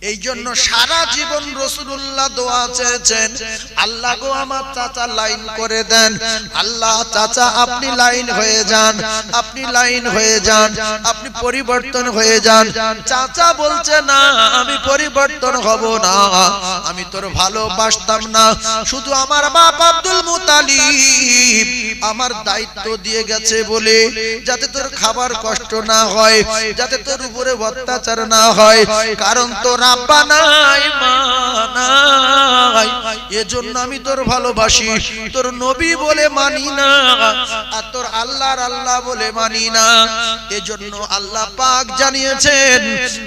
এই জন্য সারা জীবন রাসূলুল্লাহ দোয়া চেয়েছেন, আল্লাহ গো আমার চাচা লাইন করে দেন, আল্লাহ চাচা আপনি লাইন হয়ে যান, আপনি লাইন হয়ে যান, আপনি পরিবর্তন হয়ে যান। চাচা বলছে না আমি পরিবর্তন হব না, আমি তোর ভালোবাসতাম না, শুধু আমার বাপ আব্দুল মুতালিব আমার দায়িত্ব দিয়ে গেছে বলে যাতে তোর খাবার কষ্ট না হয়, যাতে তোর উপরে অত্যাচার না হয়, কারণ তোর আব্বা নাই মা নাই, এজন্য আমি তোর ভালোবাসি, তোর নবী বলে মানি না, আর তোর আল্লাহর আল্লাহ বলে মানি না। এজন্য আল্লাহ পাক জানিয়েছেন,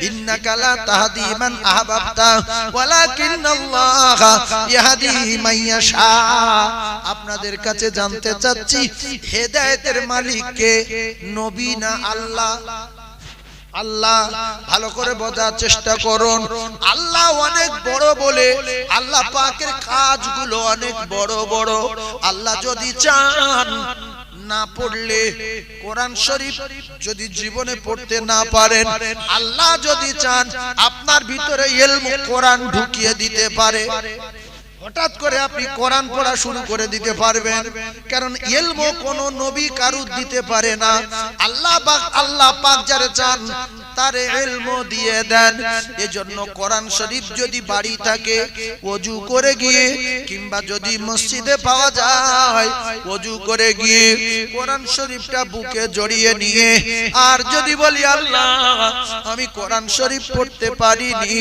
ইন্নাকা লা তাহদি মান আহবাবতা ওয়ালাকিন্নাল্লাহ ইয়াহদি মান ইয়াশা। আপনাদের কাছে জানতে চাচ্ছি হেদায়েতের মালিক কে, নবী না আল্লাহ? আল্লাহ ভালো করে বোঝার চেষ্টা করুন। আল্লাহ অনেক বড় বলে আল্লাহ পাকের কাজগুলো অনেক বড় বড়। আল্লাহ যদি চান, না পড়লে কোরআন শরীফ যদি জীবনে পড়তে না পারেন, আল্লাহ যদি চান আপনার ভিতরে ইলম কোরআন ঢুকিয়ে দিতে পারে। হঠাৎ করে আপনি কোরআন পড়া শুরু করে দিতে পারবেন, কারণ ইলম কোন নবী কারু দিতে পারে না। আল্লাহ পাক যারে চান তারে ইলম দিয়ে দেন। এজন্য কোরআন শরীফ যদি বাড়ি থাকে, ওযু করে গিয়ে কিংবা যদি মসজিদে পাওয়া যায়, ওযু করে গিয়ে কোরআন শরীফটা বুকে জড়িয়ে নিয়ে, আর যদি বলি আল্লাহ আমি কোরআন শরীফ পড়তে পারিনি,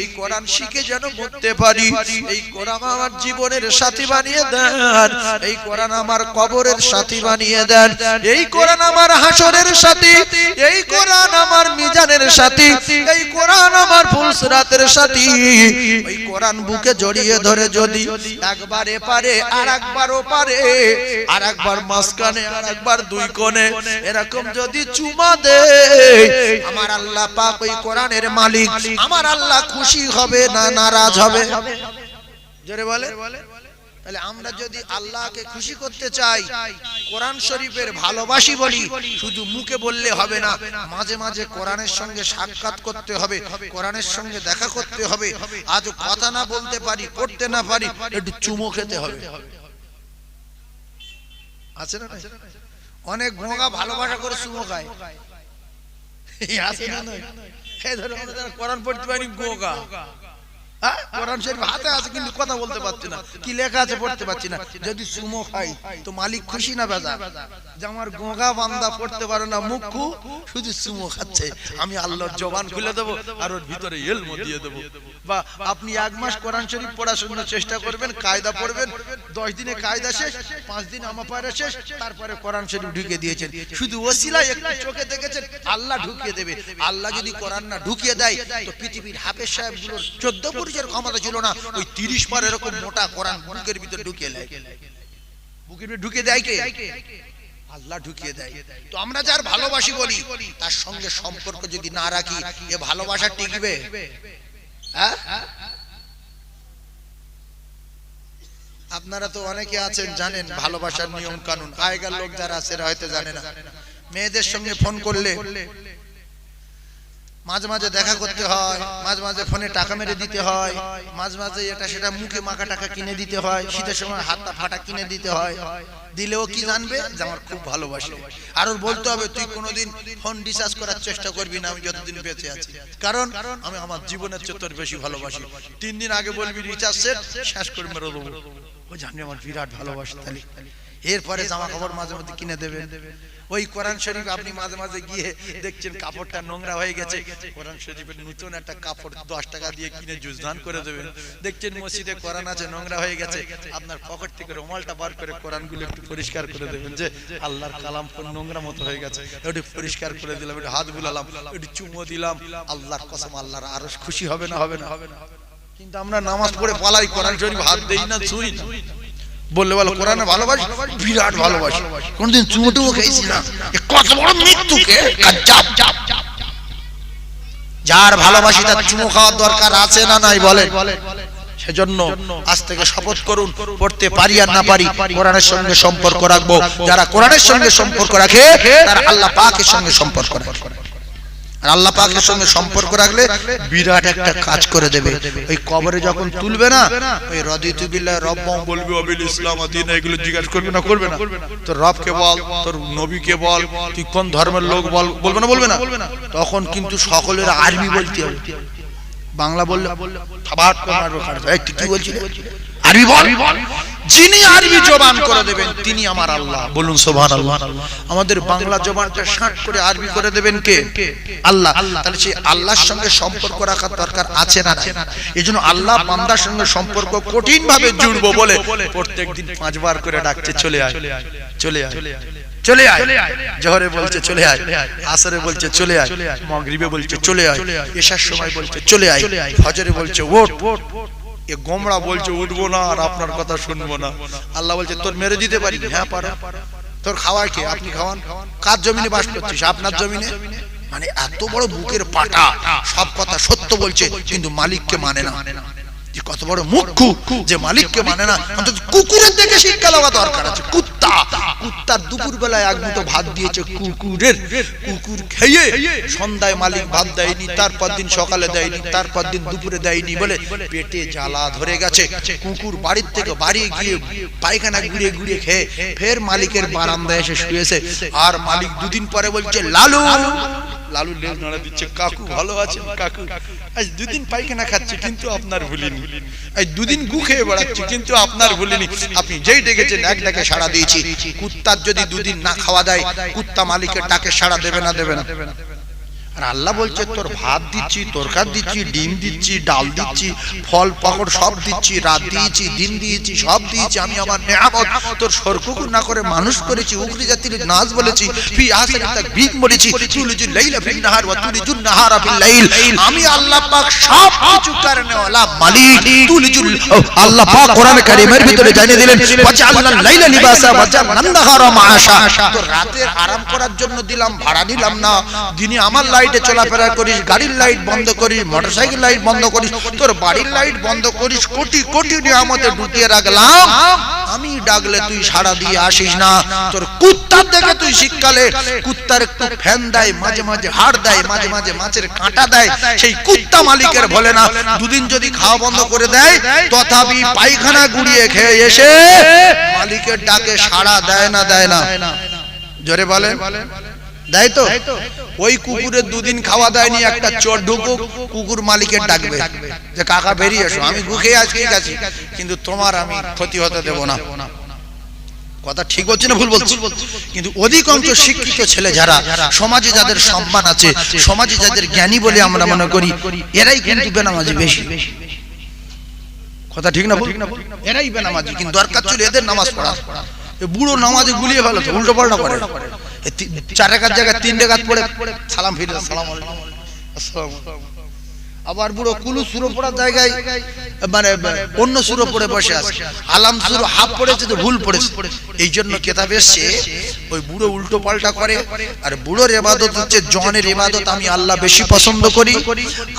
এই কোরআন শিখে যেন পড়তে পারি, এই কোরআন আমার জীবনের সাথী বানিয়ে দেন, এই কোরআন আমার কবরের সাথী বানিয়ে দেন, এই কোরআন আমার হাসরের সাথী, এই কোরআন আমার মিজানের সাথী, এই কোরআন আমার ফুলসিরাতের সাথী। ওই কোরআন বুকে জড়িয়ে ধরে যদি একবার এপারে আর একবার ওপারে, আর একবার মাঝখানে আর একবার দুই কোণে এরকম যদি চুমা দে, আমার আল্লাহ পাক ওই কোরআনের মালিক, আমার আল্লাহ খুশি হবে না নারাজ হবে? জোরে বলে। তাহলে আমরা যদি আল্লাহকে খুশি করতে চাই, কোরআন শরীফের ভালোবাসি বলি, শুধু মুখে বললে হবে না, মাঝে মাঝে কোরআনের সঙ্গে সাক্ষাৎ করতে হবে, কোরআনের সঙ্গে দেখা করতে হবে। আজ কথা না বলতে পারি, পড়তে না পারি, একটু চুমো খেতে হবে। আছে না? অনেক গোঁগা ভালোবাসা করে চুমো খায়, আছে না? এই ধরো কোরআন পড়তে পারি গোঁগা, কোরআন শরীফ হাতে আছে কিন্তু কথা বলতে পারছি না, কি লেখা আছে পড়তে পারছি না। যদি চুমো খাই তো মালিক খুশি না বেজার? যে আমার গোঁগা বান্দা পড়তে পারে না, মুখু শুধু চুমো খাচ্ছে, আমি আল্লাহর জবান খুলে দেবো আর ওর ভিতরে ইলম দিয়ে দেবো। বা আপনি এক মাস কোরআন শরীফ পড়াশোনার চেষ্টা করবেন, কায়দা পড়বেন, 10 দিনে কায়দা শেষ, 5 দিন আমাপারে শেষ, তারপরে কোরআন শরীফ ঢুকিয়ে দিয়েছেন। শুধু ওসিলায় একটু চোখে দেখেছেন, আল্লাহ ঢুকিয়ে দেবে। আল্লাহ যদি কোরআন না ঢুকিয়ে দেয় তো পৃথিবীর হাফেজ সাহেবগুলোর 14 পুরুষের ক্ষমতা ছিল না, ওই 30 বার এরকম মোটা কোরআন বুকের ভিতরে ঢুকিয়ে দেয়। বুকের ভিতরে ঢুকিয়ে দেয় কে? আল্লাহ ঢুকিয়ে দেয়। তো আমরা যার ভালোবাসি বলি, তার সঙ্গে সম্পর্ক যদি না রাখি, এ ভালোবাসা টিকবে? আপনারা তো অনেকে আছেন জানেন ভালোবাসার নিয়ম কানুন, আগেকার লোক যারা আছে হয়তো জানে না। মেয়েদের সঙ্গে ফোন করলে মাঝে মাঝে দেখা করতে হয়, মাঝে মাঝে ফোনে টাকা মেরে দিতে হয়, মাঝে মাঝে এটা সেটা মুখে মাখা টাকা কিনে দিতে হয়, শীতের সময় হাতটা ফাটা কিনে দিতে হয়। দিলেও কি জানবে যে আমার খুব ভালোবাসে। আর ওর বলতে হবে তুই কোনোদিন ফোন রিচার্জ করার চেষ্টা করবি না আমি যতদিন বেঁচে আছি, কারণ আমি আমার জীবনের চেয়ে তোর বেশি ভালোবাসি। 3 দিন আগে বলবি রিচার্জ শেষ করে মেরে দেবো, ও জানি আমার বিরাট ভালোবাসি। তাহলে এরপরে জামা কাপড় মাঝে মধ্যে কিনে দেবেন। ওই কোরআন শরীফ আপনি মাঝে মাঝে গিয়ে দেখছেন কাপড়টা নোংরা হয়ে গেছে, কোরআন শরীফের নতুন একটা কাপড় 10 টাকা দিয়ে কিনে জুজদান করে দেবেন। দেখছেন মসজিদে কোরআন আছে নোংরা হয়ে গেছে, আপনার পকেট থেকে রুমালটা বার করে কোরআনগুলো একটু পরিষ্কার করে দেবেন, যে আল্লাহর কালাম নোংরা মতো হয়ে গেছে, একটু পরিষ্কার করে দিলাম, একটু হাত বুলালাম, একটু চুমো দিলাম। আল্লাহর কসম আল্লাহর আরো খুশি হবে না? হবে না? কিন্তু আমরা নামাজ পড়ে পালাই, কোরআন শরীফ হাত দেই না, ছুঁই না। বললে বলো কোরআনে ভালোবাসি, বিরাট ভালোবাসি, কোনদিন চুমো টুমো খেয়েছি না। কত বড় মৃত্যুকে যার ভালোবাসি তার চুমো খাওয়ার দরকার আছে না নাই বলেন? সেজন্য আজ থেকে শপথ করুন, পড়তে পারি আর না পারি কোরআনের সঙ্গে সম্পর্ক রাখবো। যারা কোরআনের সঙ্গে সম্পর্ক রাখে তারা আল্লাহ পাকের সঙ্গে সম্পর্ক রাখে। আর আল্লাহ পাকের সঙ্গে সম্পর্ক রাখলে বিরাট একটা কাজ করে দেবে। ওই কবরে যখন তুলবে না, ওই রাদিতু বিল্লাহি রব্বাম বলবে, ওয়াবিল ইসলাম দিন, এগুলো জিজ্ঞাসা করবে না? করবে না? তোর রবকে বল, তোর নবীকে বল, তুই কোন ধর্মের লোক বল, বলবে না? বলবে না? তখন কিন্তু সকলের আরবি বলতে হবে। বাংলা বললে খাবার তুই কি বলছিস, আরবি বল। যিনি আরবি জবান করে দেবেন তিনি আমার আল্লাহ, বলুন সুবহানাল্লাহ। আমাদের বাংলা জবানটা শাট করে আরবি করে দেবেন কে? আল্লাহ। তাহলে সেই আল্লাহর সঙ্গে সম্পর্ক রাখার দরকার আছে না? এজন্য আল্লাহ বান্দার সঙ্গে সম্পর্ক কঠিন ভাবে জুড়বো বলে প্রত্যেকদিন 5 বার করে ডাকছে, চলে আয়, চলে আয়, চলে আয়। জোহরে বলছে চলে আয়, আসরে বলছে চলে আয়, মাগরিবে বলছে চলে আয়, এশার সময় বলছে চলে আয়, ফজরে বলছে ওঠ। এ গোমড়া বলছে উঠবো না আর আপনার কথা শুনবো না। আল্লাহ বলছে তোর মেরে দিতে পারি? হ্যাঁ পারো। তোর খাওয়ার কে? আপনি খাওয়ান। কার জমিনে বাস করছিস? আপনার জমিনে। মানে এত বড় বুকের পাটা, সব কথা সত্য বলছে কিন্তু মালিককে মানে না। কত বড় মুখ্য যে মালিককে মানে না। অন্তত কুকুরের দিকে শিক্ষা দেওয়া দরকার আছে। কুত্তার দুপুর বেলায় এক মুঠো ভাত দিয়েছে কুকুর খেয়ে সন্ধ্যায় মালিক ভাত দেয়নি, তারপর দিন সকালে দেয়নি, তারপর দিন দুপুরে দেয়নি বলে পেটে জ্বালা ধরে গেছে। কুকুর বাড়ির থেকে বাড়ি গিয়ে পায়খানা ঘুরে ঘুরে খেয়ে ফের মালিকের বারান্দায় এসে শুয়েছে। আর মালিক 2 দিন পরে বলছে লালু, লালু লেজ নাড়া দিচ্ছে, কাকু ভালো আছেন? কাকু আজ 2 দিন পায়খানা খাচ্ছি কিন্তু আপনার ভুলিনি, আজ 2 দিন গু খেয়ে বেড়াচ্ছি কিন্তু আপনার ভুলিনি। আপনি যেই ডেকেছেন এক ডাকে সাড়া দিয়েছি। কুত্তার যদি 2 দিন না খাওয়া দেয়, কুত্তা মালিকের ডাকে সাড়া দেবে না? দেবে না? আর আল্লাহ বলছে তোর ভাত দিচ্ছি, তরকারি দিচ্ছি, ডিম দিচ্ছি, ডাল দিচ্ছি, ফল পাকড় সব দিচ্ছি, রাত দিয়েছি, দিন দিয়েছি, সব দিয়েছি। আমি আমার নেয়ামত তোর সরকুকুর না করে মানুষ করেছি, উকরি জাতির নাজ বলেছি, ফি আসারি তাক ভিক বলেছি, তুলিজুল লাইলা ফিন নাহার ওয়া তুলিজুন নাহারা ফিল লাইল। আমি আল্লাহ পাক সব কিছু করনে ওয়ালা মালিক। তুলিজুল আল্লাহ পাক কোরআনে কারীমের ভিতরে জানিয়ে দিলেন ওয়াজআলনাল লাইলা লিবাসা ওয়াজআলনান নাহারা মাআশা। তো রাতের আরাম করার জন্য দিলাম, ভাড়া দিলাম না। দিনে আমার লাইটে চলাফেরা করিস, গাড়ির লাইট বন্ধ করিস, মোটরসাইকেল লাইট বন্ধ করিস, তোর বাড়ির লাইট বন্ধ করিস, কোটি কোটি নিয়ামতে ঢুকিয়ে রাখলাম। আমি ডাকলে তুই সাড়া দিয়ে আসিস না। তোর কুত্তার দেখে তুই শীতকালে কুত্তার একটু ফ্যান দেয়, মাঝে মাঝে হাড় দেয়, মাঝে মাঝে মাছের কাঁটা দেয়, সেই কুত্তা মালিকের বলে না 2 দিন যদি খাওয়া বন্ধ করে দেয় তথাপি পায়খানা গুড়িয়ে খেয়ে এসে মালিকের ডাকে সাড়া দেয় না? দেয় না? জোরে বলে দেয় তো? ওই কুকুরের 2 দিন খাওয়া দেয়নি, একটা চোর ঢুকুক, কুকুর মালিকের ডাকবে যে কাকা বেরিয়ে এসো, আমি গু খেয়ে আছি, ঠিক আছে কিন্তু তোমার আমি ক্ষতি হতে দেব না। কথা ঠিক বলছি না ভুল বলছি? কিন্তু অধিকাংশ শিক্ষিত ছেলে যারা সমাজে, যাদের সম্মান আছে, সমাজে যাদের জ্ঞানী বলে আমরা মনে করি, এরাই কিন্তু বেনামাজি বেশি। কথা ঠিক না ভুল? এরাই বেনামাজি, কিন্তু দরকার ছিল এদের নামাজ পড়া। বুড়ো নামাজে গুলিয়ে ফেলো, উল্টো পাল্টা করে, 4 রাকাত জায়গায় 3 রাকাত পড়ে সালাম ফিরে সালাম আলাইকুম আসসালামু আলাইকুম। আবার বুড়ো কুলু সুরো পড়ার জায়গায় মানে অন্য সুরো পড়ে বসে আছে, আলাম সুরো হাফ পড়েছে তো ভুল পড়েছে। এই জন্য কিতাবে এসেছে ওই বুড়ো উল্টো পাল্টা করে। আর বুড়োর ইবাদত হচ্ছে জনের ইবাদত, আমি আল্লাহ বেশি পছন্দ করি।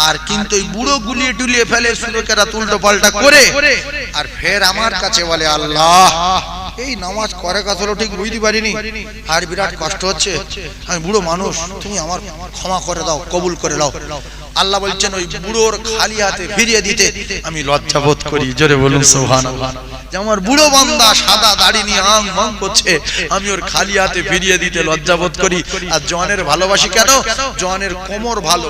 আর কিন্তু ওই বুড়ো গুলিয়ে টুলিয়ে ফেলে সুরো কেরাত উল্টো পাল্টা করে আর ফের আমার কাছে বলে আল্লাহ এই নামাজ করে কথা হলো ঠিক বুঝতে পারিনি, আর বিরাট কষ্ট হচ্ছে, আমি বুড়ো মানুষ, তুমি আমার ক্ষমা করে দাও, কবুল করে দাও। আল্লাহ বলছেন ওই বুড়োর খালি হাতে ফিরিয়ে দিতে আমি লজ্জা বোধ করি। জোরে বলুন সুবহানাল্লাহ। যে আমার বুড়ো বান্দা সাদা দাড়ি নিয়ে আং মাং করছে, আমি ওর খালি হাতে ফিরিয়ে দিতে লজ্জা বোধ করি। আর জওয়ানের ভালোবাসি কেন? জওয়ানের কোমর ভালো,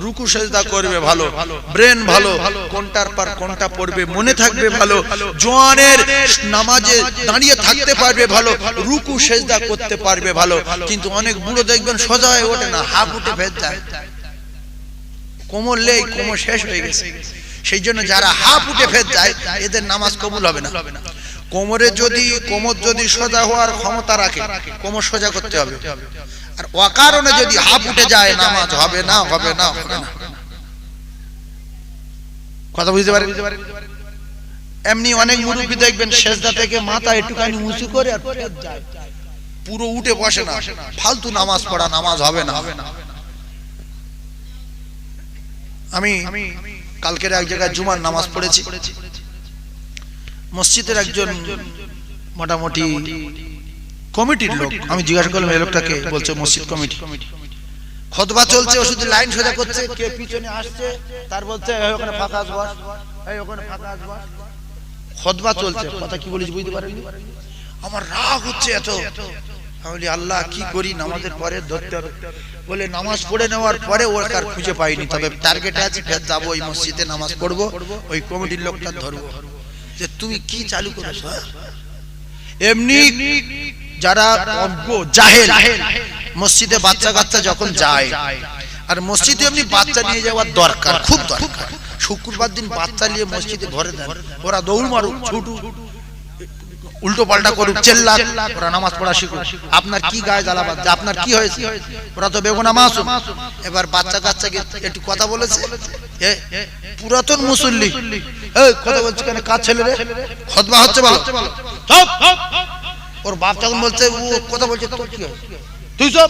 রুকু সেজদা করবে ভালো, ব্রেন ভালো, কোনটার পর কোনটা পড়বে মনে থাকবে ভালো, জওয়ানের নামাজে দাঁড়িয়ে থাকতে পারবে ভালো, রুকু সেজদা করতে পারবে ভালো। কিন্তু অনেক বুড়ো দেখবেন সোজা হয়ে ওঠে না, হাফ উঠে ভেদ যায়, কোমর লেই কোমর শেষ হয়ে গেছে। সেই জন্য যারা হাফ উঠে ফের যায় এদের নামাজ কবুল হবে না। কোমর যদি সোজা হওয়ার ক্ষমতা রাখে কোমর সোজা করতে হবে। আর অকারণে যদি হাফ উঠে যায় নামাজ হবে না, হবে না, হবে না। কথা বুঝতে পারেন? এমনি অনেক মুরব্বি দেখবেন সেজদা থেকে মাথা একটুখানি উঁচু করে আর ফের যায়, পুরো উঠে বসে না, ফালতু নামাজ পড়া, নামাজ হবে না। আমি কালকের এক জায়গায় জুমার নামাজ পড়েছি, মসজিদের একজন মোটামুটি কমিটির লোক, আমি জিজ্ঞাসা করলাম এই লোকটাকে, বলছে মসজিদ কমিটি। খুতবা চলছে, ও শুধু লাইন সোজা করছে, কে পিছনে আসছে তার বলছে এই ওখানে ফাঁকা আছে বস, এই ওখানে ফাঁকা আছে বস। খুতবা চলছে, কথা কি বলিস বুঝতে পারেননি? আমার রাগ হচ্ছে এত। আমি বলি আল্লাহ কি করি, নামাজের পরে ধরতে হবে। বলে নামাজ পড়ে নেওয়ার পরে ওর কার খুঁজে পাইনি, তবে টার্গেটে আছে, ফের যাবো ওই মসজিদে নামাজ পড়বো, ওই কমিটির লোকটা ধরবো যে তুমি কি চালু করেছো। এমনি যারা অজ্ঞ জাহেল, মসজিদে বাচ্চা কাচ্চা যখন যায়, আর মসজিদে এমনি বাচ্চা নিয়ে যাওয়ার দরকার, খুব দরকার। শুক্রবার দিন বাচ্চা নিয়ে মসজিদে ভরে দেন, ওরা দৌড় মারুক, ছুটু, উল্টো পাল্টা করুক, চেল্লাক, ওরা নামাজ পড়া শিখুক। আপনার কি গায়ে জ্বালা বাজছে, আপনার কি হয়েছে? ওরা তো বেগুনা মাসুম। এবার বাচ্চা কাচ্চাকে একটু কথা বলেছে, পুরাতন মুসল্লি, এই কথা বলছে কেন, কার ছেলে রে, খুতবা হচ্ছে বলো। ওর বাপ তখন বলছে ও কথা বলছে, তোর কি হয়েছে, তুই চুপ।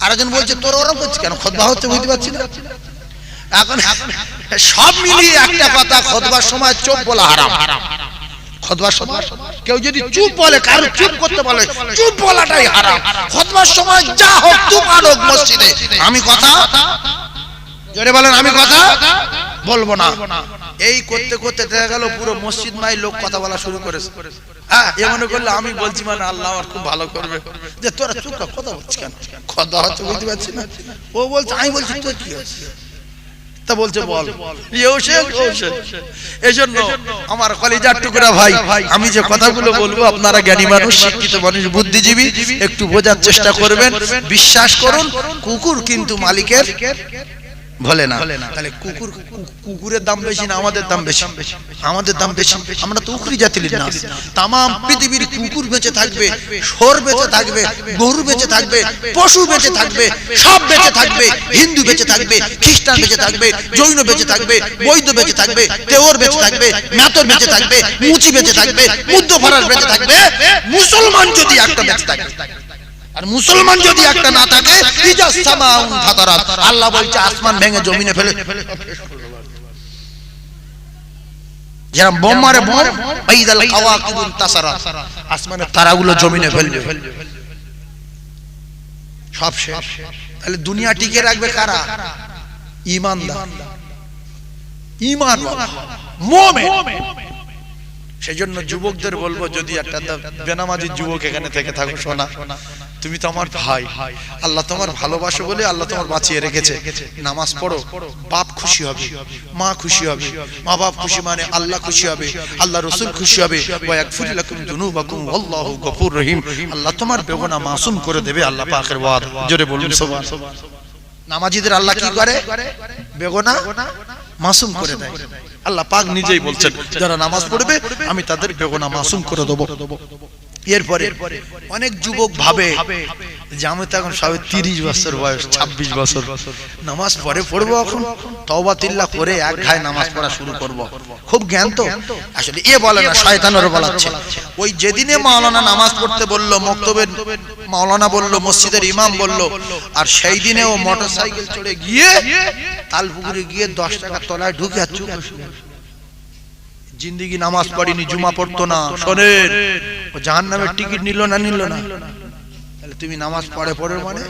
আরেকজন বলছে তোর ওরকম করছিস কেন, খুতবা হচ্ছে বুঝতে পারছি না। এখন সব মিলিয়ে একটা কথা, খুতবার সময় চুপ বলা হারাম। খুতবার সময় কেউ যদি চুপ বলে, কারো চুপ করতে বলে, চুপ বলাটাই হারাম। খুতবার সময় যা হোক তুফান হোক মসজিদে, আমি কথা জোরে বলেন, আমি কথা বলবো না। এই করতে করতে দেখা গেল পুরো মসজিদ মাই লোক কথা বলা শুরু করেছে। হ্যাঁ, এমন করলে আমি বলছি মানে আল্লাহ আমার খুব ভালো করবে, যে তোরা চুপ কর, কথা বলছিস কেন, কথা হচ্ছে বুঝতে পারছি না। ও বলছে, আমি বলছি তোর কি হচ্ছে, তা বলছে বল। এজন্য আমার কলিজার টুকরা ভাই, আমি যে কথাগুলো বলবো আপনারা জ্ঞানী মানুষ, শিক্ষিত মানুষ, বুদ্ধিজীবী, একটু বোঝার চেষ্টা করবেন। বিশ্বাস করুন, কুকুর কিন্তু মালিকের বলে না। তাহলে কুকুরের দাম বেশি না আমাদের দাম বেশি? আমাদের দাম বেশি। আমরা তো উখরি জাতির না। তামাম পৃথিবীর কুকুর বেঁচে থাকবে, শুয়োর বেঁচে থাকবে, গরু বেঁচে থাকবে, পশু বেঁচে থাকবে, সব বেঁচে থাকবে। হিন্দু বেঁচে থাকবে, খ্রিস্টান বেঁচে থাকবে, জৈন বেঁচে থাকবে, বৌদ্ধ বেঁচে থাকবে, তেওর বেঁচে থাকবে, মেতর বেঁচে থাকবে, মুচি বেঁচে থাকবে, মুদ্দ ফরাস বেঁচে থাকবে। মুসলমান যদি একটা বেঁচে থাকে, আর মুসলমান যদি একটা না থাকে, আল্লাহ বলছে আসমান ভেঙে জমিনে ফেলে, যেরকম বোম মারে বোম, আসমানের তারাগুলো জমিনে ফেলবে, সব শেষ। তাহলে দুনিয়া টিকে রাখবে কারা? ঈমানদার, ঈমান মুমিন। সেজন্য যুবকদের বলবো, যদি একটা বেনামাজি যুবক এখানে থেকে থাকো, শোনা, তুমি তো আমার ভাই, আল্লাহ তোমার ভালোবাসো বলে আল্লাহ তোমার বাঁচিয়ে রেখেছে। নামাজ পড়ো, বাপ খুশি হবে, মা খুশি হবে। মা বাপ খুশি মানে আল্লাহ খুশি হবে, আল্লাহ রাসূল খুশি হবে। ওয়া ইয়াগফির লাকুম যুনুবাকুম আল্লাহু গফুর রহিম। আল্লাহ তোমার বেগুনাহ মাসুম করে দেবে, আল্লাহ পাকের ওয়াদা। জোরে বলুন সুবহানাল্লাহ। নামাজীদের আল্লাহ কি করে? বেগুনাহ মাসুম করে দেয়। আল্লাহ পাক নিজেই বলছেন, যারা নামাজ পড়বে আমি তাদের বেগুনাহ মাসুম করে দেব। এরপরে অনেক যুবক ভাবে যে আমি তো এখন সবে 30 বছর বয়স, 26 বছর, নামাজ পড়ে পড়বো, এখন তওবা তিল্লা করে এক ঘায়ে নামাজ পড়া শুরু করব। খুব জ্ঞান তো আসলে এ বলে না, শয়তানের বলাচ্ছে। ওই যেদিনে মাওলানা নামাজ পড়তে বলল, মক্তবের মাওলানা বলল, মসজিদের ইমাম বলল, আর সেই দিনে ও মোটরসাইকেল চড়ে গিয়ে তালপুকুরে গিয়ে 10 টাকা তলায় ঢুকে আর চুপ জিন্দেগি নামাজ পড়িনি, জুমা পড়তো না। শোনেন, ও জাহান্নামের টিকিট নিল না? তাহলে তুমি নামাজ পড়ে মানে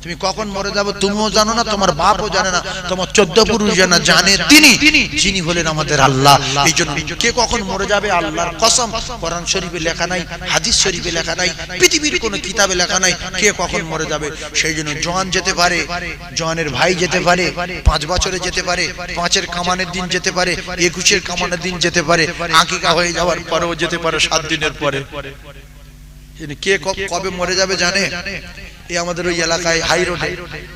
তুমি কখন মরে যাবে তুমিও জানো না, তোমার বাপও জানে না, তোমার 14 পুরুষ জানে তিনি, যিনি হলেন আমাদের আল্লাহ। এই জন্য কে কখন মরে যাবে আল্লাহর কসম, কোরআন শরীফে লেখা নাই, হাদিস শরীফে লেখা নাই, পৃথিবীর কোনো কিতাবে লেখা নাই কে কখন মরে যাবে। সেই জন্য জওয়ান যেতে পারে, জওয়ানের ভাই যেতে পারে, 5 বছরে যেতে পারে, 5-এর কামানের দিন যেতে পারে, 21-এর কামানের দিন যেতে পারে, আকিকা হয়ে যাওয়ার পরেও যেতে পারে, 7 দিনের পরে। কে কবে মরে যাবে জানে? এই আমাদের ওই এলাকায় হাই রোডে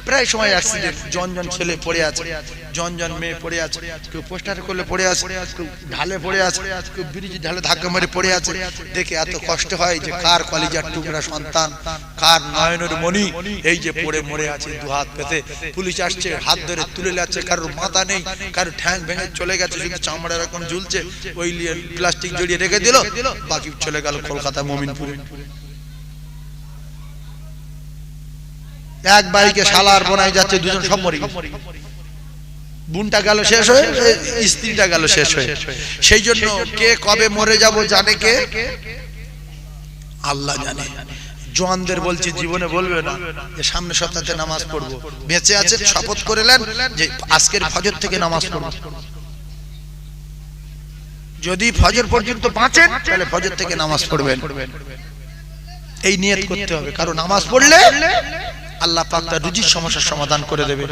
প্রায় সময় অ্যাক্সিডেন্ট, জন ছেলে পড়ে আছে, জন মেয়ে পড়ে আছে, কেউ পোস্টার করলে পড়ে আছে, কেউ ঢালে পড়ে আছে, কেউ ব্রিজ ঢালে ধাক্কা মেরে পড়ে আছে। দেখে এত কষ্ট হয় যে কার কলিজার টুকরা সন্তান, কার নয়নের মণি এই যে পড়ে মরে আছে, 2 হাত পেতে। পুলিশ আসছে, হাত ধরে তুলে যাচ্ছে, কারোর মাথা নেই, কারোর ঠ্যাং ভেঙে চলে গেছে, শুধু চামড়া এরকম ঝুলছে, ওই প্লাস্টিক জড়িয়ে রেখে দিল, বাকি চলে গেল কলকাতা মমিনপুরে। এক বাইকে শালার বোনাই যাচ্ছে, 2 জন সব মরে গেছে। বোনটা গেল শেষ হয়ে, স্ত্রীটা গেল শেষ হয়ে। সেই জন্য কে কবে মরে যাব জানে কে? আল্লাহ জানে। জওয়ানদের বলছি জীবনে বলবে না যে সামনে সপ্তাহে নামাজ পড়বো, বেঁচে আছে শপথ করেলেন যে আজকের ফজর থেকে নামাজ পড়বো। যদি ফজর পর্যন্ত বাঁচেন তাহলে ফজর থেকে নামাজ পড়বেন, এই নিয়ত করতে হবে। কারণ নামাজ পড়লে আল্লাহ পাক তার রুজির সমস্যার সমাধান করে দেবে,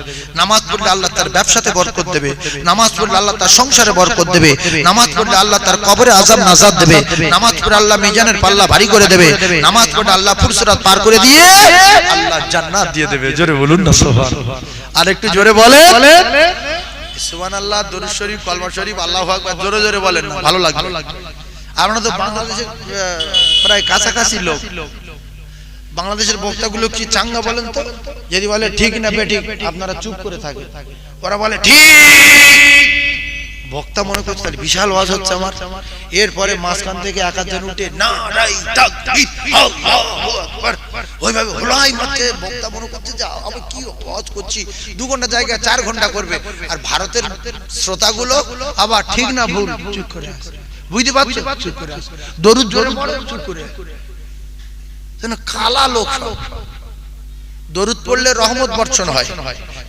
নামাজ পড়লে আল্লাহ তার ব্যবসাতে বরকত দেবে, নামাজ পড়লে আল্লাহ তার সংসারে বরকত দেবে, নামাজ পড়লে আল্লাহ তার কবরে আযাব নাজাত দেবে, নামাজ পড়লে আল্লাহ মিজানের পাল্লা ভারী করে দেবে, নামাজ পড়লে আল্লাহ ফুরসরাত পার করে দিয়ে আল্লাহ জান্নাত দিয়ে দেবে। জোরে বলুন না সুবহানাল্লাহ। আর একটু জোরে বলেন সুবহানাল্লাহ। দরুদ শরীফ, কলমা শরীফ, আল্লাহু আকবার জোরে জোরে বলেন না, ভালো লাগবে। আপনারা তো বাংলাদেশের প্রায় কাছাকাছি লোক, বাংলাদেশের বক্তাগুলো কি চাঙ্গা বলেন তো? যদি বলে ঠিক না বেঠিক আপনারা চুপ করে থাকেন, ওরা বলে ঠিক, বক্তা মনে করছে তাহলে বিশাল ওয়াজ হচ্ছে আমার। এরপরে মাঝখান থেকে এক একজন উঠে নারাই তাকবীর আল্লাহু আকবার ওইভাবে হোলাই মারছে, বক্তা মনে করছে যে আমি কি ওয়াজ করছি, 2 ঘন্টা জায়গায় 4 ঘন্টা করবে। আর ভারতের শ্রোতাগুলো আবার ঠিক না ভুল চুপ করে আছে, বুঝতে পারছো, চুপ করে আছে। দরুদ জোরে পড়ে চুপ করে, কালা লোক। দরুদ পড়লে রহমত বর্ষণ হয়,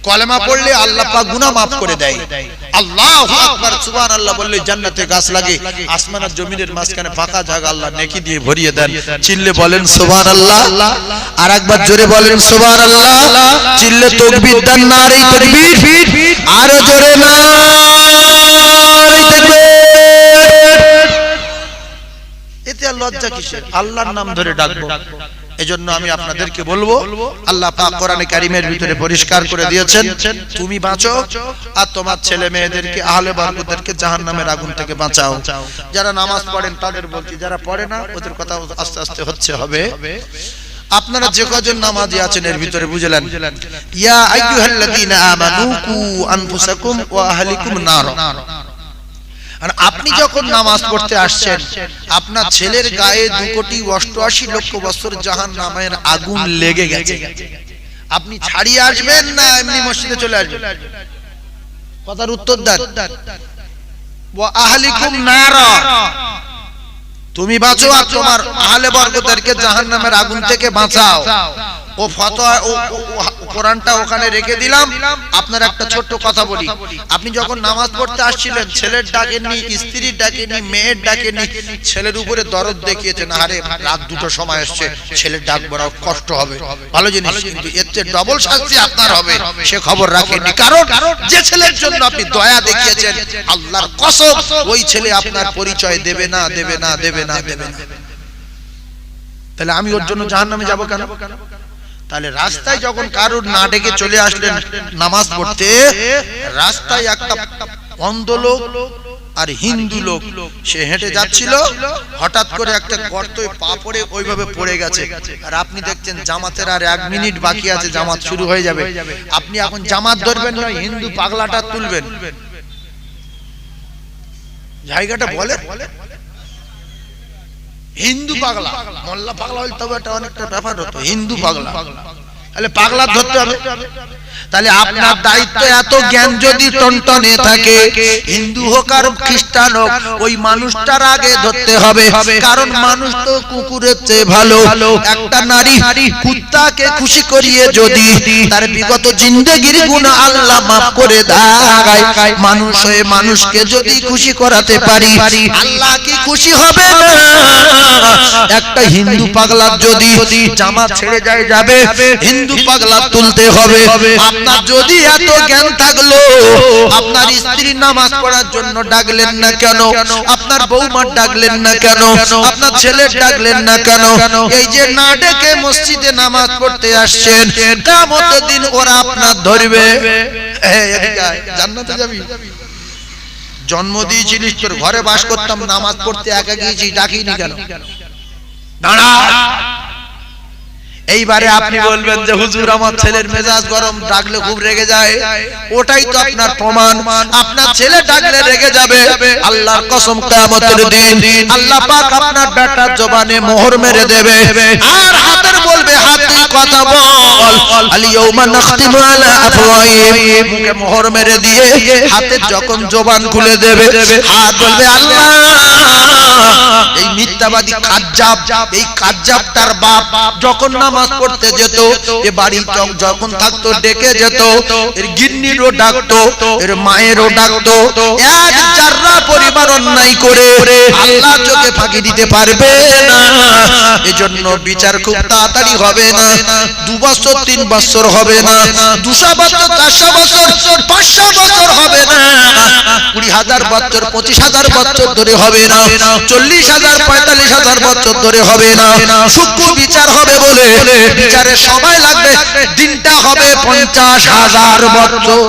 কলেমা পড়লে আল্লাহ পাক গুনাহ maaf করে দেয়। আল্লাহু আকবার সুবহানাল্লাহ বললে জান্নাতে গাছ লাগে, আসমান আর জমিনের মাঝখানে ফাঁকা জায়গা আল্লাহ নেকি দিয়ে ভরিয়ে দেন। চিল্লে বলেন সুবহানাল্লাহ, আর একবার জোরে বলেন সুবহানাল্লাহ। চিল্লে তাকবীর দেন, নারে তাকবীর, আর জোরে নারে তাকবীর। এতে লজ্জা কিসের? আল্লাহর নাম ধরে ডাকবো। এজন্য আমি আপনাদেরকে বলবো, আল্লাহ পাক কোরআনে কারীমের ভিতরে পরিষ্কার করে দিয়েছেন, তুমি বাঁচো আর তোমার ছেলে মেয়েদেরকে, আহলে বরকতদেরকে জাহান্নামের আগুন থেকে বাঁচাও। যারা নামাজ পড়েন তাদের বলছি, যারা পড়ে না ওদের কথা আস্তে আস্তে হবে। আপনারা যে কজন নামাজি আছেন এর ভিতরে বুঝলেন, ইয়া আইয়ুহাল্লাযীনা আমানু কু আনফুসাকুম ওয়া আহলিকুম নার। আর আপনি যখন নামাজ পড়তে আসছেন, আপনার ছেলের গায়ে 2,88,00,000 বছর জাহান্নামের আগুন লেগে গেছে, আপনি ছাড়িয়ে আসবেন না এমনি মসজিদে চলে আসবেন? কথার উত্তর দেন। ওয়া আহলিকুম নার, তুমি বাঁচো আর তোমার আহলে বরকতদেরকে জাহান্নামের আগুন থেকে বাঁচাও। ও ফতোয়া ও কোরআনটা ওখানে রেখে দিলাম। আপনার একটা ছোট্ট কথা বলি, আপনি যখন নামাজ পড়তে আসছিলেন, ছেলের ডাকেননি, স্ত্রীর ডাকেননি, মেয়ের ডাকেননি, ছেলের উপরে দরদ দেখিয়েছেন, আরে রাত 2টোর সময় আসছে, ছেলের ডাক বড় কষ্ট হবে, ভালো জিনিস, কিন্তু এর চেয়ে ডবল শাস্তি আপনার হবে, সে খবর রাখেননি। কারণ যে ছেলের জন্য আপনি দয়া দেখিয়েছেন, আল্লাহর কসম ওই ছেলে আপনার পরিচয় দেবে না, দেবে না, দেবে না, দেবে না। তাহলে আমি ওর জন্য জাহান্নামে যাব কেন? তাহলে রাস্তায় যখন কারুর না ডেকে চলে আসলেন নামাজ পড়তে, রাস্তায় একটা অন্ধ লোক আর হিন্দু লোক, সে হেঁটে যাচ্ছিল, হঠাৎ করে একটা গর্তে পা পড়ে ওইভাবে পড়ে গেছে। আর আপনি দেখছেন জামাতের আর 1 মিনিট বাকি আছে, জামাত শুরু হয়ে যাবে। আপনি এখন জামাত ধরবেন না, হিন্দু পাগলাটা তুলবেন? জায়গাটা বলে হিন্দু পাগলা, মোল্লা পাগলা হইলে তবে একটা অনেকটা ব্যাপার হতো, হিন্দু পাগলা, তাহলে পাগলা ধরতে হবে। তাহলে আপনার দায়িত্ব, এত জ্ঞান যদি টনটনে থাকে, হিন্দু হোক আর খ্রিস্টান হোক, ওই মানুষটার আগে ধরতে হবে। কারণ মানুষ তো কুকুরের চেয়ে ভালো। একটা নারী কুত্তাকে খুশি করিয়ে যদি তার বিগত জিন্দেগির গুনাহ আল্লাহ maaf করে দেয়, মানুষ হয়ে মানুষকে যদি খুশি করাতে পারি, আল্লাহ কি খুশি হবে না? একটা হিন্দু পাগলার যদি জামা ছেড়ে যায় যাবে, হিন্দু পাগলা তুলতে হবে। আপনার যদি এত জ্ঞান থাকলো, আপনার স্ত্রী নামাজ পড়ার জন্য ডাকলেন না কেন? আপনার বৌমার ডাকলেন না কেন? আপনার ছেলের ডাকলেন না কেন? এই যে না ডেকে মসজিদে নামাজ পড়তে আসছেন, কিয়ামতের দিন ওরা আপনার ধরবে। জান্নাতে যাবি? জন্ম দিয়েছিলিস, তোর ঘরে বাস করতাম, নামাজ পড়তে একা গিয়েছি, ডাকিনি কেন? দাঁড়া। এইবারে আপনি বলবেন যে হুজুর আমার ছেলের মেজাজ গরম, ডাকলে খুব রেগে যায়। ওটাই তো আপনার প্রমাণ। আপনার ছেলে ডাকলে রেগে যাবে, আল্লাহর কসম কিয়ামতের দিন আল্লাহ পাক আপনার বেটার জবানে মোহর মেরে দেবে। আর হাতের বলবে হাত তুই কথা বল, আল ইয়াউমা নাখতিমু আলা আফওয়াহিহিম, মুখে মোহর মেরে দিয়ে হাতে যখন জবান খুলে দেবে, হাত বলবে আল্লাহ এই মিথ্যাবাদী কাজ্জাব, এই কাজ্জাবটার বাপ যখন নামাজ পড়তে যেত, এ বাড়ি যখন থাকতো ডেকে যেত, এর গিন্নিরও ডাকতো, এর মায়েরও ডাকতো, এক জাররা পরিবার অন্যায় করে আল্লাহ চোখে ফাঁকি দিতে পারবে না। এজন্য বিচার খুব তাড়াতাড়ি হবে না, 2 বছর 3 বছর হবে না, 200 বছর 400 বছর 500 বছর হবে না, 20,000 বছর 25,000 বছর ধরে হবে না, 40,000 45,000 বছর ধরে হবে না। সূক্ষ্ম বিচার হবে বলে বিচারের সময় লাগবে, দিনটা হবে 50,000 বছর।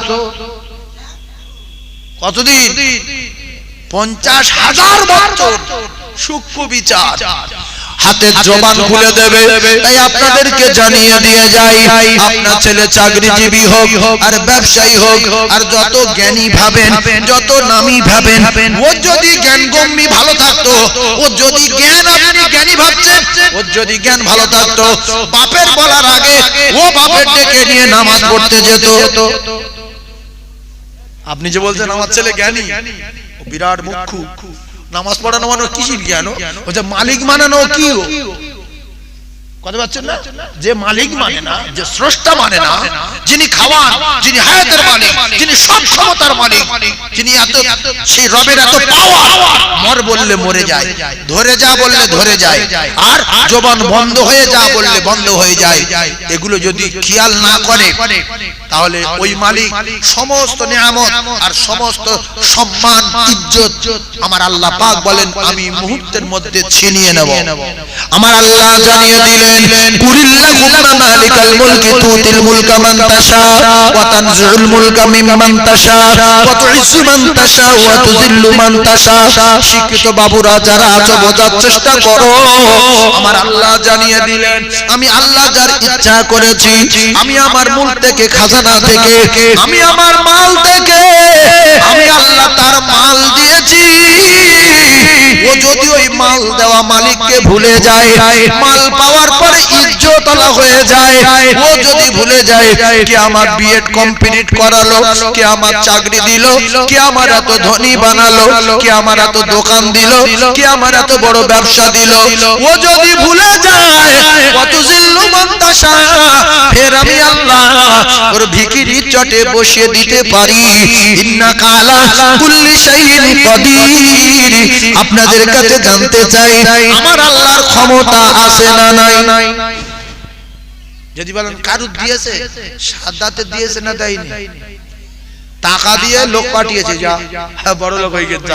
কতদিন? 50,000 বছর সূক্ষ্ম বিচার। হাতের জবান খুলে দেবে। তাই আপনাদেরকে জানিয়ে দিয়ে যাই, আপনার ছেলে চাকরিজীবী হোক আর ব্যবসায়ী হোক আর যত জ্ঞানী ভাবেন, যত নামী ভাবেন, ও যদি জ্ঞানগম্যী ভালো থাকতো, ও যদি জ্ঞান আপনি জ্ঞানী ভাবছেন, ও যদি জ্ঞান ভালো থাকতো, বাপের বলার আগে ও বাপের ডেকে নিয়ে নামাজ পড়তে যেত। আপনি যে বলছেন আমার ছেলে জ্ঞানী, ও বিরাট মুখ্য, নামাজ পড়ানো মানে কিসের জ্ঞান? ও যে মালিক মানানো কি? কথা পাচ্ছেন না? যে মালিক মানে না, যে স্রষ্টা মানে না, যিনি খাওয়ান, যিনি হায়াতের মালিক, যিনি সব ক্ষমতার মালিক, যিনি এত সেই রবের এত পাওয়ার, মর বললে মরে যায়, ধরে যা বললে ধরে যায়, আর জবান বন্ধ হয়ে যা বললে বন্ধ হয়ে যায়। এগুলো যদি খেয়াল না করে তাহলে ওই মালিক সমস্ত নিয়ামত আর সমস্ত সম্মান ইজ্জত আমার আল্লাহ পাক বলেন আমি মুহূর্তের মধ্যে ছিনিয়ে নেব। আমার আল্লাহ জানিয়ে দিলেন কুলিল্লাহুম্মা মালিকাল মুলকি তুতিল মুলকা মান তাশা ওয়া তানজিউল মুলকা মিম্মান তাশা ওয়া তুইজ্জু মান তাশা ওয়া তুযিল্লু মান তাশা। শিক্ষিত বাবুরা যারা আছো বোঝার চেষ্টা করো, আমার আল্লাহ জানিয়ে দিলেন আমি আল্লাহ যার ইচ্ছা করেছি, আমি আমার মুলক থেকে খাজানা থেকে, আমি আমার মাল থেকে আমি আল্লাহ তার মাল দিয়েছি। ও যদি ওই মাল দেওয়া মালিককে ভুলে যায়, মাল পাওয়ার পরে ইজ্জত আলা হয়ে যায়, ও যদি ভুলে যায় কে আমার বিএড কমপ্লিট করালো, কে আমার চাকরি দিল, কে আমার এত ধনী বানালো, কে আমার এত দোকান দিল, কে আমার এত বড় ব্যবসা দিল, ও যদি ভুলে যায় কত জিল্লু মান তাশা, ফের আমি আল্লাহ ওর ভিখিরি চটে বসিয়ে দিতে পারি। ইন্নাকা আলা কুল্লি শাইইন কাদির। আপনাদের কাছে জানতে চাই আমার আল্লাহর ক্ষমতা আছে না নাই? যদি বলেন কারু দিয়েছে, সাদাতে দিয়েছে না দেয়নি, টাকা দিয়ে লোক পাঠিয়েছে, যা বড় লোক হয়ে গেছে,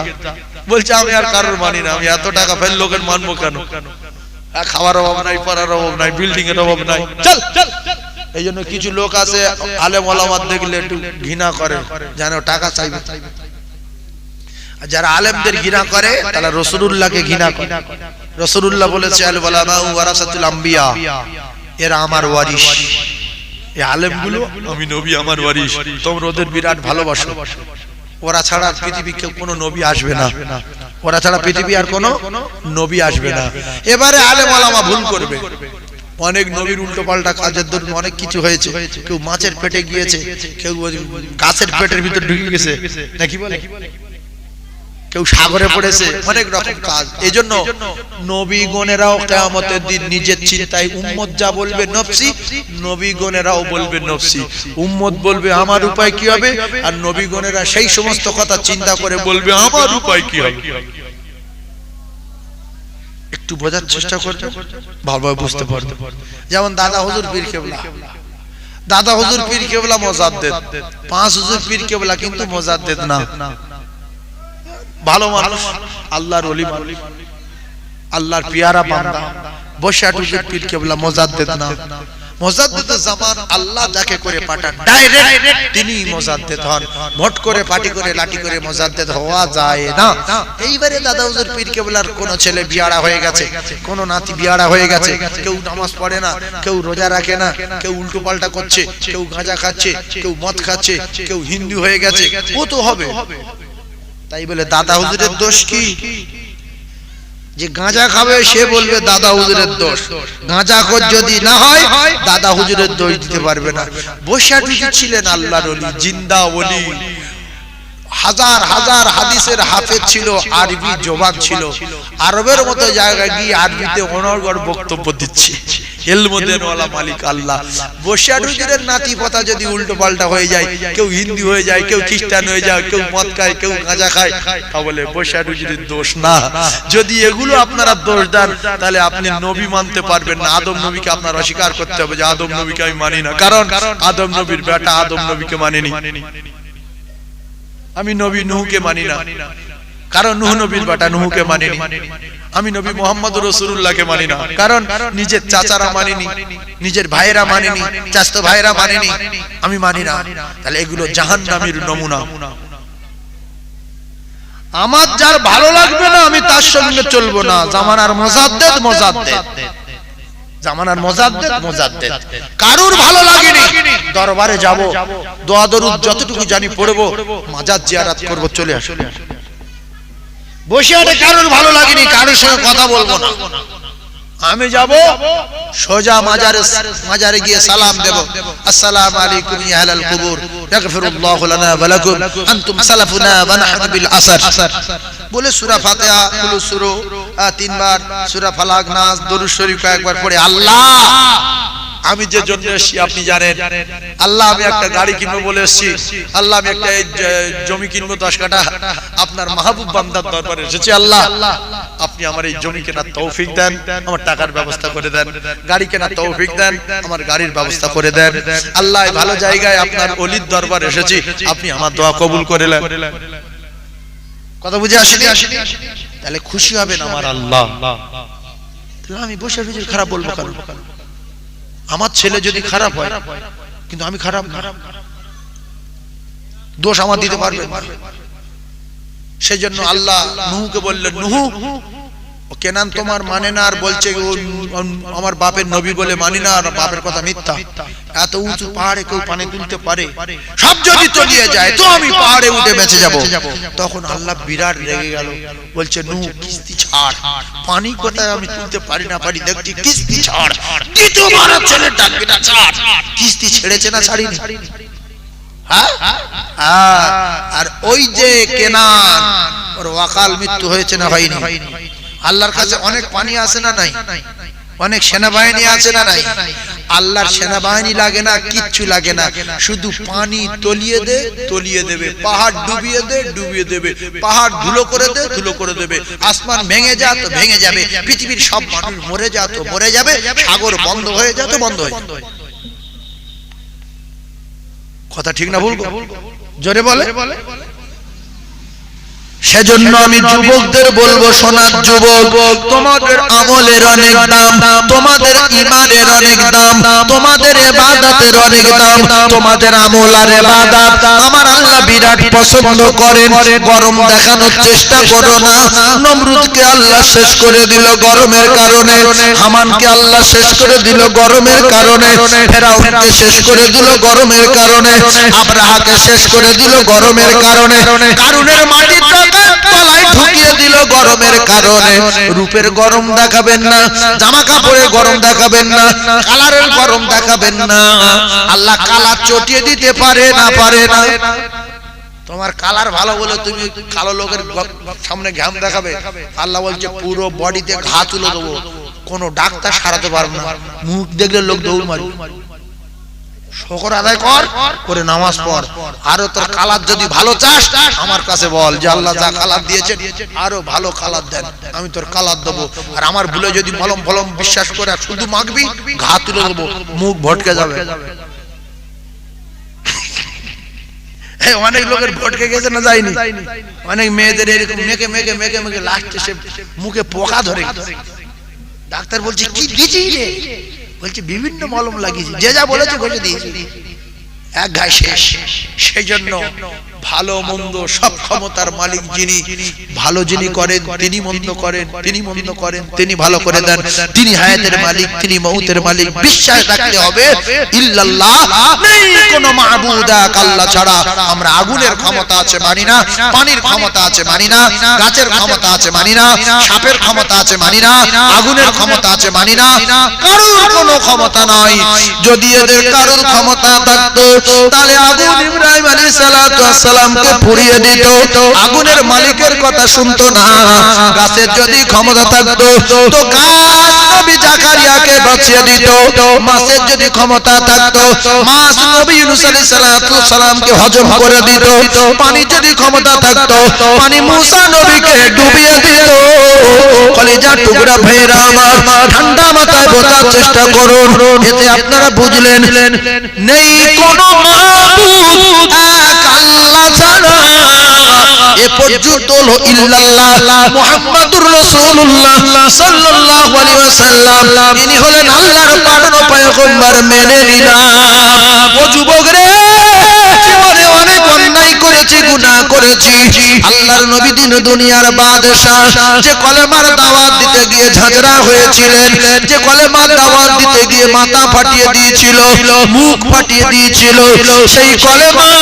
বলছে আমি আর কারোর মানি না, আমি এত টাকা ফেল লোকের মানবো কেন? খাওয়ার অভাব নাই, পড়ার অভাব নাই, বিল্ডিং এর অভাব নাই, চল চল। এই জন্য কিছু লোক আছে আলেম ওলামা দেখলে একটু ঘৃণা করে, যেন টাকা চাইবে। যারা আলেমদের ঘৃণা করে তারা রাসূলুল্লাহকে ঘৃণা করে। রাসূলুল্লাহ বলেছে আল উলামা ওয়ারাসাতুল আম্বিয়া, এরা আমার ওয়ারিস। এই আলেমগুলো আমি নবী আমার ওয়ারিস, তোমরা ওদের বিরাট ভালোবাসো। ওরা ছাড়া পৃথিবীতে কোনো নবী আসবে না, ওরা ছাড়া পৃথিবী আর কোনো নবী আসবে না। এবারে আলেম ওলামা ভুল করবে, অনেক নবীর উল্টো পাল্টা কাজের দরুন অনেক কিছু হয়েছে। কেউ মাছের পেটে গিয়েছে, কেউ গাছের পেটের ভিতর ঢুকে গেছে, নাকি বলে, কেউ সাগরে পড়েছে, অনেক রকম কাজ। এজন্য নবীগণেরাও কিয়ামতের দিন নিজের চিন্তায় উম্মত যা বলবে নফসি, নবীগণেরাও বলবে নফসি। উম্মত বলবে আমার উপায় কি হবে, আর নবীগণেরা সেই সমস্ত কথা চিন্তা করে বলবে আমার উপায় কি হবে। একটু বোঝার চেষ্টা করবে, ভালোভাবে বুঝতে পারবে। যেমন দাদা হুজুর পীর কেবলা, দাদা হুজুর পীর কেবলা মুজাদ্দিদ, 5 হুজুর পীর কেবলা কিন্তু মুজাদ্দিদ না। ভালো মানুষ, আল্লাহর ওলি, আল্লাহর পিয়ারা বান্দা, বসিয়াট হুজুর পীর কেবলা মুজাদ্দিদ না। মুজাদ্দিদ জামান আল্লাহ যাকে করে পাঠান ডাইরেক্ট তিনি মুজাদ্দিদ হন, ভোট করে পার্টি করে লাঠি করে মুজাদ্দিদ হওয়া যায় না। এইবারে দাদা হুজুর পীর কেবলার কোন ছেলে বিয়াড়া হয়ে গেছে, কোন নাতি বিয়াড়া হয়ে গেছে, কেউ নামাজ পড়ে না, কেউ রোজা রাখে না, কেউ উল্টো পাল্টা করছে, কেউ গাঁজা খাচ্ছে, কেউ মদ খাচ্ছে, কেউ হিন্দু হয়ে গেছে, ও তো হবে। তাই বলে দাদা হুজুরের দোষ কি? যে গাঁজা খাবে সে বলবে দাদা হুজুরের দোষ, গাঁজাখোর যদি না হয় দাদা হুজুরের দোষ দিতে পারবে না। বৈশাখী ছিলেন আল্লাহর ওলি, জিন্দা ওলি, হাজার হাজার হাদিসের হাফেজ ছিল, আরবি জবান ছিল, আরবের মতো জায়গায় গিয়ে আরবিতে অনর্গল বক্তব্য দিচ্ছে। এলমদেনওয়ালা মালিক আল্লাহ। বৈশাখীদের নাতি পতা যদি উল্টো পাল্টা হয়ে যায়, কেউ হিন্দু হয়ে যায়, কেউ খ্রিস্টান হয়ে যায়, কেউ মদ খায়, কেউ গাঁজা খায়, তাহলে বৈশাখীদের দোষ না। যদি এগুলো আপনারা দোষ দেন তাহলে আপনি নবী মানতে পারবেন না। আদম নবীকে আপনার অস্বীকার করতে হবে যে আদম নবীকে আমি মানি না, কারণ আদম নবীর বেটা আদম নবীকে মানেনি। আমি নবী নূহকে মানি না, কারণ নূহ নবীর বেটা নূহকে মানেনি। আমি নবী মুহাম্মদ রাসূলুল্লাহকে মানি না, কারণ নিজের চাচারা মানেনি, নিজের ভাইয়েরা মানেনি, চাচাতো ভাইয়েরা মানেনি, আমি মানি না। তাহলে এগুলো জাহান্নামীর নমুনা। আমার যার ভালো লাগবে না আমি তার সঙ্গে চলবো না। জামানার মুজাদ্দেদ মুজাদ্দেদ, জামানার মুজাদ্দেদ মুজাদ্দেদ। কারুর ভালো লাগেনি দরবারে যাব, দোয়া দরুদ যতটুকু জানি পড়বো, মাজার জিয়ারত করব, চলে আসো। বসে আছে কারুর ভালো লাগেনি, কারোর সঙ্গে কথা বলবো না। আমি যাব সোজা মাজারে গিয়ে সালাম দেব, আসসালামু আলাইকুম ইয়া আহলাল কুবুর, ইয়াগফিরুল্লাহু লানা ওয়া লাকুম, আনতুম সালাফুনা ওয়া নাহনু বিল আসর বলে সূরা ফাতিহা, কুল সূরা তিনবার, সূরা ফালাক, নাস, দরুদ শরীফ কয়েকবার পড়ে, আল্লাহ আমি যে জন্য এসেছি আপনি জানেন। আল্লাহ আমি একটা গাড়ি কিনবো বলে এসেছি, আল্লাহ আমি একটা জমি কিনবো 10 কাঠা, আপনার মাহবুব বান্দার দরবারে এসেছি। আল্লাহ আপনি আমার এই জমি কেনার তৌফিক দেন, আমার টাকার ব্যবস্থা করে দেন, গাড়ি কেনার তৌফিক দেন, আমার গাড়ির ব্যবস্থা করে দেন। আল্লাহ ভালো জায়গায় আপনার ওলির দরবারে এসেছি, আপনি আমার দোয়া কবুল করে নেন। কথা বুঝে আসেনি? তাহলে খুশি হবেন আমার আল্লাহ। তাহলে আমি বসে বসে খারাপ বলবো কেন? আমার ছেলে যদি খারাপ হয়, কিন্তু আমি খারাপ না, দোষ আমার দিতে পারবে না। সেই জন্য আল্লাহ নূহকে বললেন, নূহ কেনান তোমার মানে না, আর বলছে আমার বাপের নবী বলে মানি না, আর বাপের কথা মিথ্যা। এত উঁচু পাহাড়ে কেউ পানি তুলতে পারে? সব যদি তলিয়ে যায় তো আমি পাহাড়ে উঠে বেঁচে যাব। তখন আল্লাহ বিরাট রেগে গেল, বলছে নূহ কিস্তি ছাড়, পানি কোথায় আমি তুলতে পারি না পারি দেখছি, কিস্তি ছাড়, দ্বিতীয়বার ছেলে ডাকবে না, ছাড়। কিস্তি ছেড়েছে না ছাড়িনি? আর ওই যে কেনান, ওর ওয়াকাল মৃত্যু হয়েছে না হয়নি? আল্লাহর কাছে অনেক পানি আছে না নাই? অনেক সেনাবাহিনী আছে না নাই? আল্লাহর সেনাবাহিনী লাগে না, কিচ্ছু লাগে না, শুধু পানি তলিয়ে দে, তলিয়ে দেবে, পাহাড় ডুবিয়ে দে, ডুবিয়ে দেবে, পাহাড় ধুলো করে দে, ধুলো করে দেবে, আসমান ভেঙে যা তো ভেঙে যাবে, পৃথিবীর সব মানুষ মরে যা তো মরে যাবে, সাগর বন্ধ হয়ে যা তো বন্ধ হয়ে যাবে। কথা ঠিক না ভুল? জোরে বলে। সেজন্য আমি যুবকদের বলবো, সোনার যুবক, তোমাদের আমলের অনেক দাম, তোমাদের ঈমানের অনেক দাম, তোমাদের ইবাদতের অনেক দাম, তোমাদের আমল আর ইবাদত আমার আল্লাহ বিরাট পছন্দ করেন। গরম দেখানোর চেষ্টা করো না। নমরুদকে আল্লাহ শেষ করে দিল গরমের কারণে, হামানকে আল্লাহ শেষ করে দিল গরমের কারণে, ফেরাউনকে শেষ করে দিল গরমের কারণে, আব্রাহাকে শেষ করে দিল গরমের কারণে, কারুনের মাটিটা তলায় ঢুকিয়ে দিল গরমের কারণে। রূপের গরম দেখাবেন না, জামা কাপড়ের গরম দেখাবেন না, কালারের গরম দেখাবেন না। আল্লাহ কালার চটিয়ে দিতে পারে না, পারে না। তোমার কালার ভালো বলে তুমি কালো লোকের সামনে ঘাম দেখাবে? আল্লাহ বলছে পুরো বডিতে ঘা তুলে দেবো, কোনো ডাক্তার সারাতে পারবে না, মুখ দেখলে লোক দৌড় মারবে। শুকর আদায় কর, করে নামাজ পড়। আরো তোর কালার যদি ভালো চাস আমার কাছে বল যে আল্লাহ যা কালার দিয়েছে আরো ভালো কালার দেন, আমি তোর কালার দেবো। আর আমার ভুলে যদি মলম ফলম বিশ্বাস করে শুধু মাখবি, ঘা তুলে দেবো, মুখ ভটকে যাবে। অনেক লোকের ভটকে গেছে না যায়নি? অনেক মেয়েদের এরকম মেখে মেখে মেখে মেখে লাস্টে সে মুখে পোকা ধরে। ডাক্তার বলছে কি দিয়েছি রে? বলছে বিভিন্ন মলম লাগিয়েছি, যে যা বলেছে বলে দিয়েছি, এক গায়ে শেষ। সেই জন্য ভালো মন্দ সব ক্ষমতার মালিক যিনি, ভালো যিনি করেন তিনি মন্দ করেন, তিনি মন্দ করেন তিনি ভালো করে দেন, তিনি হায়াতের মালিক তিনি মউতের মালিক। বিশ্বাস রাখতে হবে ইল্লাল্লাহ, নেই কোনো মাবুদ এক আল্লাহ ছাড়া। আমরা আগুনের ক্ষমতা আছে মানি না, পানির ক্ষমতা আছে মানি না, গাছের ক্ষমতা আছে মানি না, সাপের ক্ষমতা আছে মানি না, আগুনের ক্ষমতা আছে মানি না, কারোর কোনো ক্ষমতা নাই। যদি এদের কারোর ক্ষমতা থাকতো তাহলে আগুন ইব্রাহিম আলাইহিস সালাতু ওয়াস সালামকে পুড়িয়ে দিত, আগুনের মালিকের কথা শুনতো না। গাছের যদি ক্ষমতা থাকতো তো গাছ নবী জাকারিয়াকে বাঁচিয়ে দিত, মাছের যদি ক্ষমতা থাকতো মাছ নবী ইউনূস আলাইহিস সালাতু ওয়াস সালামকে হজম করে দিত, পানি যদি ক্ষমতা থাকতো পানি মুসা নবীকে ডুবিয়ে দিত। কলিজার টুকরা ভাইরা আমার, ঠান্ডা মাথায় বোঝার চেষ্টা করুন, এতে আপনারা বুঝলেন নেই কোনো মাবুদ এক আল্লাহ ছাড়া। এ পর্যন্ত হলো ইল্লাল্লাহ মুহাম্মাদুর রাসূলুল্লাহ সাল্লাল্লাহু আলাইহি ওয়াসাল্লাম, ইনি হলেন আল্লাহর পাঠানো পয়গম্বর। মেনে নিলাম। ও যুবক রে, জীবনে অনেক অন্যায় করেছি, গুনাহ করেছি। আল্লাহর নবী দিন দুনিয়ার বাদশা, যে কলেমার দাওয়াত দিতে গিয়ে ঝাঁঝরা হয়েছিলেন, যে কলেমার দাওয়াত দিতে গিয়ে মাথা ফাটিয়ে দিয়েছিল, মুখ ফাটিয়ে দিয়েছিল, সেই কলেমার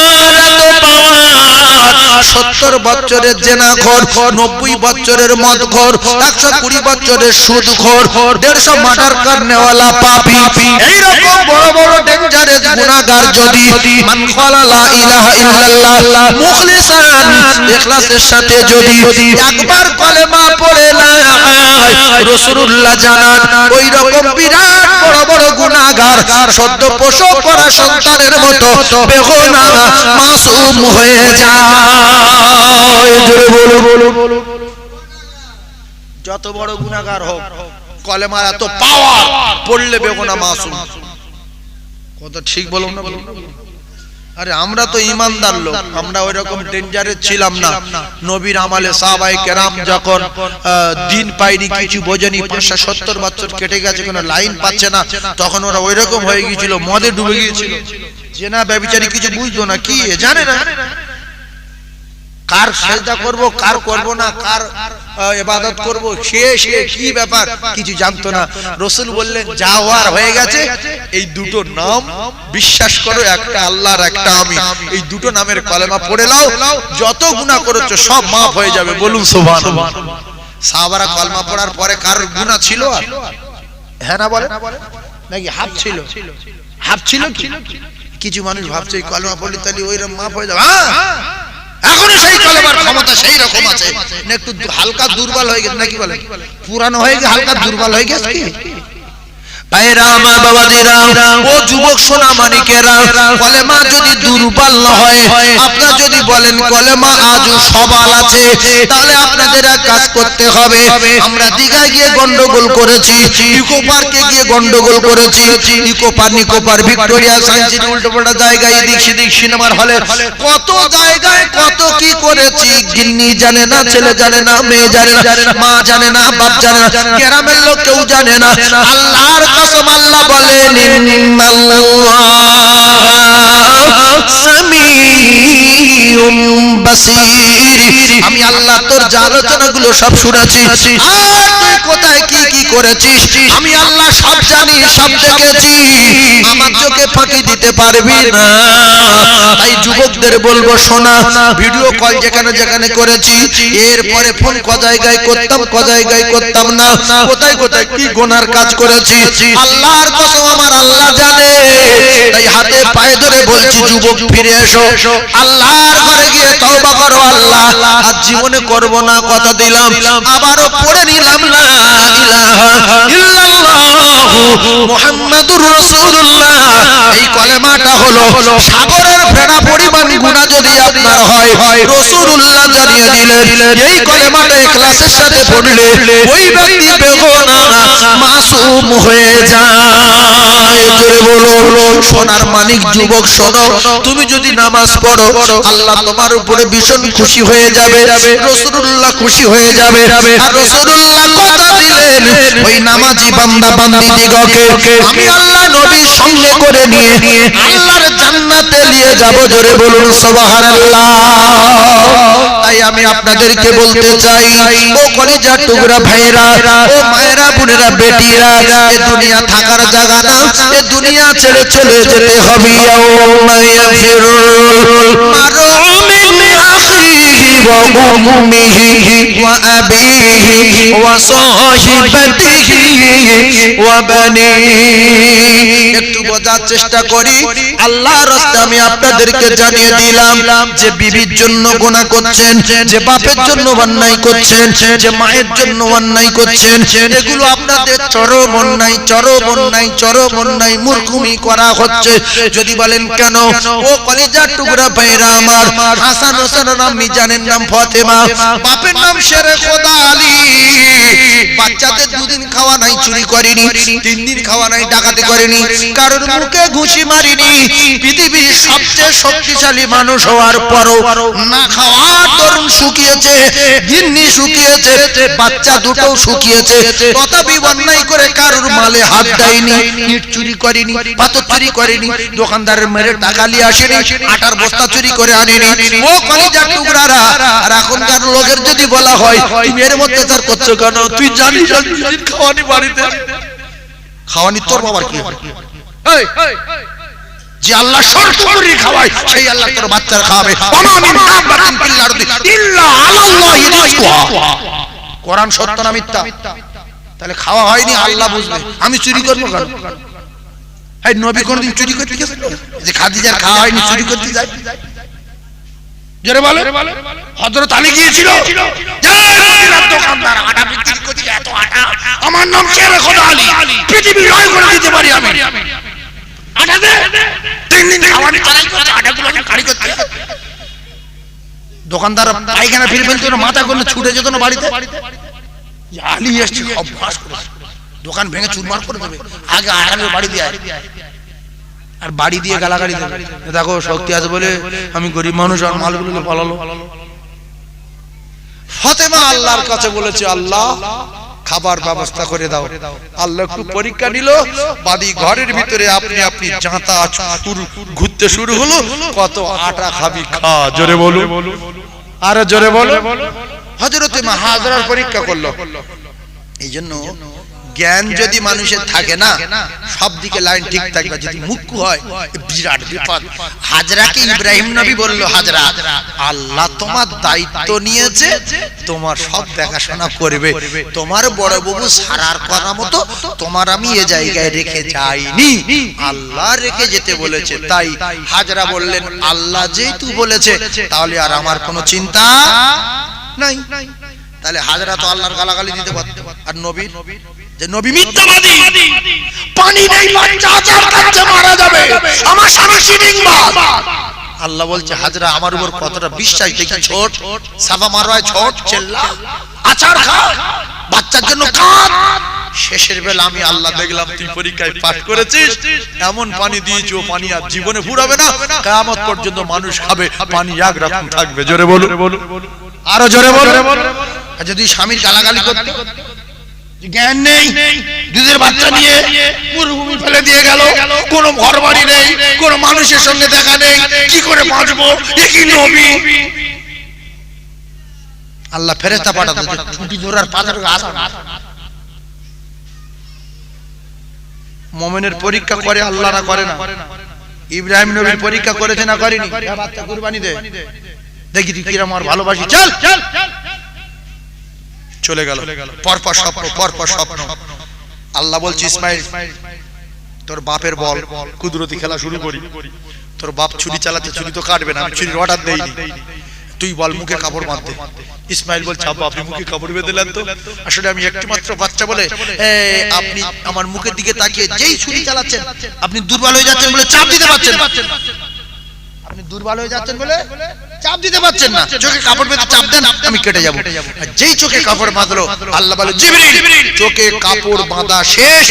এত পাওয়ার 70 বছরের জেনাখোর, 90 বছরের মদখোর, 120 বছরের সুদখোর, 150 মার্ডার করনেওয়ালা পাপী, এইরকম বড় বড় ডেঞ্জারাস গুনাহগার যদি মান ক্বালা লা ইলাহা ইল্লাল্লাহ মুখলিসান, ইখলাসের সাথে যদি একবার কলেমা পড়ে না রাসূলুল্লাহ জানান, ওই রকম বিরাট বড় বড় গুনাহগার সদ্য প্রসব করা সন্তানের মতো বেগুনাহ মাসুম হয়ে যায়। যত বড় গুনাহগার হোক, কলেমার এত পাওয়ার, পড়লে বেগুনাহ মাসুম। কত ঠিক বলুন না? আরে আমরা তো ইমানদার লোক, আমরা ওই রকম ডেঞ্জারেস ছিলাম না। নবীর আমলে সাহাবায়ে কেরাম যখন দিন পায়নি, কিছু বোঝেনি, 570 বছর কেটে গেছে, কোনো লাইন পাচ্ছে না, তখন ওরা ওই রকম হয়ে গিয়েছিল, মদে ডুবে গিয়েছিল। জেনা ব্যভিচারী কিছু বুঝতো না, কি জানে না কার সেজদা করব কার করব না, কার ইবাদত করব, সে কি ব্যাপার কিছু জানতো না। রাসূল বললেন যা হওয়ার হয়ে গেছে, এই দুটো নাম বিশ্বাস করো, একটা আল্লাহর একটা আমি, এই দুটো নামের কলেমা পড়ে নাও, যত গুনাহ করেছো সব maaf হয়ে যাবে। বলুন সুবহানাল্লাহ। সাহাবারা কলেমা পড়ার পরে কার গুনাহ ছিল আর? হ্যাঁ না বলে নাকি হাফ ছিল? হাফ ছিল কি? কিছু মানুষ ভাবছে এই কলেমা পড়লে তাহলে ওইরকম maaf হয়ে যাবে। এখনো সেই কলেমার ক্ষমতা সেই রকম আছে, না একটু হালকা দুর্বল হয়ে গেছে নাকি? বলে পুরানো হয়ে গেছে, হালকা দুর্বল হয়ে গেছে কি? ভাইরা আমার, বাবাজিরা, ও যুবক সোনা মানিকেরা, কলেমা যদি দুর্বল না হয়, আপনারা যদি বলেন কলেমা আজও সবাল আছে, তাহলে আপনাদের এক কাজ করতে হবে। আমরা দীঘায় গিয়ে গন্ডগোল করেছি, ইকো পার্কে গিয়ে গন্ডগোল করেছি, eco park, Victoria, science city, উল্টোপাল্টা জায়গায়, এদিক সেদিক, সিনেমার হলে, কত জায়গায় কত কি করেছি। গিন্নি জানে না, ছেলে জানে না, মেয়ে জানে না, মা জানে না, বাপ জানে না, গ্রামের লোক কেউ জানে না। আল্লাহর কসম, আল্লাহ বলেন আমি আল্লাহ তোর যে আলোচনাগুলো সব শুনেছি, আর তুই কোথায় কি কি করেছিস আমি আল্লাহ সব জানি, সব দেখেছি, আমার চোখে ফাঁকি দিতে পারবি না। তাই যুবকদের বলবো, শোনা, ভিডিও কল যেখানে যেখানে করেছি, এরপরে ফোন ক জায়গায় করতাম, ক জায়গায় করতাম না, কোথায় কোথায় কি গুনার কাজ করেছি আল্লাহর কসম আমার আল্লাহ জানে। তাই হাতে পায়ে ধরে বলছি, যুবক ফিরে এসো, আল্লাহর ঘরে গিয়ে তওবা করো। আল্লাহ আজ জীবনে করব না, কথা দিলাম, আবারও পড়ে নিলাম লা ইলাহা ইল্লাল্লাহু মুহাম্মাদুর রাসূলুল্লাহ। এই কলেমাটা হলো সাগরের ফেনা পরিমাণ গুনাহ যদি আপনার হয়, রাসূলুল্লাহ জানিয়ে জানিয়ে দিলেন এই কলেমাটা ইখলাসের সাথে পড়লে ওই ব্যক্তি বেগুনাহ মাসুম হয়ে যায়। জোরে বলো সোনার মানিক যুবক শোনো, তুমি যদি নামাজ পড়ো আল্লাহ তোমার উপরে ভীষণ খুশি হয়ে যাবে, রাসূলুল্লাহ খুশি হয়ে যাবে। আর রাসূলুল্লাহ কথা দিলেন ওই নামাজি বান্দা বান্দীদিগকে আমি আল্লাহ নবীর সঙ্গে করে নিয়ে আল্লাহর জান্নাতে নিয়ে যাব। জোরে বলুন সুবহানাল্লাহ। তাই আমি আপনাদেরকে বলতে চাই ও কলিজার টুকরা ভাইরা, ও মায়েরা, বোনেরা, বেটিরা, এই দুনিয়া থাকার জায়গা না, এই দুনিয়া ছেড়ে চলে যেতে হবে। ইয়াউমা ইয়াফিরুল মারউ মিন আখিহি ওয়া উম্মিহি ওয়া আবিহি ওয়া সাহিবাতিহি ওয়া বানিহি। একটু বোঝার চেষ্টা করি। আল্লাহর রাস্তায় আমি আপনাদেরকে জানিয়ে দিলাম যে বিবির জন্য গুনাহ করছেন, যে বাপের জন্য অন্যায় করছেন, যে মায়ের জন্য অন্যায় করছেন, এগুলো আপনাদের চরম অন্যায়, চরম অন্যায়, চরম অন্যায়, মূর্খমি করা হচ্ছে। যদি বলেন কেন, ও কলিজার টুকরা ভাইরা আমার, হাসান হোসেনের নাম মিজানের নাম ফাতেমা, বাপের নাম শেরে খোদা আলী, বাচ্চাদের দুদিন খাওয়া নাই চুরি করেনি, 3 দিন খাওয়া নাই ডাকাতি করেনি, কারোর মুখে ঘুষি মারিনি। পৃথিবীর সবচেয়ে শক্তিশালী মানুষ হওয়ার পরও না খাওয়ার দরুন শুকিয়েছে, গিন্নি শুকিয়েছে, বাচ্চা দুটো শুকিয়েছে, তথাপি অন্যায় করে কারোর মালে হাত দেয়নি, ইট চুরি করেনি, পাথর চুরি করেনি, দোকানদারের মেরে টাকা নিয়ে আসেনি, আটার বস্তা চুরি করে আনেনি। ও কলিজার টুকরারা, আর এখনকার লোকের যদি বলা হয় তুমি এর মধ্যে তার করছো কেন, তুই জানিস খাওয়ানি বাড়িতে খাওয়ানি তোর বাবার কি হয়? যে আল্লাহ শর্ত করে খাওয়ায় সেই আল্লাহ তোর বাচ্চার খাওয়াবে। ওমা মিন দাব্বাতিন ফিল আরদি ইল্লা আলাল্লাহি রিজকুহা। কোরআন সত্য না মিথ্যা? তাহলে খাওয়া হয়নি আল্লাহ বুঝবে, আমি চুরি করব কেন? এই নবী কোনদিন চুরি করতে গেছে? যে খাদিজার খাওয়া হয়নি চুরি করতে যায়? জোরে বলে হযরত আলী গিয়েছিল, দোকানদার আটা বিক্রি করছে, এত আটা, আমার নাম শেরে খোদা আলী, পৃথিবী লয় করে দিতে পারি আমি, আটা দে। 3 দিন খাওয়ানি চড়াই করতে, আটাগুলো কারি করতে। দোকানদার পায়খানা ফিরে ফেলতো না, মাথা করলে ছুটে যেত না বাড়িতে। আলী এসছে অভ্যাস করে দোকান ভেঙে চুরমার করে দেবে, আগে আরামে বাড়ি দিয়ে আর বাড়ি দিয়ে গালাগালি দেবে। দেখো শক্তি আছে বলে আমি গরিব মানুষ, আর মালগুলো পালালো। ফাতেমা আল্লাহর কাছে বলেছে আল্লাহ খাবার ব্যবস্থা করে দাও। আল্লাহ একটু পরীক্ষা নিল, বাড়ি ঘরের ভিতরে আপনি আপনি জাঁতা ঘুরতে শুরু হলো, কত আটা খাবি খা। জোরে বলো, আরে জোরে বলো। হযরতে মা হাজরার পরীক্ষা করলো। এই জন্য জ্ঞান যদি মানুষের থাকে না, সব দিকে লাইন ঠিক থাকবে। যদি মুখ্য হয় বিরাট বিপদ। হাজরাকে ইব্রাহিম নবী বলল, হাজরা আল্লাহ তোমার দায়িত্ব নিয়েছে, তোমার সব দেখাশোনা করবে, তোমার বড় বাবু সারার কথা মতো তোমার আমি এ জায়গায় রেখে যাইনি, আল্লাহ রেখে যেতে বলেছে। তাই হাজরা বললেন আল্লাহ যেহেতু বলেছে তাহলে আর আমার কোনো চিন্তা নাই। তাহলে হাজরা তো আল্লাহর গালাগালি দিতে পারত। আর নবীর যে নবী মিথ্যাবাদী, পানি নেই বাচ্চা আচার কাছে মারা যাবে, আমার স্বামী সিডিংবাজ। আল্লাহ বলছে হাজরা আমার উপর কতটা বিশ্বাস দেখি, ছোট সাফা মারওয়ায় ছোট চেল্লা আচার খা, বাচ্চার জন্য কাঁদ। শেষের বেলা আমি আল্লাহ দেখলাম তুই পরীক্ষায় পাস করেছিস, এমন পানি দিয়েছি ও পানি আর জীবনে ফুরাবে না, কিয়ামত পর্যন্ত মানুষ খাবে, পানি একরকম থাকবে। জোরে বলো, আরো জোরে বলো। যদি স্বামীর গালাগালি করতে, জ্ঞান নেই, দুধের বাচ্চা নিয়ে মরুভূমি ফেলে দিয়ে গেল, কোনো ঘর বাড়ি নেই, কোনো মানুষের সঙ্গে দেখা নেই, কি করে বাঁচবো? একই নবী। আল্লাহ ফেরেশতা পাঠাতো ছুটি ধরার পাথর গাছ। মুমিনের পরীক্ষা করে আল্লাহ, না করে না? ইব্রাহিম নবীর পরীক্ষা করেছে না করেনি? বাচ্চা কুরবানি দে, দেখি তুই কিরকম আর ভালোবাসি, চল চল। চলে গেল, পরপর স্বপ্ন, পরপর স্বপ্ন। আল্লাহ বলছে ইসমাইল তোর বাপের বল, কুদরতি খেলা শুরু করি। তোর বাপ ছুরি চালাতে, ছুরি তো কাটবে না, আমি ছুরির অর্ডার দেইনি, তুই বল মুখে কাপড় বাঁধতে। ইসমাইল বলছে আব্বা আপনি মুখে কাপড় বেঁধেলেন তো? আসলে আমি একটি মাত্র বাচ্চা বলে আপনি আমার মুখের দিকে তাকিয়ে যেই ছুরি চালাচ্ছেন আপনি দুর্বল হয়ে যাচ্ছেন বলে চাপ দিতে পারছেন না। আপনি দুর্বল হয়ে যাচ্ছেন বলে চাপ দিতে পারছেন না, চোখে কাপড় বেঁধে চাপ দেন, আমি কেটে যাব। আর যেই চোখে কাপড় বাঁধলো আল্লাহ বলে জিবরিল চোখে কাপড় বাঁধা শেষ,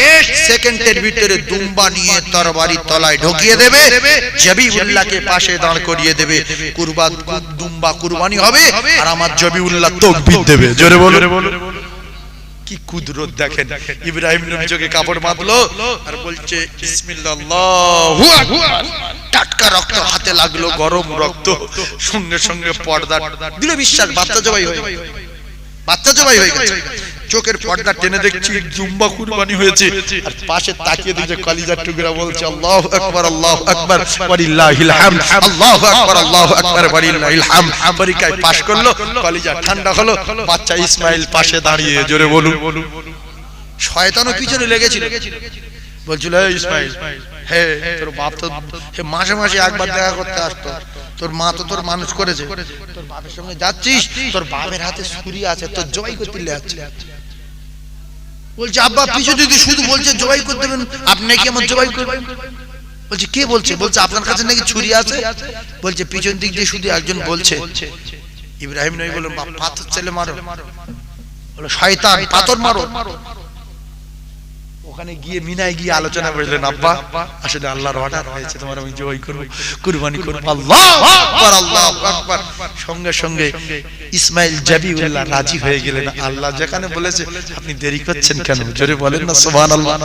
সেকেন্ডের ভিতরে দুম্বা নিয়ে তরবারি তলায় ঢুকিয়ে দেবে, জবিউল্লাহকে পাশে দাঁড় করিয়ে দেবে, দুম্বা কুরবানি হবে আর আমার জবিউল্লাহ তাকবীর দেবে। জোরে বলো। কি কুদরত দেখেন, ইব্রাহিম নবী চোখে কাপড় বাঁধলো আর বলছে বিসমিল্লাহ আল্লাহু আকবার, টাটকা রক্ত হাতে লাগলো, গরম রক্ত, সঙ্গে সঙ্গে পর্দা দিল বিশ্বাস বাচ্চা জবাই হয়ে গেছে। চোখের পর্দা টেনে দেখছি জুম্বা কুরবানি হয়েছে, আর পাশে তাকিয়ে দেখছে কলিজার টুকরা বলছে আল্লাহু আকবার আল্লাহু আকবার ওয়ালিল্লাহিল হামদ, আল্লাহু আকবার আল্লাহু আকবার ওয়ালিল্লাহিল হামদ। পরীক্ষায় পাশ করলো, কলিজা ঠান্ডা হলো, বাচ্চা ইসমাইল পাশে দাঁড়িয়ে। জোরে বলুন। শয়তানও পিছনে লেগেছিল, বলছিল ইসমাইল হে তোর বাপ তো মাসে মাসে একবার দেখা করতে আসতো, তোর মা তো তোর মানুষ করেছে, তোর বাপের সঙ্গে যাচ্ছিস, তোর বাপের হাতে ছুরি আছে, তোর জবাই করতে যাচ্ছে। বলছে আব্বা পিছু দিদি শুধু বলছে জবাই করতে দেবেন, আপনি কি আমার জবাই করবেন? বলছে কে বলছে? বলছে আপনার কাছে নাকি ছুরি আছে। বলছে পিছন দিক দিয়ে শুধু একজন বলছে। ইব্রাহিম নবী বলল পাথর ছেলে মারো, বলো শয়তান পাথর মারো। ওখানে গিয়ে মিনায় গিয়ে আলোচনা করলেন আব্বা আসলে আল্লাহর অর্ডার হয়েছে, তোমার আমি জবাই করব, কুরবানি করব। আল্লাহু আকবার আল্লাহু আকবার। সঙ্গে সঙ্গে ইসমাইল জবিউল্লাহ রাজি হয়ে গেলেন। আল্লাহ যেখানে বলেছে আপনি দেরি করছেন কেন? জোরে বলেন না সুবহানাল্লাহ।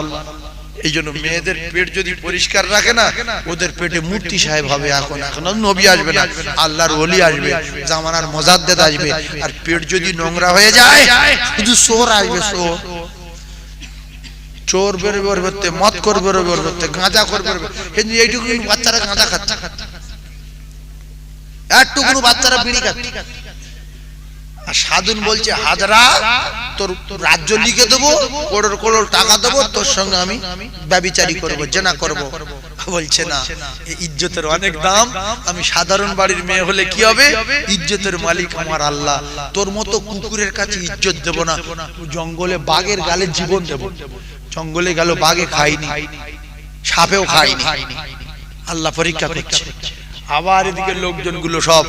এই জন্য মেয়েদের পেট যদি পরিষ্কার রাখে না, ওদের পেটে মূর্তি সাহেব হবে। এখন নবী আসবে না, আল্লাহর ওলি আসবে, জামানার মুজাদ্দেদ আসবে। আর পেট যদি নোংরা হয়ে যায় শুধু চোর আসবে, চোর বেরোবে ওর ভেতরে, মদ করবে ওর ভেতরে, গাঁজা করবে। কিন্তু এইটুকু বাচ্চারা গাঁজা খাচ্ছে, একটুকু বাচ্চারা বিড়ি খাচ্ছে। আর সাধুন বলছে হাজরা তোর রাজ্য লিখে দেবো, করোড় করোড় টাকা দেবো, তোর সঙ্গে আমি ব্যভিচারী করবো, জেনা করবো। বলছে না, এই ইজ্জতের অনেক দাম, আমি সাধারণ বাড়ির মেয়ে হলে কি হবে, ইজ্জতের মালিক আমার আল্লাহ। তোর মতো কুকুরের কাছে ইজ্জত দেব না, জঙ্গলে বাঘের গালে জীবন দেব। জঙ্গলে গেল বাঘে খাইনি, সাপেও খাইনি, আল্লাহ পরীক্ষা করছে। আবার এদিকে লোকজন গুলো সব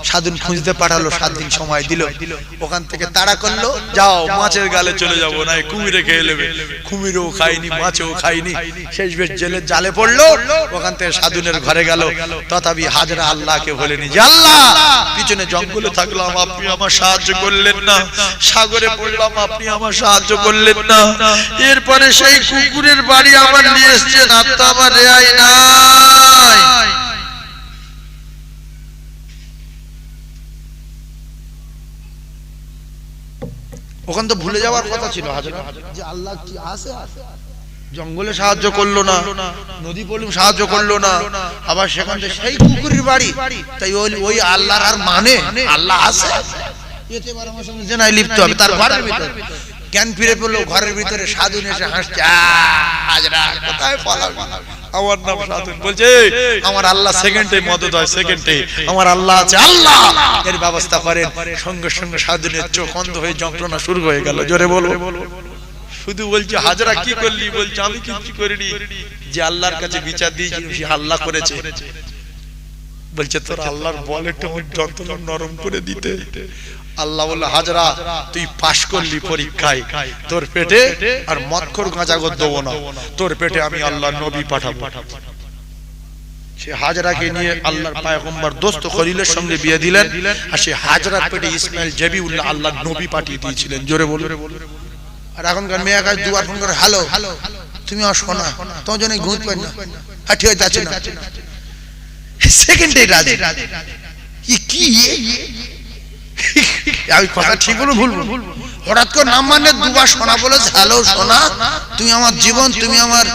সাধুন খুঁজতে পাঠালো, 7 দিন সময় দিল। ওখান থেকে তাড়া করলো, যাও মাছের গালে চলে যাবো, না কুমিরে খেয়ে নেবে। কুমিরেও খাইনি, মাছও খাইনি, শেষ বেশ জেলের জালে পড়লো। ওখান থেকে সাধুনের ঘরে গেল, তথাপি হাজরা আল্লাহকে বলেনি যে আল্লাহ পিছনে জঙ্গলে থাকলাম, আপনি আমার সাহায্য করলেন না, সাগরে পড়লাম, আপনি আমার সাহায্য করলেন না, এরপরে সেই কুকুরের বাড়ি আমার নিয়ে এসছেন, আত্মা আমার রেহাই নাই। ওখান তো ভুলে যাওয়ার কথা ছিল হাজরা, যে আল্লাহ কি আছে। জঙ্গলে সাহায্য করলো না, নদী পলুম সাহায্য করলো না, আবার সেখান থেকে সেই কুকুরের বাড়ি। তাই ওই আল্লাহর আর মানে আল্লাহ আছে, এতে আমার সঙ্গে জেনায় লিপ্ত হবে। তার ঘরের ভিতরে জ্ঞান ফিরে পেলো, ঘরের ভিতরে সাধুন এসে হাসছে, হাজরা কোথায় পালাবি, আমার নাম সাধুন। বলছে আমার আল্লাহ সেকেন্ডে মদত হয়, সেকেন্ডে আমার আল্লাহ আছে, আল্লাহ এর ব্যবস্থা করেন। সঙ্গে সঙ্গে সাধুনের চোখ অন্ধ হয়ে যন্ত্রণা শুরু হয়ে গেল। জোরে বলো। শুধু বলছে হাজরা কি করলি? বলছে আমি কিছু করিনি, যে আল্লাহর কাছে বিচার দিয়েছি সে আল্লাহ করেছে। বলছে তোর আল্লাহর বল একটু যন্ত্রণা নরম করে দিতে। আল্লাহ বলল হাজরা তুই পাশ করলি পরীক্ষায়, তোর পেটে আর মদখোর গাঁজাগর দেবো না, তোর পেটে আমি আল্লাহর নবী পাঠাবো। সে হাজরাকে নিয়ে আল্লাহর পয়গম্বর দোস্ত খলিলের সঙ্গে বিয়ে দিলেন, আর সে হাজরার পেটে ইসমাইল জবিউল্লাহ আল্লাহর নবী পাঠিয়ে দিয়েছিলেন। জোরে বলো। আর এখনকার মেয়ে কাছে দুবার ফোন করে হ্যালো তুমি আমার শোনা, তোমার জন্য ঘুম পাই না, হ্যাঁ ঠিক আছে যাচ্ছে না, সেকেন্ডে রাজি। কি আমি কথা ঠিক বলবো ভুল? হঠাৎ করে নাম মানে দুবার শোনা বলে হ্যালো শোনা, তুমি আমার জীবন, তুমি আমার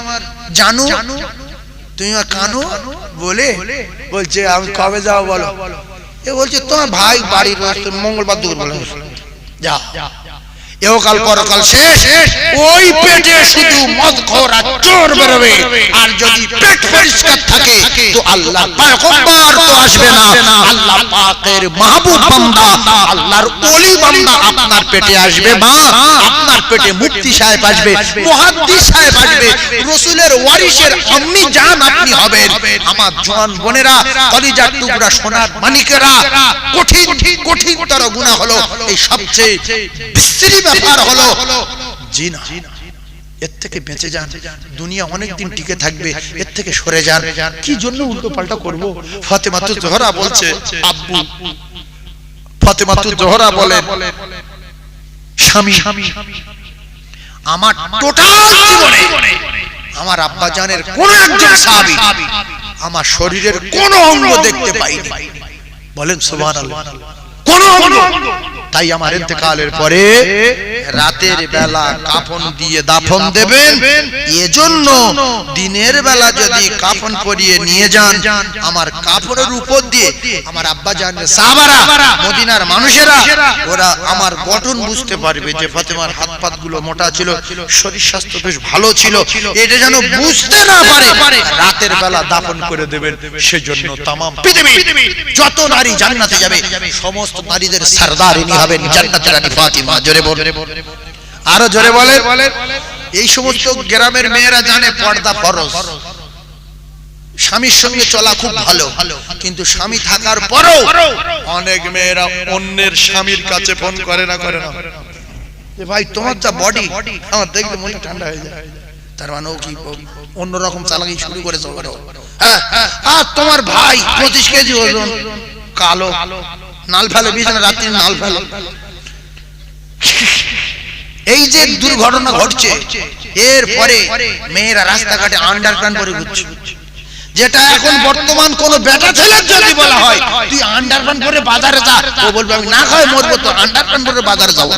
জানো, তুমি আমার কানু বলে বলছে আমি কবে যাও বলো। এ বলছে তোমার ভাই বাড়ির মঙ্গলবার দুপুর বলে যাও। এহকাল পরকাল শেষ, ওই পেটে শুধু মদখোর আর চোর বেরোবে। আর যদি পেট পরিষ্কার থাকে তো আল্লাহ পয়গম্বর তো আসবে না, আল্লাহ পাকের মাহবুব বান্দা, আল্লাহর ওলি বান্দা আপনার পেটে আসবে। মা, আপনার পেটে মুফতি সাহেব আসবে, মুহাদ্দিস সাহেব আসবে, রাসূলের ওয়ারিসের আম্মি জান আপনি হবেন। আমার জওয়ান বোনেরা, কলিজার টুকরা, সোনার মানিকেরা, কঠিন কঠিনতর গুনাহ হলো এই সবচেয়ে বিশ্রী ব্যাপার হলো জিনা। এর থেকে বেঁচে যান, দুনিয়া অনেক দিন টিকে থাকবে, এর থেকে সরে যান। কি জন্য উল্টো পাল্টা করব? ফাতেমাতু জোহরা বলছে, আব্বু, ফাতেমাতু জোহরা বলেন, স্বামী, আমার টোটাল জীবনে আমার আব্বা জানের কোন একজন সাহাবী আমার শরীরের কোন অঙ্গ দেখতে পাইনি। বলেন সুবহানাল্লাহ, কোন অঙ্গ। তাই আমার ইন্তেকালের পরে রাতের বেলা কাফন দিয়ে দাফন দেবেন। এজন্য দিনের বেলা যদি কাফন পরিয়ে নিয়ে যান, আমার কাফনের উপর দিয়ে আমার আব্বা জানের সাহাবারা, মদিনার মানুষেরা, ওরা আমার গঠন বুঝতে পারবে যে ফাতেমার হাত পাত গুলো মোটা ছিল, শরীর স্বাস্থ্য বেশ ভালো ছিল, এটা যেন বুঝতে না পারে। রাতের বেলা দাফন করে দেবেন। সেজন্য তামাম পৃথিবী যত নারী জান্নাতে যাবে, সমস্ত নারীদের সরদার ইনি হবেন জান্নাতের রানী ফাতিমা। জোরে বলেন, আরো জোরে বলেন। এই সমস্ত গ্রামের মেয়েরা জানে পর্দা ফরজ, স্বামীর সঙ্গে চলা খুব ভালো, কিন্তু স্বামী থাকার পরেও অনেক মেয়েরা অন্যের স্বামীর কাছে ফোন করে না যে ভাই তোমার যা বডি, আমার দেখলে মনটা ঠান্ডা হয়ে যায়। তার মানে ও কি অন্যরকম চালাকি শুরু করেছে। আর তোমার ভাই 25 কেজি ওজন, কালো, নাল ফেলে বিছানা, রাত্রি নাল ফেলে। এই যে দুর্ঘটনা ঘটছে, এরপরে মেয়েরা রাস্তাঘাটে আন্ডারপ্যান্ট পরে ঘুরছে, যেটা এখন বর্তমান কোন বেটা ছেলের যদি বলা হয় তুই আন্ডারপ্যান্ট পরে বাজারে যা, ও বলবে আমি না খাই মরবো, তো আন্ডারপ্যান্ট পরে বাজারে যাবো।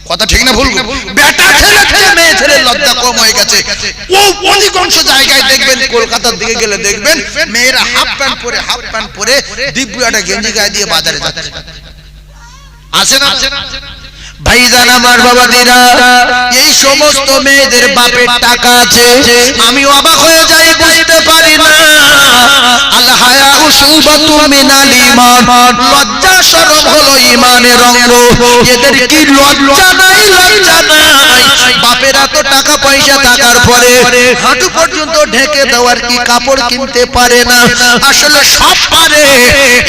কথা ঠিক না ভুল? বেটা ছেলে থেকে মেয়ে ছেলের লজ্জা কম হয়ে গেছে। ও অধিকাংশ জায়গায় দেখবেন, কলকাতার দিকে গেলে দেখবেন মেয়েরা হাফ প্যান্ট পরে দিব্যটা গেঞ্জি গায়ে দিয়ে বাজারে যাচ্ছে। আছে না ভাইজান আমার বাবাদিরা? এই সমস্ত মেয়েদের বাপের টাকা আছে, আমি অবাক হয়ে যাই, বুঝতে পারি না। আল হায়াউ শুবাতুম মিনাল ঈমান, লজ্জা শরম হলো ঈমানের অঙ্গ। এদের কি লজ্জা নাই? লজ্জা নাই। বাপের এত টাকা পয়সা থাকার পরে হাঁটু পর্যন্ত ঢেকে দেওয়ার কি কাপড় কিনতে পারে না? আসলে সব পারে,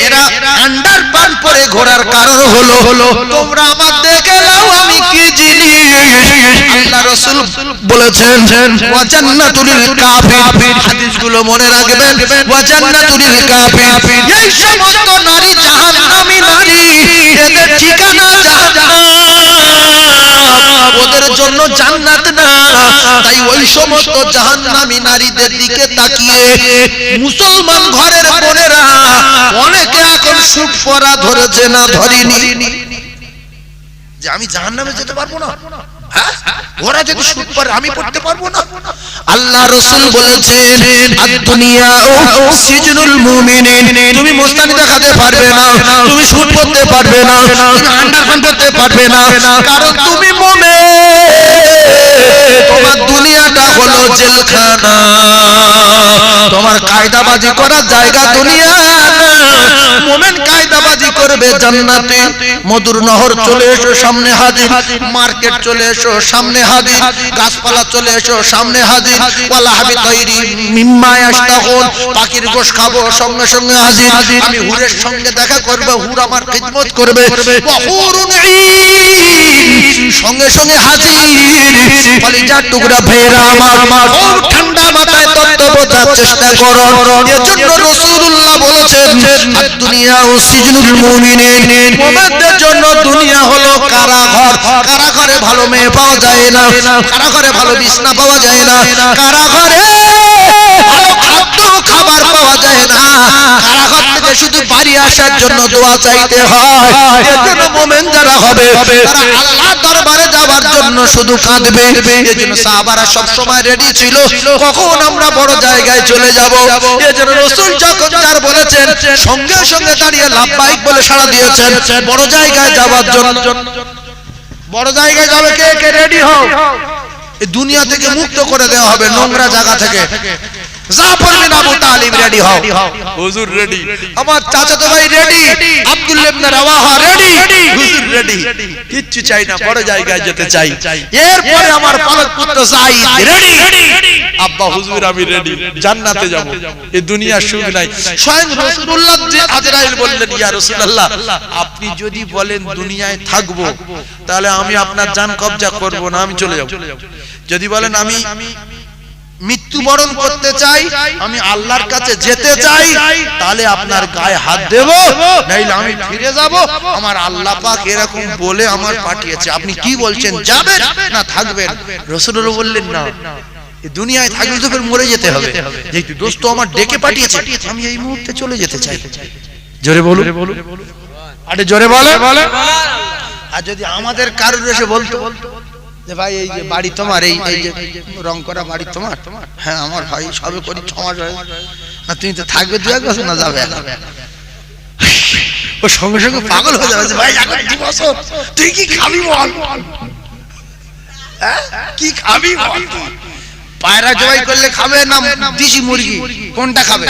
এরা আন্ডারপ্যান্ট পরে ঘোরার কারণ হলো তোমরা আমার দেখে নাও আমি কি জিনিস। আল্লাহ রাসূল বলেছেন ওয়া জান্নাতুল কাফির, হাদিসগুলো মনে রাখবেন, ওয়া জান্নাতুল কাফির। এই সমস্ত নারী জাহান্নামী নারী, এদের ঠিকানা জাহান্নাম, ওদের জন্য জান্নাত না। তাই ওই সমস্ত জাহান্নামী নারীদের দিকে তাকিয়ে মুসলমান ঘরের বোনেরা অনেকে এখন সুট পরা ধরেছে না ধরেনি, যে আমি জাহান্নামে যেতে পারবো না, ওরা যদি সুট পরে আমি পড়তে পারবো না। আল্লাহ রাসূল বলেছেন আদ-দুনিয়া সিজনুল মুমিনিন, তুমি মস্তানি দেখাতে পারবে না, তুমি সুট পরতে পারবে না, তুমি আন্ডারপ্যান্ট পরতে পারবে না, কারণ তুমি মুমিন। তোমার দুনিয়াটা হলো জেলখানা, তোমার কায়দাবাজি করার জায়গা দুনিয়া না। মুমিন কায়দাবাজি করবে জান্নাতে। মধুর নহর চলে এসো সামনে হাজির, মার্কেট চলে এসো সামনে হাজির, গাছপালা চলে এসো সামনে হাজির। ওয়ালা হাবি তৈরি মিম্মা ইয়াশতাহুন, পাখির গোশ খাবো সঙ্গে সঙ্গে হাজির। আমি হুরের সঙ্গে দেখা করবে, হুর আমার খিদমত করবে, ওয়াহুরুন ঈন, সঙ্গে সঙ্গে হাজির। কলিজার টুকরা ভাইরা আমার, খুব ঠান্ডা মাথায় তত্ত্ব বোঝার চেষ্টা করো। এজন্য রাসূলুল্লাহ বলেছেন আদ-দুনিয়া সিজনুল মুমিনিন, মুমিনদের জন্য দুনিয়া হলো কারাগার। কারাগারে ভালো মেয়ে পাওয়া যায় না, কারাগারে ভালো বিছনা পাওয়া যায় না, কারাগারে ভালো খাদ্য খাবার পাওয়া যায় না। কারাগার থেকে শুধু বাড়ি আসার জন্য দোয়া চাইতে হয়। এজন্য মুমিন যারা হবে তারা আল্লাহর দরবারে যাওয়ার জন্য শুধু কাঁদবে। এজন্য সাহাবারা সব সময় রেডি ছিল, কখন আমরা বড় জায়গায় চলে যাব। এজন্য রাসূল যখন যার বলেছেন সঙ্গে সঙ্গে দাঁড়িয়ে লাব্বাইক বলে সাড়া দিয়েছেন বড় জায়গায় যাওয়ার জন্য। বড় জায়গায় যাবে কে কে রেডি হও এই দুনিয়া থেকে মুক্ত করে দেওয়া হবে নোংরা জায়গা থেকে জাফর বিন আবু তালিব রেডি হও হুজুর রেডি আমার চাচাতো ভাই রেডি আব্দুল্লাহ ইবনে রাওয়াহা রেডি হুজুর রেডি কিচ্ছু চাই না বড় জায়গায় যেতে চাই এরপরে আমার পালক পুত্র যায়েদ রেডি আব্বা হুজুর আমি রেডি জান্নাতে যাব এই দুনিয়ার সুখ নাই স্বয়ং রাসূলুল্লাহ যে আজরাইল বললেন ইয়া রাসূলুল্লাহ আপনি যদি বলেন দুনিয়ায় থাকবো তাহলে আমি আপনার জান কবজা করব না আমি চলে যাব যদি বলেন আমি মৃত্যুবরণ করতে চাই আমি আল্লাহর কাছে যেতে চাই তাহলে আপনার গায়ে হাত দেব নাইলে আমি ফিরে যাব আমার আল্লাহ পাক এরকম বলে আমার পাঠিয়েছে আপনি কি বলছেন যাবেন না থাকবেন রাসূলুল্লাহ বললেন না এই দুনিয়ায় থাকলে তো ফের মরে যেতে হবে যেহেতু দোস্ত আমার ডেকে পাঠিয়েছে আমি এই মুহূর্তে চলে যেতে চাই জোরে বলুন আরে জোরে বলে আর যদি আমাদের কারোর এসে বলতো যে ভাই এই যে বাড়ি তোমার এই যে রং করা বাড়ি তোমার হ্যাঁ আমার ভাই সবে করি 6 মাস হয়ে না তুমি তো থাকবে 2 বছর না যাবে ও সঙ্গে সঙ্গে পাগল হয়ে যাবে ভাই এখন 2 বছর তুই কি খাবি বল কি খাবি বল পায়রা জবাই করলে খাবে না দেশি মুরগি কোনটা খাবে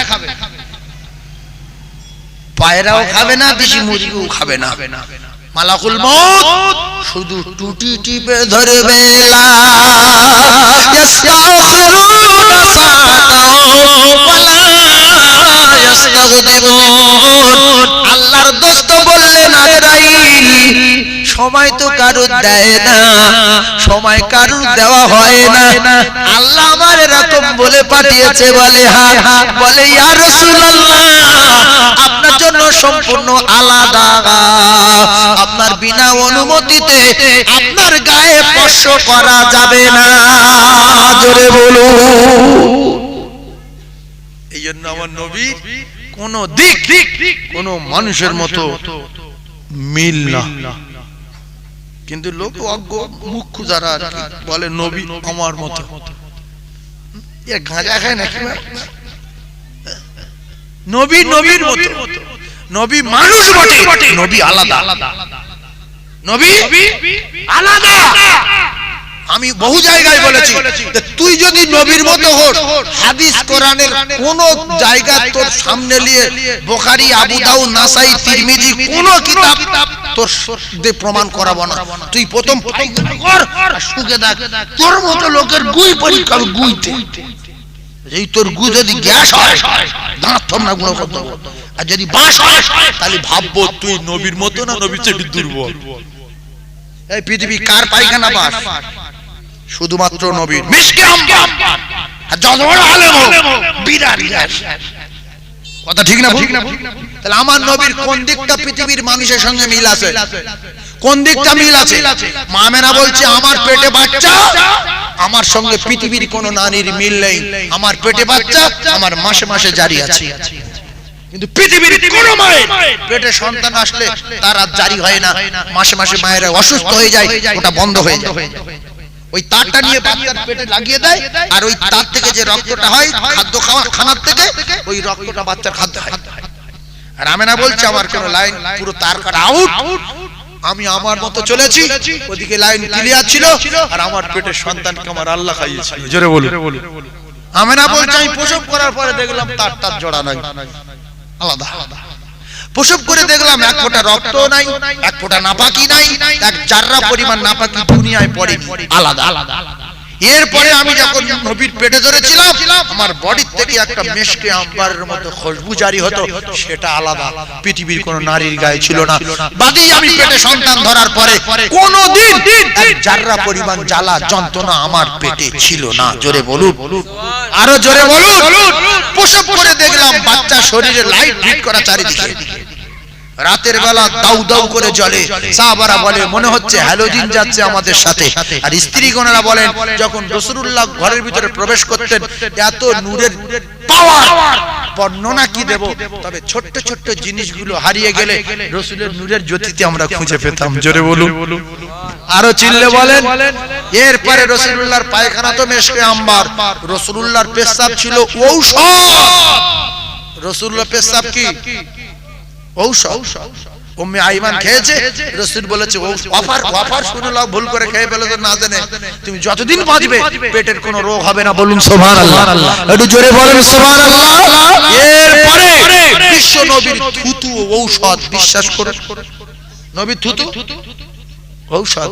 পায়রাও খাবে না দেশি মুরগিও খাবে না মালাকুল মউত শুধু টুটি টিপে ধরবে লা ইস্তাগফিরুনা সাতাও ওয়ালা ইস্তাগদিবুন আল্লাহর দোস্ত বললেন আজরাইল সময় তো কারুর দেয় না সময় কারুর দেওয়া হয় না আল্লাহ আমার এরকম বলে পাঠিয়েছে বলে হ্যাঁ বলে ইয়া রাসূলুল্লাহ আপনার জন্য সম্পূর্ণ আলাদা আপনার বিনা অনুমতিতে আপনার গায়ে স্পর্শ করা যাবে না জোরে বলুন এইজন্য আমার নবী কোন দিক কোন মানুষের মতো মিল না কিন্তু লোক অজ্ঞ মুখ্য যারা বলে নবী আমার মতো এ গাঁজা খায় নাকি নবী নবীর মতো নবী মানুষ বটে নবী আলাদা নবী আলাদা আমি বহু জায়গায় বলেছি তুই যদি নবীর মতো হোস হাদিস কোরআনের কোন জায়গা তোর সামনে নিয়ে বুখারী আবু দাউদ নাসাই তিরমিজি কোন কিতাব তোর সাথে প্রমাণ করাবো না তুই প্রথম পায়খানা কর আর শুকে দেখ তোর মতো লোকের গুই পরীক্ষা গুইতে এই তোর গু যদি গ্যাস হয় দাঁত থম না গুণ করতে আর যদি বাস হয় তাহলে ভাববো তুই নবীর মতো না নবীর চেয়ে দুর্বল এই পৃথিবী কার পায়খানা বাস শুধুমাত্র নবীর মিশকে আম্বা আর যত বড় আলেম বিরাট গ্যাস কথা ঠিক না ভুল তাহলে আমার নবীর কোন দিকটা পৃথিবীর মানুষের সঙ্গে মিল আছে কোন দিকটা মিল আছে মা মেনা বলছে আমার পেটে বাচ্চা আমার সঙ্গে পৃথিবীর কোন নারীর মিল নেই আমার পেটে বাচ্চা আমার মাসে মাসে জারি আছে কিন্তু পৃথিবীর কোন মায়ের পেটে সন্তান আসলে তার আর জারি হয় না মাসে মাসে মায়েরা অসুস্থ হয়ে যায় ওটা বন্ধ হয়ে যায় ওই তারটা নিয়ে বাচ্চার পেটে লাগিয়ে দেয় আর ওই তার থেকে যে রক্তটা হয় খাদ্য খানার থেকে ওই রক্তটা বাচ্চার খাদ্য হয় আর আমেনা বলছে আমার কোন লাইন পুরো তার কাটা আউট আমি আমার মতো চলেছি ওদিকে লাইন ক্লিয়ার ছিল আর আমার পেটের সন্তানকে আমার আল্লাহ খাইয়েছিল জোরে বলুন আমেনা বলছে আমি প্রসব করার পরে দেখলাম তার জোড়া নাই আলাদা প্রসব করে দেখলাম এক ফোঁটা রক্ত নাই এক ফোঁটা নাপাকি নাই এক জাররা পরিমাণ নাপাকি দুনিয়ায় পড়ে আলাদা এরপরে আমি যখন নবীর পেটে ধরেছিলাম আমার বডির থেকে একটা মেশকে আম্বারের মতো খুশবু জারি হতো সেটা আলাদা পৃথিবীর কোন নারীর গায়ে ছিল না বাদী আমি পেটে সন্তান ধরার পরে কোনদিন এক জাররা পরিমাণ জ্বালা যন্ত্রণা আমার পেটে ছিল না জোরে বলুন আরো জোরে বলুন প্রসব করে দেখলাম বাচ্চা শরীরে লাইট হিট করা চারিদিকে রাতের বেলা দাউ দাউ করে জ্বলে সাহাবারা বলে মনে হচ্ছে হ্যালোজিন যাচ্ছে আমাদের সাথে আর স্ত্রীগণেরা বলেন যখন রাসূলুল্লাহ ঘরের ভিতরে প্রবেশ করতেন এত নূরের পাওয়ার বর্ণনা কি দেব তবে ছোট ছোট জিনিসগুলো হারিয়ে গেলে রাসূলের নূরের জ্যোতিতে আমরা খুঁজে পেতাম জোরে বলুন আরো চিল্লে বলেন এরপরে রাসূলুল্লাহর পায়খানা তো মেশকে আম্বার রাসূলুল্লাহর পেশাব ছিল ঔষধ রাসূলুল্লাহর পেশাব কি ঔষধ উম্মে আইমান খেয়েছে, রাসূল বলেছে ও ওয়াফার শুনে লাও, ভুল করে খেয়ে ফেলে তো না জানে, তুমি যতদিন বাঁচবে পেটের কোনো রোগ হবে না। বলুন সুবহানাল্লাহ, একটু জোরে বলেন সুবহানাল্লাহ। এরপরে বিশ্ব নবীর থুতু ঔষধ, বিশ্বাস করে নবীর থুতু ঔষধ।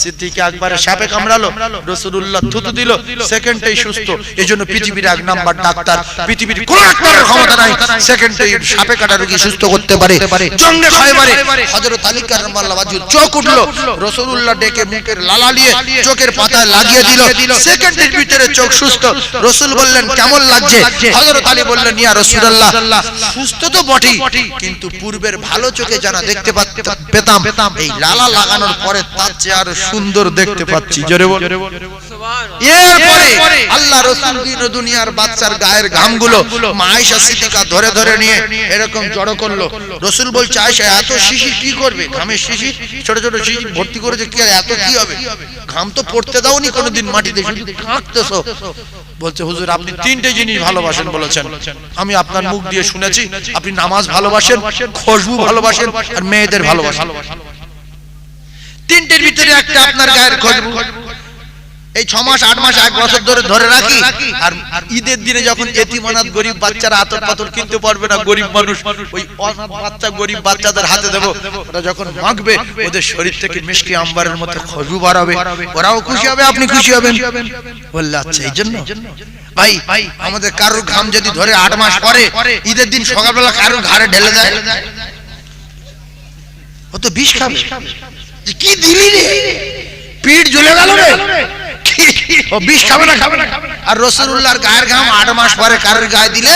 সিদ্দিক আকবরের সাপে কামড়ালো, রাসূলুল্লাহ থুতু দিল, সেকেন্ডেই সুস্থ। এজন্য পৃথিবীর এক নাম্বার ডাক্তার, পৃথিবীর কোন ডাক্তারের ক্ষমতা নাই সেকেন্ডেই সাপে কাটা রোগী সুস্থ করতে পারে। জঙ্গে খয়বরে হযরত আলী কারামাল্লাহু ওয়াজহুর চোখ উঠলো, রাসূলুল্লাহ ডেকে মুখের লালা দিয়ে চোখের পাতায় লাগিয়ে দিল, সেকেন্ডের ভিতরে চোখ সুস্থ। রাসূল বললেন কেমন লাগছে? হযরত আলী বললেন ইয়া রাসূলুল্লাহ, সুস্থ তো বটেই, কিন্তু পূর্বের ভালো চোখে জানা দেখতে পেতাম, এই লালা লাগানোর পরে তার চেয়ে আরো সুন্দর দেখতে পাচ্ছি। জোরে বল সুবহানাল্লাহ। এরপরে আল্লাহ রাসূল দিন ও দুনিয়ার বাচ্চার গায়ের ঘামগুলো মা আয়েশা সিদ্দিকা ধরে ধরে নিয়ে এরকম জড়ো করলো। রাসূল বলছে আয়েশা, এত শিশি কি করবে? ঘামের শিশি, ছোট ছোট শিশি ভর্তি করেছে, কি এত কি হবে? ঘাম তো পড়তে দাওনি কোনোদিন মাটিতে, শুধু কাঁদতেছো। বলছে হুজুর আপনি তিনটে জিনিস ভালোবাসেন বলেছেন, আমি আপনার মুখ দিয়ে শুনেছি, আপনি নামাজ ভালোবাসেন, খুশবু ভালোবাসেন, আর মেয়েদের ভালোবাসেন। তিনটের ভিতরে একটা আপনার গায়ের খুশবু। এই 6 মাস 8 মাস 1 বছর ধরে রাখি, আর ঈদের দিনে যখন এতিমানাত গরিব বাচ্চারা আতর পাতর কিনতে পারবে না, গরিব মানুষ ওই অনাথ বাচ্চা গরিব বাচ্চাদের হাতে দেব, ওরা যখন মাখবে ওদের শরীর থেকে মিষ্টি আম্বারের মতো খুশবু বার হবে, ওরাও খুশি হবে, আপনি খুশি হবেন। বললে আচ্ছা এই জন্য ভাই আমাদের কারোর ঘাম যদি ধরে 8 মাস পরে ঈদের দিন সকালবেলা কারোর ঘাড়ে ঢেলে দেয়, ও তো বিষ খাবে। কি দিলি রে, পিঠ জ্বলে গেল রে, ও বিষ খাবে না। আর রাসূলুল্লাহর গায়ের ঘাম 8 মাস পরে কারোর গায়ে দিলে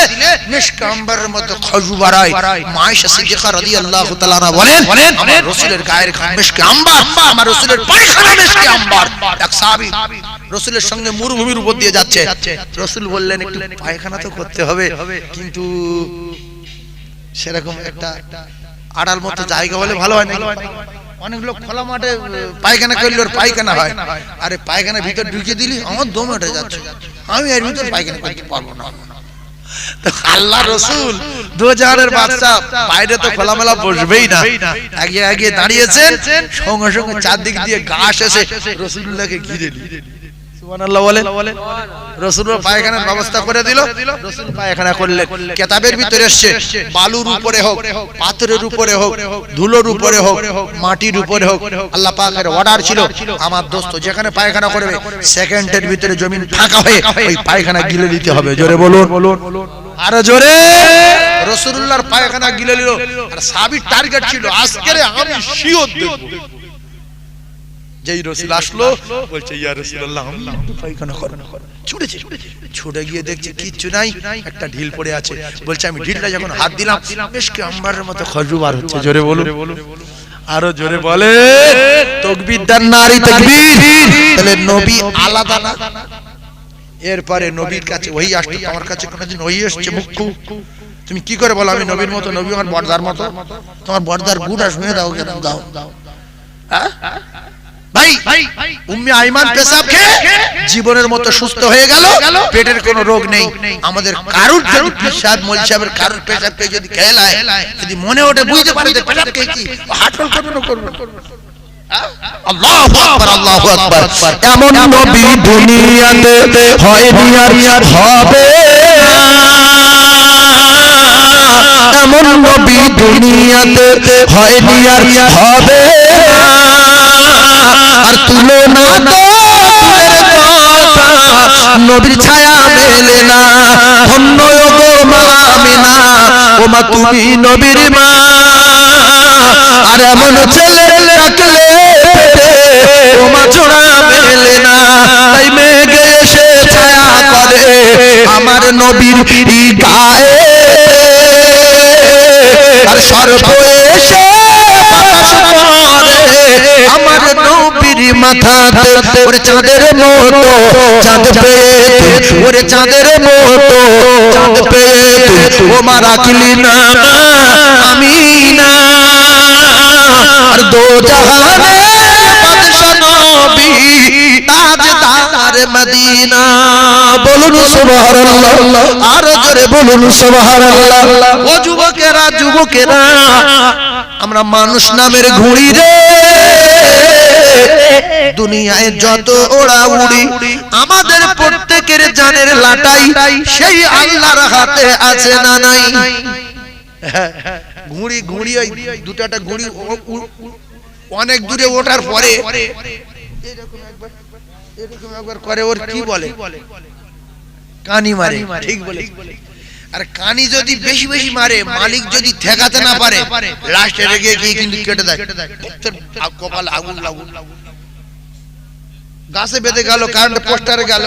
মিশক আম্বরের মতো খুশবু বাড়ায়। মা আয়েশা সিদ্দিকা রাদিয়াল্লাহু তাআলা আনহা বলেন আমার রাসূলের গায়ের ঘাম মিশক আম্বর, আমার রাসূলের পায়খানা মিশক আম্বর। এক সাহাবী রাসূলের সঙ্গে মরুভূমির উপর দিয়ে যাচ্ছে, রাসূল বললেন একটু পায়খানা তো করতে হবে, কিন্তু সেরকম একটা আড়াল মতো জায়গা হলে ভালো হয় না। অনেক লোক খোলা মাঠে পায়খানা করলে ওর পায়খানা হয়, আরে পায়খানা ভিতর ঢুকে দিলি আমার দম উঠে যাচ্ছে, আমি এর ভিতর পায়খানা করতে পারবো না। তো আল্লাহ রাসূল দুজাহানের বাদশা বাইরে তো খোলামেলা বসবেই না, আগে আগে দাঁড়িয়েছেন, সঙ্গে সঙ্গে চারদিক দিয়ে ঘাস এসে রাসূলুল্লাহকে ঘিরে নিল। সুবহানাল্লাহ বলেন। রাসূলুল্লাহ পায়খানার ব্যবস্থা করে দিল, রাসূল পায়খানা করলেন। কিতাবের ভিতরে এসেছে বালুর উপরে হোক, পাথরের উপরে হোক, ধুলোর উপরে হোক, মাটির উপরে হোক, আল্লাহ পাকের অর্ডার ছিল আমার দোস্ত যেখানে পায়খানা করবে সেকেন্ডের ভিতরে জমিন ফাঁকা হয়ে ওই পায়খানা গিলে দিতে হবে। জোরে বলুন, আরো জোরে। রাসূলুল্লাহর পায়খানা গিলে নিল, আর সাহাবীর টার্গেট ছিল আজকেরে আমি শিওর দেব। যেই রাসূল আসলো বলছে ইয়া রাসূলুল্লাহ আমি একটু পায়খানা করব, ছুটে গিয়ে দেখছে কিচ্ছু নাই, একটা ঢিল পড়ে আছে। বলছে আমি ঢিলটা যখন হাত দিলাম মিশকে আম্বরের মতো খুশবু বার হচ্ছে। জোরে বলুন, আরো জোরে বলে তাকবীর দেন, নারী তাকবীর। তাহলে নবী আলাদা না। এরপরে নবীর কাছে ওহী আসছে, আমার কাছে কোনদিন ওহী এসেছে মুখ্য, তুমি কি করে বলো আমি নবীর মতো, নবী আমার বর্দার মতো, তোমার বর্দার গুড়া শুনে দাও, দাও হ্যাঁ ভাই। উম্মে আইমান পেশাব খেয়ে জীবনের মতো সুস্থ হয়ে গেল, পেটের কোনো রোগ নেই। আমাদের কারুর যদি পেশাব মোল সাহেবের কারুর পেশাব খেয়ে যদি খেলায়, যদি মনে ওঠে বুঝতে পারে যে পেশাব খেয়েছি, হাটল করবে। আল্লাহু আকবার, আল্লাহু আকবার। এমন নবী দুনিয়াতে হয়নি আর হবে না, এমন নবী দুনিয়াতে হয়নি আর হবে না, আর তুলনা তো নবীর ছায়া মেলে না। ধন্য গো মা আমিনা, ও মা তুমি নবীর মা, আর এমন ছেলে রাখলে ও মা জোড়া মেলে না। তাই মেঘে এসে ছায়া করে আমার নবীর গায়ে, আর সর্প এসে বাতাস করে আমার নবীর মাথাতে। ওরে চাঁদের মতো চাঁদ পেয়ে, ওরে চাঁদের মতো চাঁদ পেয়ে ও মা রাখলি না আমিনা, আর দো জাহানে বাদশা নবী তাজদার আহলে মদিনা বলুন সুবহানাল্লাহ আর জোরে বলুন সুবহানাল্লাহ ও যুবকেরা আমরা মানুষ নামের ঘুড়ি রে দুনিয়ায় যত ওড়া উড়ি আমাদের প্রত্যেকের জানের লাটাই সেই আল্লাহর হাতে আছে না নাই ঘুড়ি ওই দুটাটা ঘুড়ি অনেক দূরে ওঠার পরে এরকম একবার করে ওর কি বলে কানি মারে ঠিক বলে আর কানি যদি বেশি বেশি মারে মালিক যদি ঠেকাতে না পারে লাস্টে রেগে গিয়ে কিন্তু কেটে দেয় কপাল আগুন লাগুন গাছে বেঁধে গেল কারেন্ট পোস্টারে গেল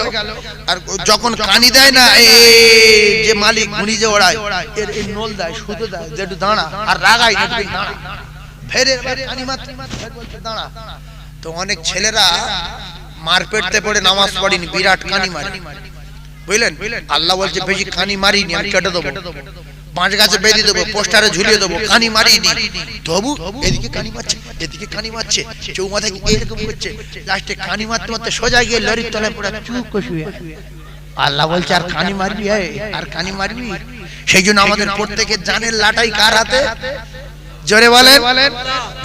আর যখন কানি দেয় না এই যে মালিক ঘুড়ি যে ওড়ায় এর এই নল দেয় সুতো দেয় যে একটু দাঁড়া আর রাগাই না তুই দাঁড়া ফেরে কানি মাত্র বলছে দাঁড়া তো অনেক ছেলেরা মারপেটতে পড়ে নামাজ পড়েনি বিরাট কানি মারে বুঝলেন আল্লাহ বলছে বেশি কানি মারিনি আমি কেটে দেবো পাঁচ গাছে বেঁধে দেবো পোস্টারে ঝুলিয়ে দেবো কানি মারিনি তবু এদিকে কানি মারছে এদিকে কানি মারছে চৌমাথায় এরকম করছে লাস্টে কানি মারতে মারতে সোজা গিয়ে লরির তলায় পড়ে চুপ করে শুয়ে আল্লাহ বলছে আর কানি মারবি আর কানি মারবি সেই জন্য আমাদের প্রত্যেকের জানের লাটাই কার হাতে জোরে বলেন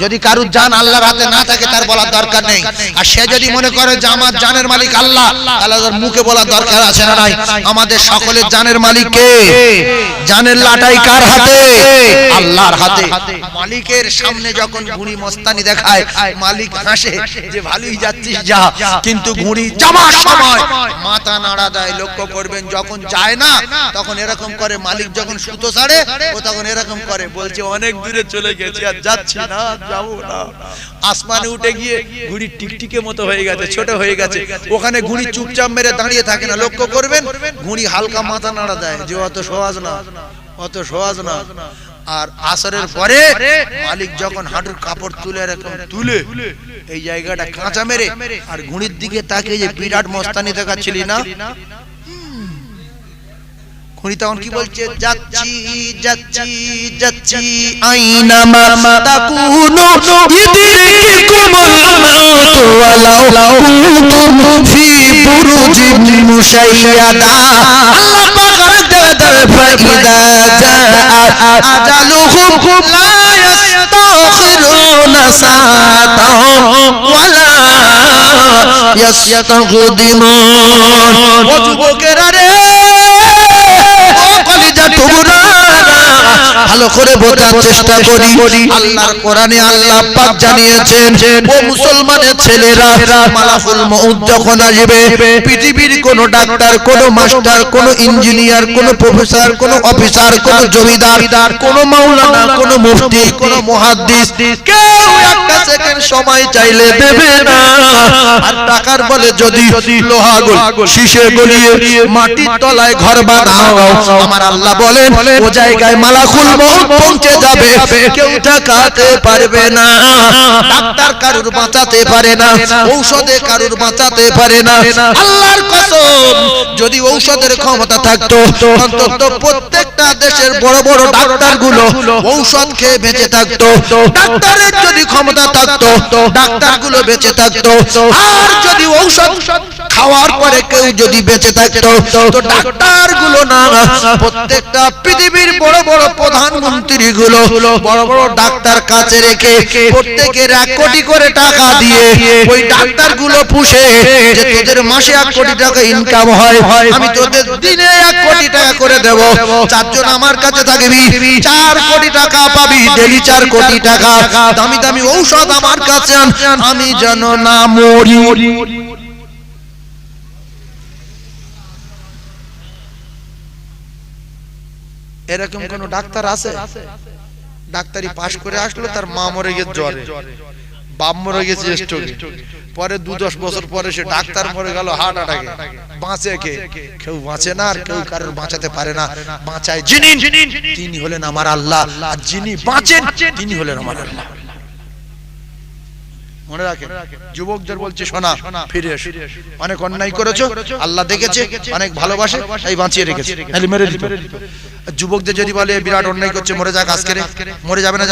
যদি কারুর জান আল্লাহর হাতে না থাকে তার বলার দরকার নেই আর সে যদি মনে করে যে আমার জানের মালিক আল্লাহ তাহলে তার মুখে বলার দরকার আছে না নাই আমাদের সকলের জানের মালিক কে জানের লাটাই কার হাতে আল্লাহর হাতে মালিকের সামনে যখন ঘুড়ি মস্তানি দেখায় মালিক হাসে যে ভালোই যাচ্ছিস যা কিন্তু ঘুড়ি যাওয়ার সময় মাথা নাড়া দেয় লক্ষ্য করবেন যখন যায় না তখন এরকম করে মালিক যখন সুতো ছাড়ে ও তখন এরকম করে বলছে অনেক দূরে চলে গেছি আর যাচ্ছি না যাবো না আসমানে উঠে গিয়ে ঘুড়ি টিকটিকে মতো হয়ে গেছে ছোট হয়ে গেছে ওখানে ঘুড়ি চুপচাপ মেরে দাঁড়িয়ে থাকে না লক্ষ্য করবেন ঘুড়ি হালকা মাথা নাড়া দেয় যে অত সহজ না আর আসরের পরে মালিক যখন হাঁটুর কাপড় তুলে এরকম তুলে এই জায়গাটা কাঁচা মেরে আর ঘুড়ির দিকে তাকিয়ে যে বিরাট মস্তানি দেখাচ্ছিলি না ঘুড়ি তখন কি বলছে যাচ্ছি যাচ্ছি যাচ্ছি আইনা মা তাকুনু ইদরিকুমুল মাউত ওয়ালাউ কুনতুম ফি বুরুজিন মুশাইয়াদা আল্লাহ পাক দাদার ফাইদা জাআ আজালুহুম লা ইস্তাখিরুনা সাআতাও ওয়ালা ইস্তাগদিমুন ও যুবকেরা রে ভালো করে বোঝার চেষ্টা করি আল্লাহর কোরআনে আল্লাহ পাক জানিয়েছেন ও মুসলমানের ছেলেরা মালাকুল মউত যখন আসবে পৃথিবীর কোন ডাক্তার কোন মাস্টার কোন ইঞ্জিনিয়ার কোন প্রফেসর কোন অফিসার কোন জমিদার কোন মাওলানা কোন মুফতি কোন মুহাদ্দিস কেউ একটা সেকেন্ড সময় চাইলে দেবে না আর টাকার বলে যদি লোহা শীষে গলিয়ে মাটির তলায় ঘর বানাও আমার আল্লাহ বলেন ও জায়গায় মালাকুল মউত পৌঁছে যাবে কেউ ঠকাতে পারবে না ডাক্তার কারুর বাঁচাতে পারে না ঔষধে কারুর বাঁচাতে পারে না আল্লাহর কসম যদি ঔষধের ক্ষমতা থাকতো অন্তত প্রত্যেকটা দেশের বড় বড় ডাক্তারগুলো ঔষধ খেয়ে বেঁচে থাকতো ডাক্তারের যদি ক্ষমতা থাকতো ডাক্তারগুলো বেঁচে থাকতো আর যদি ঔষধ খাওয়ার পরে কেউ যদি বেঁচে থাকতো তো ডাক্তারগুলো না প্রত্যেকটা পৃথিবীর বড় বড় প্রধানমন্ত্রী গুলো বড় বড় ডাক্তার কাছে রেখে প্রত্যেকের 1 কোটি করে টাকা দিয়ে ওই ডাক্তার গুলো পুষে যে তোদের মাসে 1 কোটি টাকা ইনকাম হয় আমি তোদের দিনে 1 কোটি টাকা করে দেব 4 জন আমার কাছে থাকবি 4 কোটি টাকা পাবি ডেলি 4 কোটি টাকা দামি দামি ঔষধ আমার কাছে আন আমি যেন না মরি এরকম কোন ডাক্তার আছে ডাক্তারি পাশ করে আসলো তার মা মরে গেছে জ্বরে বাপ মরে গেছে স্ট্রোকে পরে 2-10 বছর পরে সে ডাক্তার মরে গেল হার্ট অ্যাটাকে বাঁচে কে কেউ বাঁচে না আর কেউ কারোর বাঁচাতে পারে না বাঁচায় যিনি তিনি হলেন আমার আল্লাহ আর যিনি বাঁচেন তিনি হলেন আমার আল্লাহ মনে রাখেন যুবকদের বলছে শোনা ফিরে এসো অনেক অন্যায় করেছো আল্লাহ দেখেছে অনেক ভালোবাসে তাই বাঁচিয়ে রেখেছে নাহলে মেরে দিত যুবকদের যদি বলে বিরাট অন্যায় করছে মরে যাক আজকে মরে যাবে না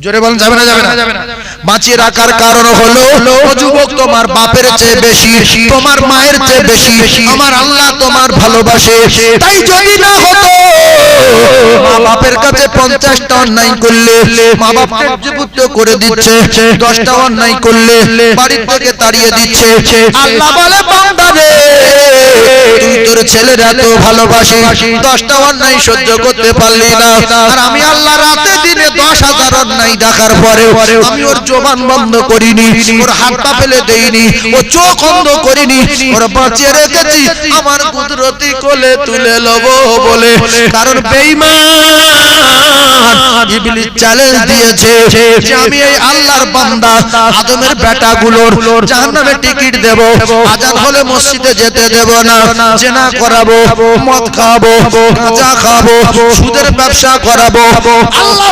জোরে বলেন যাবে না যাবে না বাঁচিয়ে রাখার কারণ হলো ও যুবক তোমার বাপের চেয়ে বেশি তোমার মায়ের চেয়ে বেশি আমার আল্লাহ তোমার ভালোবাসে তাই যদি না হতো মা বাপের কাছে 50টা অন্যায় করলে মা বাপকে জীবিত করে দিচ্ছে 10টা অন্যায় করলে বাড়ি থেকে তাড়িয়ে দিচ্ছে আল্লাহ বলে বান্দা রে তুই তোর ছেলের এত ভালোবাসি 10টা অন্যায় সহ্য করতে পারলি না আর আমি আল্লাহ রাতে দিনে 10,000 অন্যায় দেখার পরে আমি ওর জবান বন্ধ করিনি ওর হাত পা ফেলে দেইনি ও চোখ বন্ধ করিনি ওর বাঁচিয়ে রেখেছি আমার কুদরতি কোলে তুলে লব বলে কারণ বেঈমান ইবলিস চ্যালেঞ্জ দিয়েছে যে আমি এই আল্লাহর বান্দা আদমের বেটাগুলোর জাহান্নামে টিকিট দেব আজান হলে মসজিদে যেতে দেব না জিনা করাবো মদ খাবো গাঁজা খাবো সুদের ব্যবসা করাবো আল্লাহ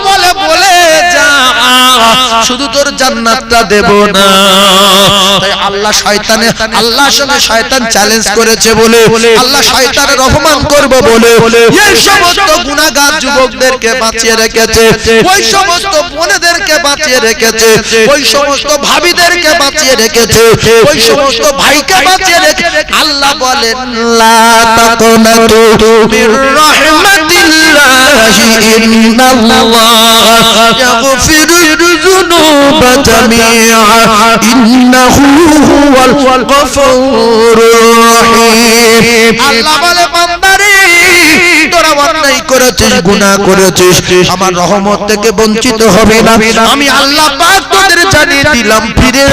বলে যা শুধু তোর জান্নাতটা দেব না তাই আল্লাহর সঙ্গে শয়তান চ্যালেঞ্জ করেছে বলে আল্লাহ শয়তানের অপমান করবে বলে এই সমস্ত গুনাহগার যুবকদেরকে বাঁচিয়ে রেখেছে ওই সমস্ত বোনেদেরকে বাঁচিয়ে রেখেছে ওই সমস্ত ভাবিদেরকে বাঁচিয়ে রেখেছে ওই সমস্ত ভাইকে বাঁচিয়ে রেখেছে আল্লাহ বলেন লা তাকুনাতু মির রাহমাতিল্লাহি ইন্নাল্লাহা ইয়াগফিরুয যুনুবা জামিআ ইন্নাহু হুয়াল গফুরুর রহিম আল্লাহ বলে বান্দারে তোরা অন্যায় করেছিস গুনাহ করেছিস আমার রহমত থেকে বঞ্চিত হবে না আমি আল্লাহ পাক তোদের জানিয়ে দিলাম ফিরে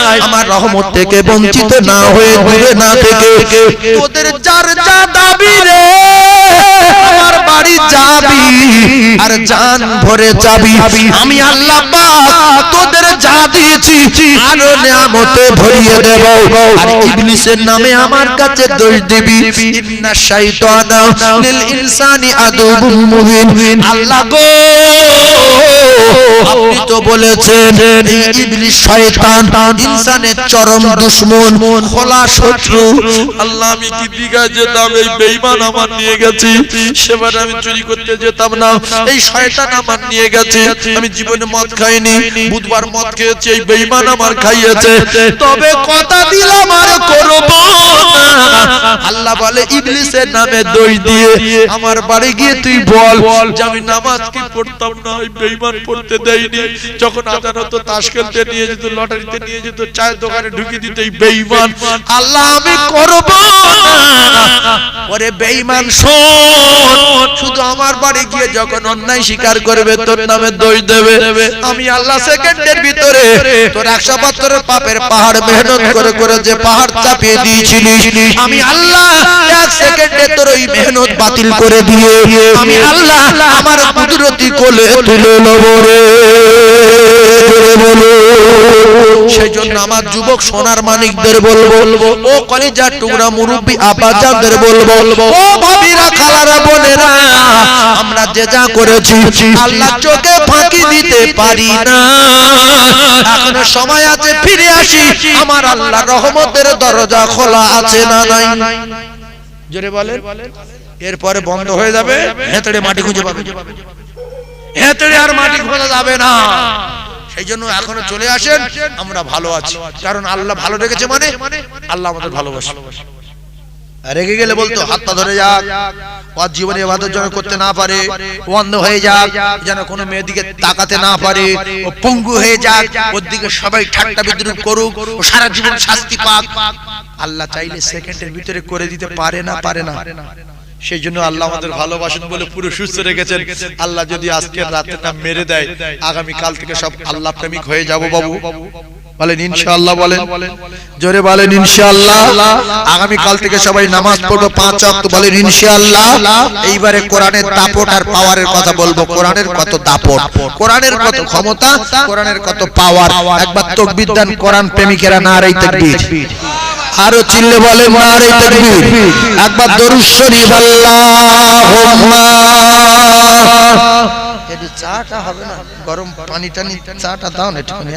আয় আমার রহমত থেকে বঞ্চিত না হয়ে দূরে না থেকে তোদের যার যা দাবি রে আমার বাড়ি যাবি আর জান ভরে যাবি আমি আল্লাহ পাক তোদের যা দিয়েছি আরো নিয়ামতে ভরিয়ে দেব আর ইবলিসের নামে আমার কাছে দোষ দিবি ইন্নাশ শাইতানা লিল ইনসানি আদুবুম মুবিন আল্লাহ গো আপনি তো বলেছেন এই ইবলিস শয়তান ইনসানের চরম দুশমন খোলা শত্রু আল্লাহ আমি কি দিঘা যেতাম এই বেঈমান আমার নিয়ে গেছে সেবার আমি চুরি করতে যেতাম না এই শয়তান আমার নিয়ে গেছে আমি জীবনে মদ খাইনি বুধবার মদ খেয়েছি এই বেঈমান আমার খাইয়েছে তবে কথা দিলাম আর করব না আল্লাহ বলে ইবলিসের নামে দোষ দিয়ে আমার বাড়ি গিয়ে তুই বল যে আমি নামাজ কি পড়তাম না এই বেঈমান পড়তে দেয়নি যখন আজান হতো তাস খেলতে নিয়ে যেত লটারিতে নিয়ে যেত চায়ের দোকানে ঢুকিয়ে দিত এই বেঈমান আল্লাহ আমি করব না ওরে বেঈমান শোন শুধু আমার বাড়ি গিয়ে যখন অন্যায় স্বীকার করবে তোর নামে দোষ দেবে আমি আল্লাহ সেকেন্ডের ভিতরে তোর 100 বছরের পাপের পাহাড় মেহনত করে করে যে পাহাড় চাপিয়ে দিয়েছিলি আমি আল্লাহ 1 সেকেন্ডে তোর ওই মেহনত বাতিল করে দিয়ে আমি আল্লাহ আমার কুদরতি কোলে তুলে নেব রে বলো সেই জন্য আমার যুবক সোনার মানিকদের বলবো ও কলিজার টুকরা মুরব্বি আব্বাজানদের বলবো ও ভাবিরা খালারা বোনেরা আমরা যে যা করেছি আল্লাহ চোখে ফাঁকি দিতে পারি না এখনো সময় আছে ফিরে আসি আমার আল্লাহ রহমতের দরজা খোলা আছে না নাই জোরে বলেন এরপরে বন্ধ হয়ে যাবে হেতড়ে মাটি খুঁজে পাবে হেতড়ে আর মাটি খোঁজা যাবে না সেই জন্য এখনো চলে আসেন আমরা ভালো আছি কারণ আল্লাহ ভালো রেখেছে মানে আল্লাহ আমাদের ভালোবাসে রেগে গেলে বলতো হাত পা ধরে যাক ওর জীবনে ইবাদত যেন করতে না পারে বন্ধ হয়ে যাক যেন কোনো মেয়ের দিকে তাকাতে না পারে ও পঙ্গু হয়ে যাক ওর দিকে সবাই ঠাট্টা বিদ্রুপ করুক ও সারা জীবন শাস্তি পাক আল্লাহ চাইলে সেকেন্ডের ভিতরে করে দিতে পারে না সেই জন্য আল্লাহ আমাদের ভালোবাসেন বলে পুরো সুস্থ রেখেছেন আল্লাহ যদি আজকের রাতটা মেরে দেয় আগামী কাল থেকে সব আল্লাহ প্রেমিক হয়ে যাব বাবু বলেন ইনশাআল্লাহ বলেন জোরে বলেন ইনশাআল্লাহ আগামী কাল থেকে সবাই নামাজ পড়বো 5 ওয়াক্ত বলেন ইনশাআল্লাহ এইবারে কোরআনের দাপট আর পাওয়ারের কথা বলবো কোরআনের কত দাপট কোরআনের কত ক্ষমতা কোরআনের কত পাওয়ার একবার তাকবীর দেন কোরআন প্রেমিকেরা নারে তাকবীর আরো চিল্লে বলে নারে তাকবীর একবার দরুদ শরীফ আল্লাহুম্মা একটু চাটা হবে না গরম পানি টানি চাটা দাও না একটুখানি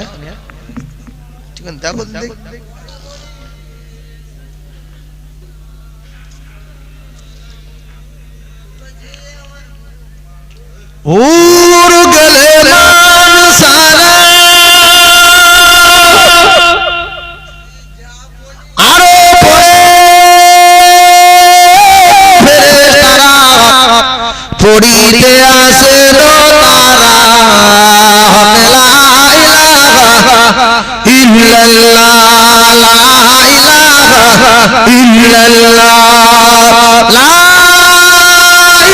ঠিক আছে দেখো দেখ উড় গেলে মান ইল্লাল্লাহ লা ইলাহা ইল্লাল্লাহ লা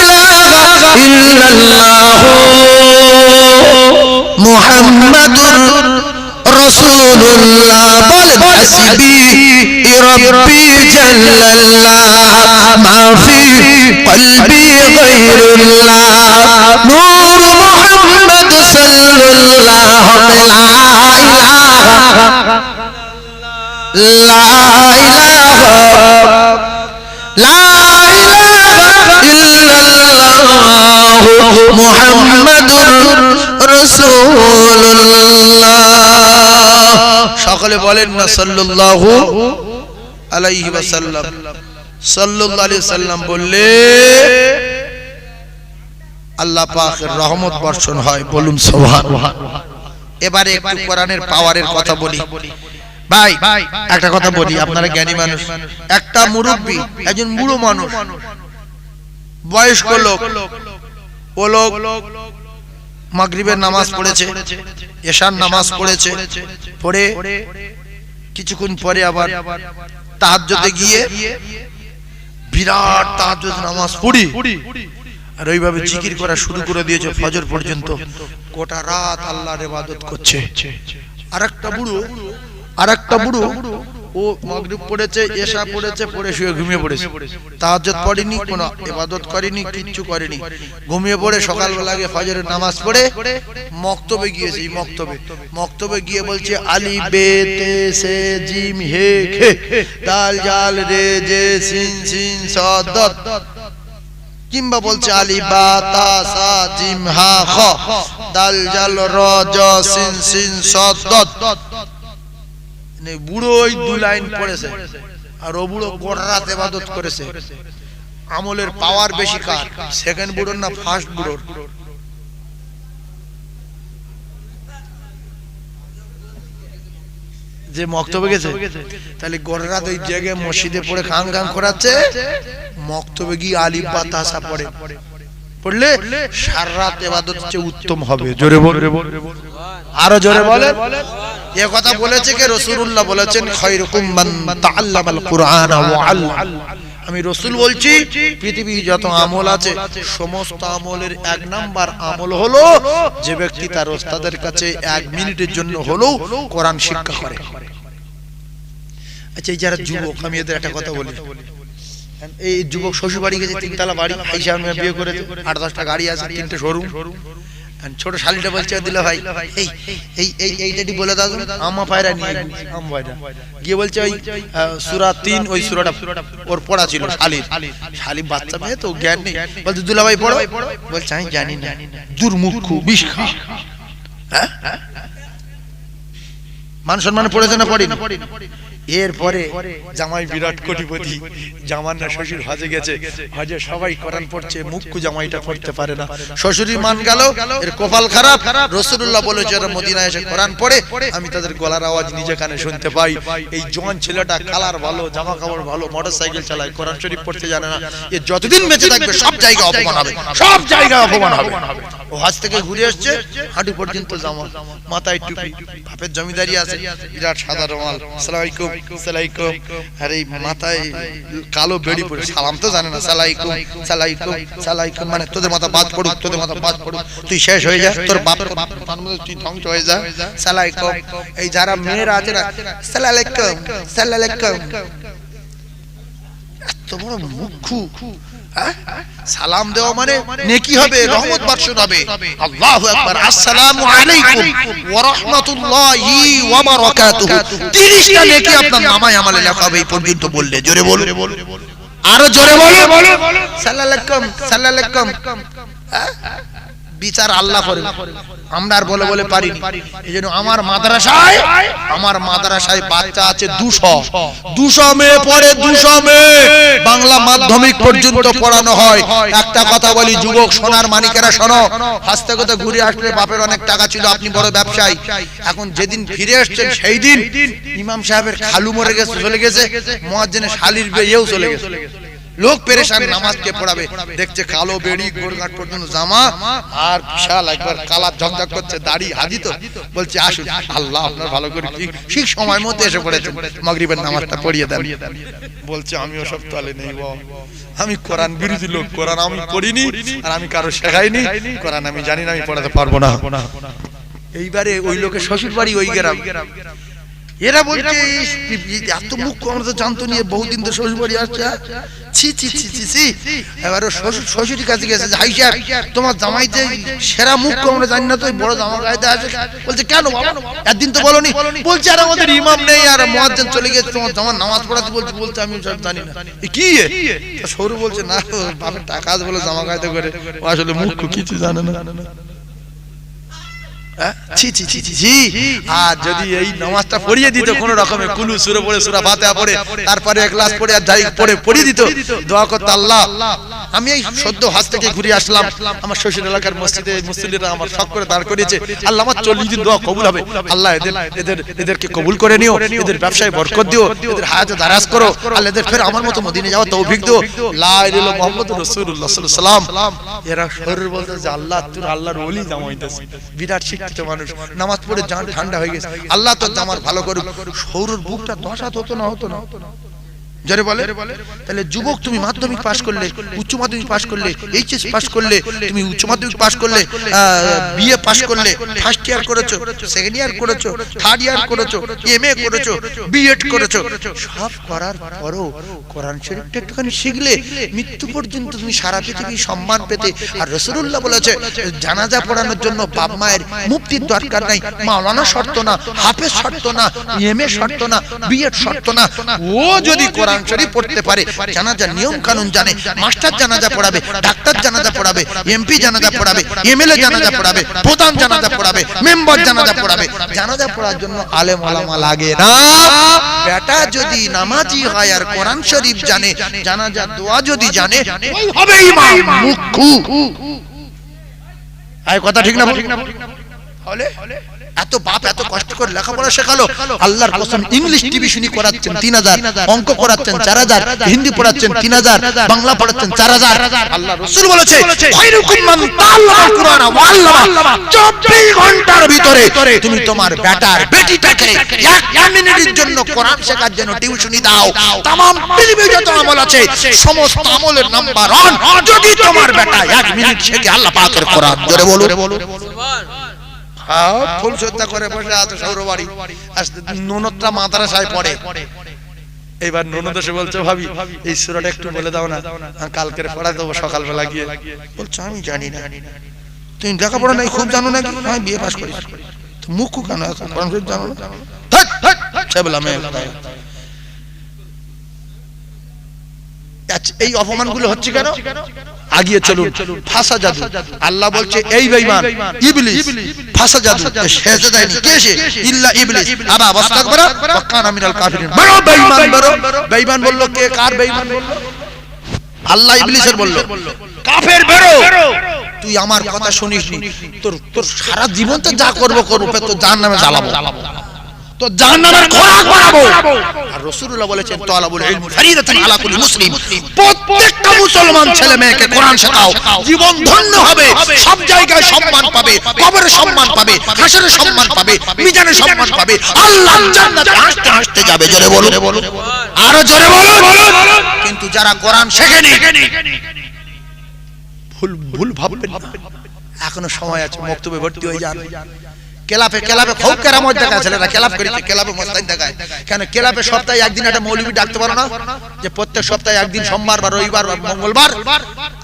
ইলাহা ইল্লাল্লাহ মুহাম্মাদুর রাসূলুল্লাহ বলেন হাসবি রব্বি জাল্লাল্লাহ মা ফি কলবি গায়রুল্লাহ নূর মুহাম্মদ সাল্লাল্লাহু লা ইলাহা ইল্লাল্লাহ মুহাম্মাদুর রাসূলুল্লাহ সকলে বলেন না সাল্লাল্লাহু আলাইহি ওয়াসাল্লাম সাল্লাল্লাহু আলাইহি সাল্লাম বললে আল্লাহ পাকের রহমত বর্ষণ হয় বলুন সুবহানাল্লাহ এবারে একটু কোরআনের পাওয়ারের কথা বলি ভাই একটা কথা বলি আপনারা জ্ঞানী মানুষ একটা মুরব্বি একজন বুড়ো মানুষ বয়স্ক লোক ও লোক মাগরিবের নামাজ পড়েছে এশার নামাজ পড়েছে পড়ে কিছুক্ষণ পরে আবার তাহাজ্জুদে গিয়ে বিরাট তাহাজ্জুদ নামাজ পড়ি আর ওইভাবে জিকির করা শুরু করে দিয়েছে ফজর পর্যন্ত গোটা রাত আল্লাহর ইবাদত করছে আরেকটা বুড়ো ও মাগরিব পড়েছে এশা পড়েছে পড়ে শুয়ে ঘুমিয়ে পড়েছে তাহাজ্জুদ পড়েনি কোনো ইবাদত করেনি কিচ্ছু করেনি ঘুমিয়ে পড়ে সকালবেলা গিয়ে ফজরের নামাজ পড়ে মক্তবে গিয়েছে মক্তবে গিয়ে বলছে আলি বে তে সে জিম হে খে দাল জাল রে জে সিন সিন সাদ দাত কিংবা বলছে আলি বা তা সা জিম হা খ দাল জাল র জ সিন সিন সাদ দাত বুড়ো ওই দু লাইন পড়েছে আর ও বুড়ো গোটা রাত ইবাদত করেছে আমলের পাওয়ার বেশি কার সেকেন্ড বুড়োর না ফার্স্ট বুড়োর যে মক্তবে গেছে তাহলে গোটা রাত ওই জায়গায় মসজিদে পড়ে খান খান করাচ্ছে মক্তবে গিয়ে আলিফ বা তাসা পড়লে সারা রাত ইবাদত চেয়ে উত্তম হবে জোরে বল আরো জোরে বলেন এই কথা বলেছে কে রাসূলুল্লাহ বলেছেন খায়রুকুম মান তাআল্লামাল কুরআন ওয়া আল্লাম আমি রাসূল বলছি পৃথিবীর যত আমল আছে সমস্ত আমলের এক নাম্বার আমল হলো যে ব্যক্তি তার ওস্তাদের কাছে 1 মিনিটের জন্য হলেও কোরআন শিক্ষা করে আচ্ছা এই যারা যুবক আমি এদের একটা কথা বলি এই যুবক শ্বশুর বাড়ি গেছে 3 তলা বাড়ি আয়েশা মেয়ে বিয়ে করেছে 8-10টা গাড়ি আছে 3টে শোরুম ছোট শালিটা বলছে দিলা ভাই এইটাটি বলে দাও আম্মা পায়রা নিয়ে আম্মা পায়রা গিয়ে বলছে ওই সূরা 3 ওই সূরাটা ওর পড়া ছিল শালি বাচ্চা মেয়ে তো জ্ঞান নেই বলছে দুলা ভাই পড়ো বলছে আমি জানি না দুর্মুখু বিষ খা মান সম্মান পড়েছে না পড়িনি এরপরে জামাই বিরাট কোটিপতি জামার না শ্বশুর হজে গেছে হজে সবাই কোরআন পড়ছে মুখ্য জামাইটা পড়তে পারে না শ্বশুরই মান গেল এর কপাল খারাপ রাসূলুল্লাহ বলেছে যারা মদিনায় এসে কোরআন পড়ে আমি তাদের গলার আওয়াজ নিজে কানে শুনতে পাই এই জওয়ান ছেলেটা কালার ভালো জামা কাপড় ভালো মোটরসাইকেল চালায় কোরআন শরীফ পড়তে জানে না এ যতদিন বেঁচে থাকবে সব জায়গায় অপমান হবে ও হজ থেকে ঘুরে আসছে হাঁটু পর্যন্ত জামা মাথায় টুপি বাপের জমিদারি আছে বিরাট সাদা রুমাল আসসালামু আলাইকুম আরে মাথায় কালো বেড়ি পরে সালাম তো জানে না সালাইকুম মানে তোদের মাথা বাদ পড়ুক তুই শেষ হয়ে যা তোর বাপ তার মধ্যে তুই ধ্বংস হয়ে যা সালাইকুম এই যারা মেয়েরা আছে না সালাইকুম এত বড় মুখ্য সালাম দেওয়া মানে নেকি হবে রহমত বর্ষণ হবে আল্লাহু আকবার আসসালামু আলাইকুম ওয়া রাহমাতুল্লাহি ওয়া বারাকাতুহু 30টা নেকি আপনার নামায় আমলে লেখা হবে এই পর্যন্ত বললে জোরে বলো আরো জোরে বলো সাল্লাল্লাহু বিচার আল্লাহ করে আমরা আর বলে পারিনি এইজন্য আমার মাদ্রাসায় বাচ্চা আছে 200 মেয়ে পড়ে 200 মেয়ে বাংলা মাধ্যমিক পর্যন্ত পড়ানো হয় একটা কথা বলি যুবক সোনার মানিকেরা শোনো হাসতে কথা ঘুরে আসলে বাপের অনেক টাকা ছিল আপনি বড় ব্যবসায়ী এখন যেদিন ফিরে আসছেন সেই দিন ইমাম সাহেবের খালু মরে গেছে চলে গেছে মুয়াজ্জিনের শালির বিয়েও চলে গেছে লোক পেরেশান, নামাজ কে পড়াবে? দেখছে কালো বেড়ি, গোরগাট পর্যন্ত জামা, আর বিশাল একবার কালার ঝকঝক করছে, দাড়ি, হাজি। তো বলছে আসুন, আল্লাহ আপনার ভালো করে, ঠিক সময় মতো এসে পড়েছেন, মাগরিবের নামাজটা পড়িয়ে দেন। বলছে আমি ওসব তলে নেই বাবা, আমি কোরআন বিরোধী লোক, কোরআন আমি পড়িনি আর আমি কারো শেখাইনি, কোরআন আমি জানি না, আমি পড়াতে পারবো না। এইবারে ওই লোকের শ্বশুর বাড়ি ওই গ্রাম, এরা বলছে এত মুখ আমরা তো জানতো নিয়ে বহুদিন তো শ্বশুর বাড়ি আসছে, ছি ছি ছি ছি ছি। এবার শ্বশুরের কাছে গেছে, ভাই সাহেব তোমার জামাই যে সেরা মুখ আমরা জানি না, তো বড় জামা গাইতে আসে। বলছে কেন বাবা, একদিন তো বলোনি? বলছে আর আমাদের ইমাম নেই আর মুয়াজ্জিন চলে গেছে, তোমার জামার নামাজ পড়াতে বলছে। বলছে আমি সব জানি না। কি সৌরভ বলছে না, বাপের টাকা আছে বলে জামা গাইতে করে, ও আসলে মুখ কিছু জানে না। আর যদি এই নামাজটা পড়িয়ে দিত কোন রকমে, কুলু সূরা পড়ে, সূরা ফাতিহা পড়ে, তারপরে ইখলাস পড়ে আর যাই পড়ে পড়িয়ে দিত, দোয়া করত আল্লাহ। আমি এই সদ্য হজ থেকে ঘুরে আসলাম, আমার শ্বশুর এলাকার মসজিদে মুসল্লিরা আমার শখ করে দাঁড় করিয়েছে, আল্লাহ আমার 40 দিন দোয়া কবুল হবে, আল্লাহ এদেরকে কবুল করে নিও, এদের ব্যবসায় বরকত দিও, এদের হায়াতে দারাজ করো, আল্লাহ এদের ফের আমার মতো মদিনা যাওয়ার তৌফিক দিও, লা ইলাহা ইল্লাল্লাহ মুহাম্মাদুর রাসূলুল্লাহ সাল্লাল্লাহু আলাইহি ওয়াসাল্লাম। এরা শরীর বলতে যে আল্লাহ তুই আল্লাহর ওলি জামাইতেছিস, বিরাট শিক্ষিত মানুষ, নামাজ পড়ে জান ঠান্ডা হয়ে গেছে, আল্লাহ তো আমার ভালো করুক। সৌরর বুকটা দশাত হতো না, হতো না। যারে বলে তাহলে যুবক, তুমি মাধ্যমিক পাস করলে, উচ্চ মাধ্যমিক পাস করলে, এইচএস পাস করলে, তুমি উচ্চ মাধ্যমিক পাস করলে, বিএ পাস করলে, ফার্স্ট ইয়ার করেছো, সেকেন্ড ইয়ার করেছো, থার্ড ইয়ার করেছো, এমএ করেছো, বিএড করেছো, সব করার পরও কোরআন শরীফটা একটুখানি শিখলে মৃত্যু পর্যন্ত তুমি সারা পৃথিবী সম্মান পেতে। আর রাসূলুল্লাহ বলেছে জানাজা পড়ানোর জন্য বাপ মায়ের মুফতির দরকার নাই, মাওলানা শর্ত না, হাফেজ শর্ত না, এমএ শর্ত না, বিএড শর্ত না। ও যদি কোরআন শরীফ পড়তে পারে, জানাজার নিয়ম কানুন জানে, মাস্টার জানাজা পড়াবে, ডাক্তার জানাজা পড়াবে, এমপি জানাজা পড়াবে, এমএলএ জানাজা পড়াবে, প্রধান জানাজা পড়াবে, মেম্বার জানাজা পড়াবে। জানাজা পড়ার জন্য আলেম ওলামা লাগে না। বেটা যদি নামাজি হয় আর কোরআন শরীফ জানে, জানাজা দোয়া যদি জানে, ওই হবে ইমাম মুখ্যু। এই কথা ঠিক না? হলে এত বাপ এত কষ্ট করে লেখাপড়া শেখালো, আল্লাহর কসম ইংলিশ টিউশনি করাচ্ছেন 3000, অঙ্ক করাচ্ছেন 4000, হিন্দি পড়াচ্ছেন 3000, বাংলা পড়াচ্ছেন 4000। আল্লাহ রাসূল বলেছে খায়রুকুম মান তাআল্লামাল কুরআন ওয়া আল্লামা। 24 ঘন্টার ভিতরে তুমি তোমার বেটার বেটিটাকে 1 মিনিটের জন্য কোরআন শেখার জন্য টিউশনি দাও, तमाम পৃথিবীর যত আমল আছে সমস্ত আমলের নাম্বার 1 যদি তোমার বেটা 1 মিনিট শেখে আল্লাহ পাকের কোরআন। জোরে বলো সুবহান। ফুল শ্রদ্ধা করে বসে আছে সৌরবাড়ি, ননদটা মাদ্রাসায় পড়ে। এবার ননদ এসে বলছে ভাবি এই সূরাটা একটু বলে দাও না, কালকের পড়া দেবো সকালবেলা গিয়ে। বলছে আমি জানি না। তুমি লেখাপড়া নাই খুব জানো নাকি? আমি বিয়ে পাস করি। তো মুখ কেন কোরআন শরীফ জানো না? এই অপমানগুলো হচ্ছে কেন? আগিয়ে চলুন। ফাঁসা জাদু, আল্লাহ বলছে এই বেঈমান ইবলিস ফাঁসা জাদু সেজদা দেয়নি, কে সে? ইল্লা ইবলিস আবা ওয়াস্তাকবারা ওয়া কানা মিনাল কাফিরিন। বড় বেঈমান, বড় বেঈমান বলল কে? কার বেঈমান বলল? আল্লাহ ইবলিসের বলল কাফের বেরো, তুই আমার কথা শুনিসনি, তোর সারা জীবন তো যা করবো তোর জাহান্নামে জ্বালাবো, তো জাহান্নামের খোরাক বানাবো। আর রাসূলুল্লাহ বলেছেন তালাবুল ইলম ফরিদাতুন আলা কুল্লি মুসলিম, প্রত্যেকটা মুসলমান ছেলে মেয়েকে কোরআন শেখাও, জীবন ধন্য হবে, সব জায়গায় সম্মান পাবে, কবরে সম্মান পাবে, হাসরে সম্মান পাবে, মিজানে সম্মান পাবে, আল্লাহর জান্নাতে হাসতে হাসতে যাবে। জোরে বলো, আরো জোরে বলো। কিন্তু যারা কোরআন শেখেনি ভুল ভাববেন না, এখনো সময় আছে, মক্তবে ভর্তি হয়ে যান। ক্লাবে খুব কেরামত দেখায় ছেলেরা, ক্লাব করেছে, ক্লাবে মস্তানি দেখায়। কেন ক্লাবে সপ্তাহে একদিন একটা মৌলবি ডাকতে পারো না? যে প্রত্যেক সপ্তাহে একদিন সোমবার বা রবিবার বা মঙ্গলবার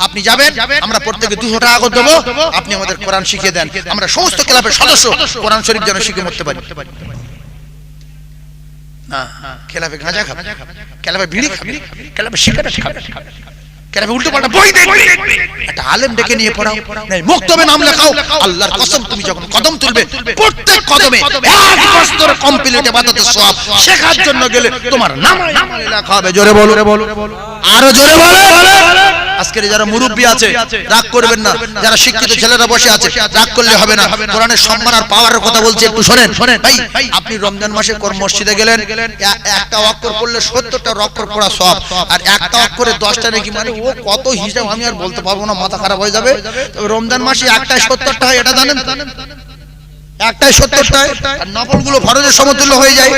আপনি যাবেন, আমরা প্রত্যেকে 200 টাকা করে দেবো, আপনি আমাদের কোরআন শিখিয়ে দেন। আমরা সমস্ত ক্লাবের সদস্য কোরআন শরীফ যেন শিখে মরতে পারি। না, ক্লাবে গাঁজা খাবে, ক্লাবে বিড়ি খাবে, ক্লাবে সিগারেট খাবে, ক্লাবে উল্টো পাল্টা বই দেখবে। একটা আলেম ডেকে নিয়ে পড়াও, নাই মুক্তবে নাম লেখাও। আল্লাহর কসম তুমি যখন কদম তুলবে প্রত্যেক কদমে 1 বছর কমপ্লিট ইবাদতের সওয়াব শেখার জন্য গেলে তোমার নাম লেখা হবে। জোরে বলো, আরো জোরে বলো। আজকের যারা মুরব্বী আছে রাগ করবেন না, যারা শিক্ষিত ছেলেরা বসে আছে রাগ করলে হবে না। কোরআনের সম্মান আর পাওয়ারের কথা বলছি, একটু শোনেন। ভাই আপনি রমজান মাসে কোন মসজিদে গেলেন, একটা অক্ষর পড়লে 70টা অক্ষর পড়া সওয়াব, আর একটা অক্ষরে 10টা নাকি, মানে ও কত হিসাব আমি আর বলতে পারবো না, মাথা খারাপ হয়ে যাবে। তবে রমজান মাসে একটাই 70টা হয়, এটা জানেন? একটাই 70টা, আর নফলগুলো ফরজের সমতুল্য হয়ে যায়।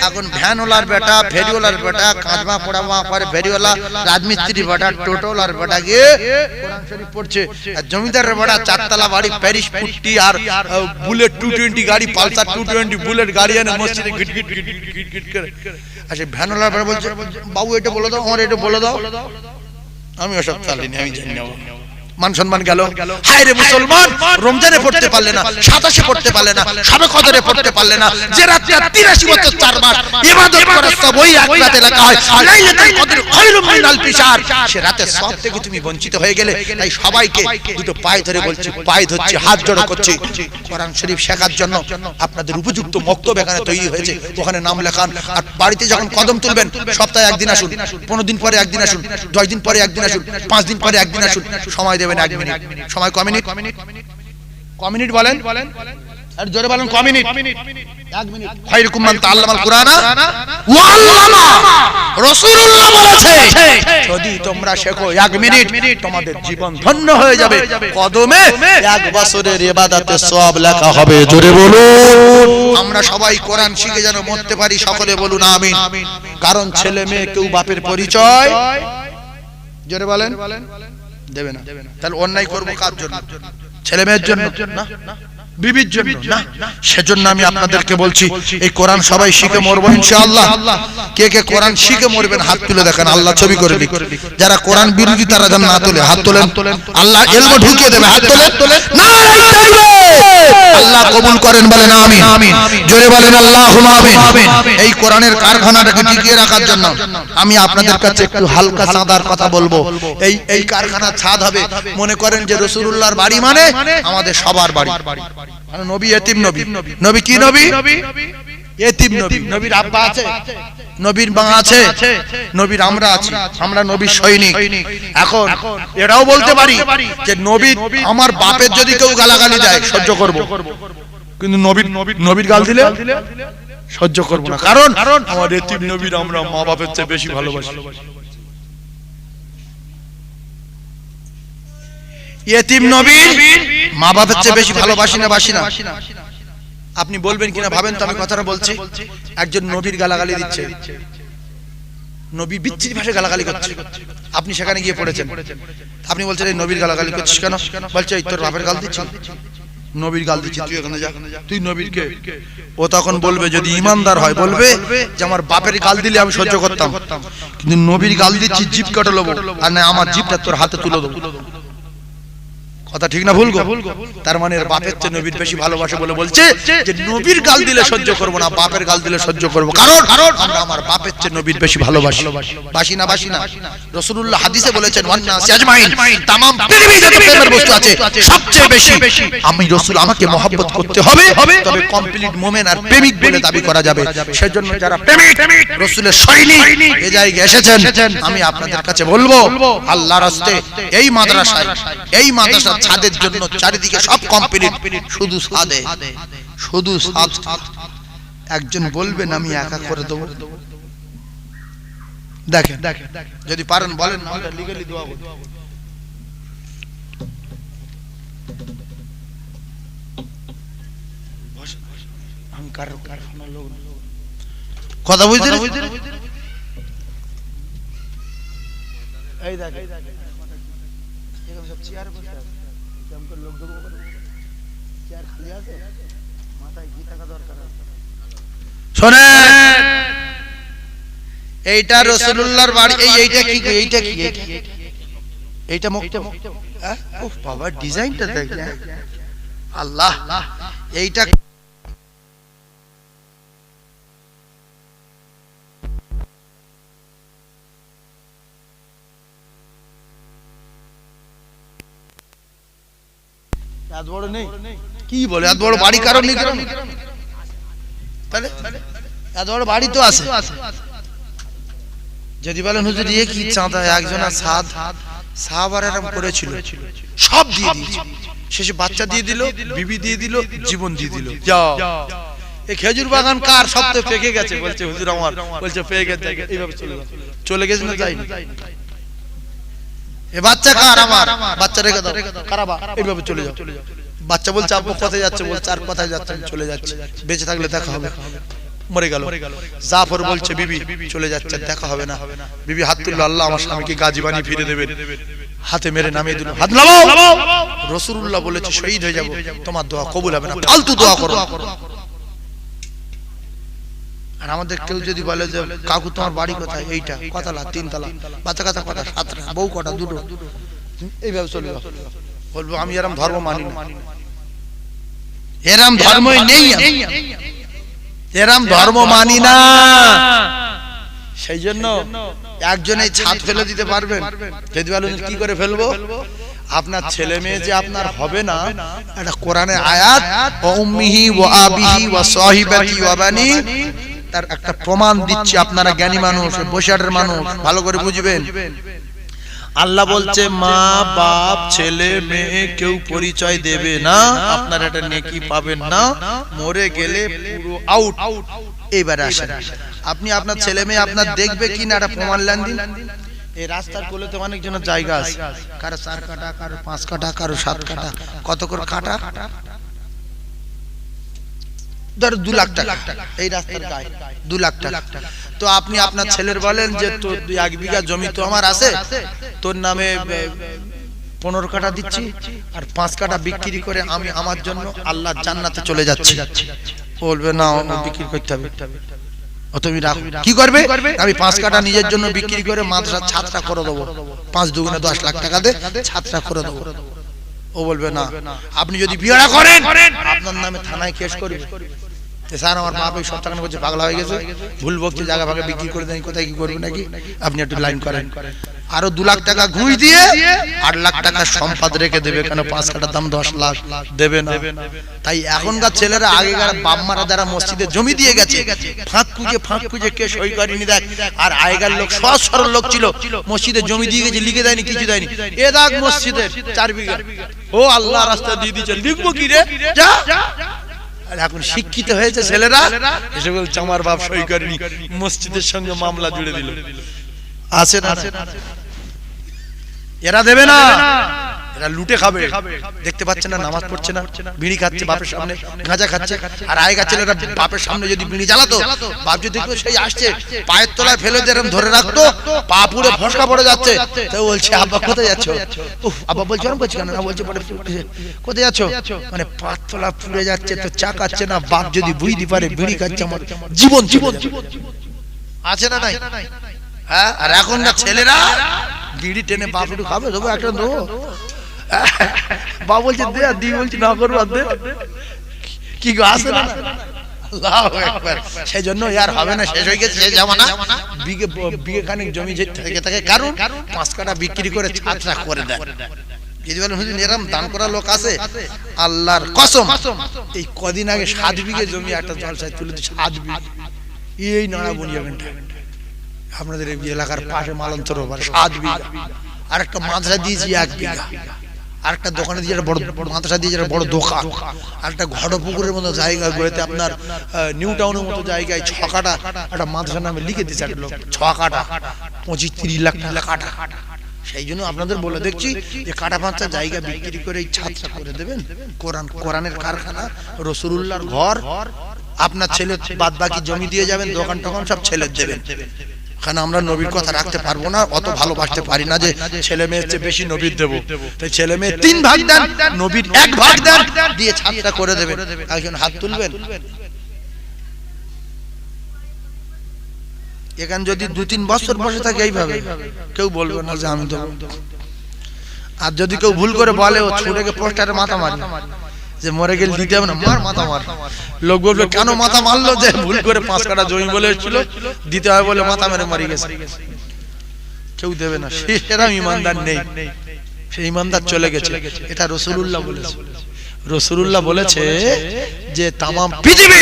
এখন ভ্যানওয়ালার বেটা, ফেরিওয়ালার বেটা, কাজমা পোড়ামা করে ফেরিওয়ালা, রাজমিস্ত্রি বেটা, টোটোলার বেটা গিয়ে কোরআন শরীফ পড়ছে, আর জমিদারের বেটা চারতলা বাড়ি, প্যারিস পুট্টি আর বুলেট 220 গাড়ি, পালসার 220 বুলেট গাড়ি এনে মসজিদে গিট গিট গিট গিট গিট করে। আর সেই ভ্যানওয়ালার বেটা বলছে, বাবু এটা বলে দাও, আমার এটা বলে দাও। আমি ওসব চালিনি, আমি জানি না। মান সম্মান গেল। হায় রে মুসলমান, রমজানে পড়তে পারলে না, 27 পড়তে পারলে না, শবে কদরে পড়তে পারলে না, যে রাতে 83 বছর 4 বার ইবাদত করে সব ওই এক রাতে লেখা হয় লাইলাতুল কদর খায়রুম মিন আলফি শাহর, সে রাতে সব থেকে তুমি বঞ্চিত হয়ে গেলে। তাই সবাইকে দুটো পায়ে ধরে বলছি, পায়ে ধরছি, হাত জড়ো করছি, কোরআন শরীফ শেখার জন্য আপনাদের উপযুক্ত মক্তব এখানে তৈরি হয়েছে, ওখানে নাম লেখান। আর বাড়িতে যখন কদম তুলবেন, সপ্তাহে একদিন আসুন, 15 দিন পরে একদিন আসুন, 10 দিন পরে একদিন আসুন, 5 দিন পরে একদিন আসুন, সময় দেবেন 1 মিনিট। সময় কয় মিনিট? কয় মিনিট বলেন? আর জোরে বলেন, কয় মিনিট? 1 মিনিট। খায়রুকুম মান তাআল্লামাল কুরআনা ওয়া আল্লামা। রাসূলুল্লাহ বলেছে, যদি তোমরা শেখো 1 মিনিট, তোমাদের জীবন ধন্য হয়ে যাবে। কদমে 1 বছরের ইবাদতের সওয়াব লেখা হবে। জোরে বলুন। আমরা সবাই কোরআন শিখে যেন মরতে পারি, সকলে বলুন আমিন। কারণ ছেলে মেয়ে কেউ বাপের পরিচয়, জোরে বলেন, দেবে না। তাহলে অন্যায় করবো কার জন্য? ছেলে মেয়ের জন্য না, বিবির জন্য না। সেজন্য আমি আপনাদেরকে বলছি, এই কোরআন সবাই শিখে মরবো ইনশাআল্লাহ। কে কে কোরআন শিখে মরবেন হাত তুলে দেখান, আল্লাহ ছবি করে লিখ। যারা কোরআন বিরোধী তারা যেন না তোলে, হাত তোলেন, আল্লাহ ইলম ঢুকিয়ে দেবে, হাত তোলেন। আল্লাহ কবুল করেন, বলেন আমিন। জোরে বলেন আল্লাহুম্মা আমিন। এই কোরআনের কারখানাটাকে টিকিয়ে রাখার জন্য আমি আপনাদের কাছে একটু হালকা চাঁদার কথা বলবো। এই কারখানার ছাদ হবে, মনে করেন যে রাসূলুল্লাহর বাড়ি মানে আমাদের সবার বাড়ি। মানে নবী এতিম নবী, নবী কি নবী? এতিম নবী। নবীর আব্বা আছে, নবীর মা আছে, নবীর আমরা আছি, আমরা নবীর সৈনিক। এখন এটাও বলতে পারি যে নবী, আমার বাপের যদি কেউ গালাগালি দেয় সহ্য করব, কিন্তু নবীর গাল দিলে সহ্য করব না। কারণ আমার এতিম নবীর আমরা মা বাপের চেয়ে বেশি ভালোবাসি। এতিম নবী মা বাপের চেয়ে বেশি ভালোবাসি না, বাসি না? আপনি বলবেন কিনা ভাবেন তো, আমি কথাটা বলছি। একজন নবীর গালাগালি দিচ্ছে, নবী বিচ্ছিরি ভাষায় গালাগালি করছে, আপনি সেখানে গিয়ে পড়েছেন, আপনি বলছেন এই নবীর গালাগালি করছিস কেন? বলছে এই তোর বাপের গাল দিচ্ছি, নবীর গাল দিচ্ছি, তুই এখানে যা, তুই নবীর কে? ও তখন বলবে, যদি ইমানদার হয় বলবে যে আমার বাপের গাল দিলে আমি সহ্য করতাম, কিন্তু নবীর গাল দিচ্ছি জিভ কেটে নেবো, আর না আমার জিভটা তোর হাতে তুলে দেবো। কথা ঠিক না ভুল গো? তার মানে এর বাপের চেয়ে নবীর বেশি ভালোবাসে বলে বলছে যে নবীর গাল দিলে সহ্য করব না, বাপের গাল দিলে সহ্য করব। কারণ আমরা আমার বাপের চেয়ে নবীর বেশি ভালোবাসি। বাসি না, বাসি না? রাসূলুল্লাহ হাদিসে বলেছেন, ওয়ান্নাস আজমাইন, तमाम পৃথিবী যত প্রেমের বস্তু আছে সবচেয়ে বেশি আমি রাসূল, আমাকে মহব্বত করতে হবে, তবে কমপ্লিট মুমিন আর প্রেমিক বলে দাবি করা যাবে। সেজন্য যারা প্রেমিক, রাসূলের সৈনিক এই জায়গায় এসেছেন, আমি আপনাদের কাছে বলবো আল্লাহর রাস্তে এই মাদ্রাসায়, এই মাদ্রাসা ছাদের জন্য চারিদিকে সব কমপ্লিট, শুধু ছাদে, শুধু ছাদ। একজন বলবেন আমি একা করে দেবো, দেখেন যদি পারেন বলেন, আমরা লিগ্যালি দোয়া করব। আমি কারখানার লোক, কথা বুঝছেন? এই দেখেন এরকম সব চেয়ার বসে আছে, কেমন লোক দেবো, চেয়ার খালি আছে, মাথায় কি টাকা দরকার? শোনেন, এইটা রাসূলুল্লাহর বাড়ি। এইটা কি? এইটা কি? এইটা মক্তব। ওহ বাবা, ডিজাইনটা দেখেন, আল্লাহ। এইটা এত বড় নেই, কি বলে এত বড় বাড়ি কারণ নেই? তাহলে এত বড় বাড়ি তো আছে। যদি বলেন হুজুর এ কি চাঁদা, একজনের ছাদ, সাহাবারা এরকম করেছিল, সব দিয়ে দিয়েছে, শেষে বাচ্চা দিয়ে দিল, বিবি দিয়ে দিল, জীবন দিয়ে দিল। যাও এই খেজুর বাগান কার? সব তো পেকে গেছে। বলছে হুজুর আমার। বলছে পেকে গেছে, এইভাবে চলে যাও। চলে গেছে না যায়নি? এ বাচ্চা কার? আমার। বাচ্চা রেখে দাও। কারাবা, এইভাবে চলে যাও। বাচ্চা বলছে আব্বু কোথায় যাচ্ছে? বলছে আর কোথায় যাচ্ছে, আমি চলে যাচ্ছি, বেঁচে থাকলে দেখা হবে। মরে গেল। জাফর বলছে বিবি চলে যাচ্ছে, দেখা হবে না। বিবি হাত তুললো, আল্লাহ আমার স্বামীকে গাজী বানিয়ে ফিরে দেবেন। হাতে মেরে নামিয়ে দিল, হাত নামাও। রাসূলুল্লাহ বলেছে শহীদ হয়ে যাব, তোমার দোয়া কবুল হবে না, ফালতু দোয়া করো। আর আমাদের কেউ যদি বলে যে কাকু তোমার বাড়ি কোথায়? এইটা কতলা? 3 তলা। বাচ্চা কাচ্চা কটা? 7টা। বউ কটা? 2টো। এইভাবে চলে যাও। বলবো আমি এরম ধর্ম মানি না, এরম ধর্মই নেই, এরম ধর্ম মানি না। সেই জন্য একজন এই ছাদ ফেলে দিতে পারবেন? যদি বলেন কি করে ফেলবো? আপনার ছেলে মেয়ে যে আপনার হবে না, এটা কোরআনের আয়াত, ওয়া উম্মিহি ওয়া আবিহি ওয়া সাহিবাতি ওয়া বানি, তার একটা প্রমাণ দিচ্ছি। আপনারা জ্ঞানী মানুষ, বসিরহাটের মানুষ, ভালো করে বুঝবেন। আল্লাহ বলছে মা বাপ ছেলে মেয়ে কেউ পরিচয় দেবে না, আপনারা এটা নেকি পাবেন না, মরে গেলে পুরো আউট। এইবারে আসেন, আপনি আপনার ছেলে মেয়ে আপনার দেখবে কি না, এটা প্রমাণ লেন দিন। এই রাস্তার কোলেতে অনেকজনের জায়গা আছে, কারো 4 কাঠা, কারো 5 কাঠা, কারো 7 কাঠা। কত করে কাঠা? ধর 2 লাখ টাকা। এই রাস্তার গায়ে 2 লাখ টাকা। তো আপনি আপনার ছেলের বলেন যে তোর 1 বিঘা জমি তো আমার আছে, তোর নামে 15 কাঠা দিচ্ছি, আর 5 কাঠা বিক্রি করে আমি আমার জন্য আল্লাহর জান্নাতে চলে যাচ্ছি। বলবে না, বিক্রি করতে হবে। তুমি রাখো। কি করবে? আমি 5 কাঠা নিজের জন্য বিক্রি করে মাদ্রাসা ছাত্রা করে দেবো, 5 দুগুণে 10 লাখ টাকা দে, ছাত্রা করে দেবো। ও বলবে না, আপনি যদি বিয়েটা করেন আপনার নামে থানায় কেস করবে। স্যার আমার বাপ এই 7 টাকা করছে, পাগলা হয়ে গেছে, ভুল বকছে, জায়গা ভাগে বিক্রি করে দেন, কোথায় কি করবে নাকি? আপনি একটু লাইন করেন। আরো 2 লাখ টাকা ঘুষ দিয়ে 8 লাখ টাকা সম্পদ রেখে দেবে, কেন 5 কাঠার দাম 10 লাখ দেবে না। তাই এখনকার ছেলেরা, আগেকার বাপমারা যারা মসজিদে জমি দিয়ে গেছে, ফাঁক খুঁজে কে সই করেনি দেখ। আর আগেকার লোক সহজ সরল লোক ছিল, মসজিদে জমি দিয়ে গেছে, লিখে দেয়নি, কিছু দেয়নি। এ দেখ মসজিদের 4 বিঘা, ও আল্লাহ রাস্তা দিয়ে দিচ্ছে, লিখবো কি রে? যা। এখন শিক্ষিত হয়েছে ছেলেরা, এসে বলছে আমার বাপ সই করেনি, মসজিদের সঙ্গে মামলা জুড়ে দিল। আছে না? এরা দেবে না, এরা লুটে খাবে। দেখতে পাচ্ছে না, নামাজ পড়ছে না, বিড়ি খাচ্ছে বাপের সামনে, গাঁজা খাচ্ছে। আর আগেকার ছেলেরা বাপের সামনে যদি বিড়ি জ্বালাতো, বাপ যদি দেখতো সেই আসছে, পায়ের তলায় ফেলে এরকম ধরে রাখতো, পা পুরো ফসকা পড়ে যাচ্ছে। তো বলছে আব্বা কোথায় যাচ্ছ? আব্বা বলছে ওরকম করছি কেন? না বলছে কোথায় যাচ্ছ? মানে পা তলা পুড়ে যাচ্ছে, তো চা খাচ্ছে না। বাপ যদি বুঝতে পারে বিড়ি খাচ্ছে, আমার জীবন আছে না নাই? হ্যাঁ। আর এখনকার ছেলেরা বিড়ি টেনে বাপ একটু খাবে, দেবো একটা দেবো, বাপ বলছে দে, দি বলছি না করবো, দে। কি গো, আসে না? সেই জন্য আর হবে না, শেষ হয়ে গেছে সেই জামানা। বিঘে খানিক জমি থেকে থাকে, কারণ 5 কাঠা বিক্রি করে ছাত্রা করে দেয়। যদি বলেন হুজুর এরকম দান করা লোক আছে, আল্লাহর কসম, এই কদিন আগে 7 বিঘে জমি একটা জলসায় তুলে দিচ্ছে, 7 বিঘে। এই নাড়া বনিয়াবেন আপনাদের এলাকার পাশে মালন্তর 7 বিঘা। আর একটা মাদ্রাসা দিয়েছি 1 বিঘা। আর একটা দোকানে দিয়ে বড় মাদ্রাসা দিয়ে বড় দোকান। আর একটা ঘটপুকুরের মতো জায়গা গড়েতে আপনার নিউ টাউনের মতো জায়গায় 6 কাঠা একটা মাদ্রাসার নামে লিখে দিয়েছে একটা লোক, 6 কাঠা 25-30 লাখ টাকা কাঠা। সেই জন্য আপনাদের বলে দেখছি যে কাটা পাঁচটা জায়গা বিক্রি করে এই ছাত্রা করে দেবেন। কোরআনের কারখানা, রাসূলুল্লাহর ঘর, আপনার ছেলে বাদ বাকি জমি দিয়ে যাবেন, দোকান টোকান সব ছেলে দেবেন। কারণ আমরা নবীর কথা রাখতে পারবো না, অত ভালোবাসতে পারি না যে ছেলে মেয়ের চেয়ে বেশি নবীর দেবো। তাই ছেলে মেয়ে 3 ভাগ দেন, নবীর 1 ভাগ দেন, দিয়ে ছাত্রা করে দেবেন। একজন হাত তুলবেন। এখানে যদি 2-3 বছর বসে থাকে এইভাবে, কেউ বলবে না যে আমি দেবো। আর যদি কেউ ভুল করে বলে, ও ছুটে গিয়ে পোস্টারে মাথা মারি যে মরে গেলে দিতে হবে না, মার মাথা মার। লোক বলবে কেন মাথা মারলো? যে ভুল করে 5 কাঠা জমি বলে এসেছিল, দিতে হবে বলে মাথা মেরে মারি গেছে। কেউ দেবে না, সেরকম ইমানদার নেই, সেই ইমানদার চলে গেছে। এটা রাসূলুল্লাহ বলেছে। রাসূলুল্লাহ বলেছে যে তামাম পৃথিবী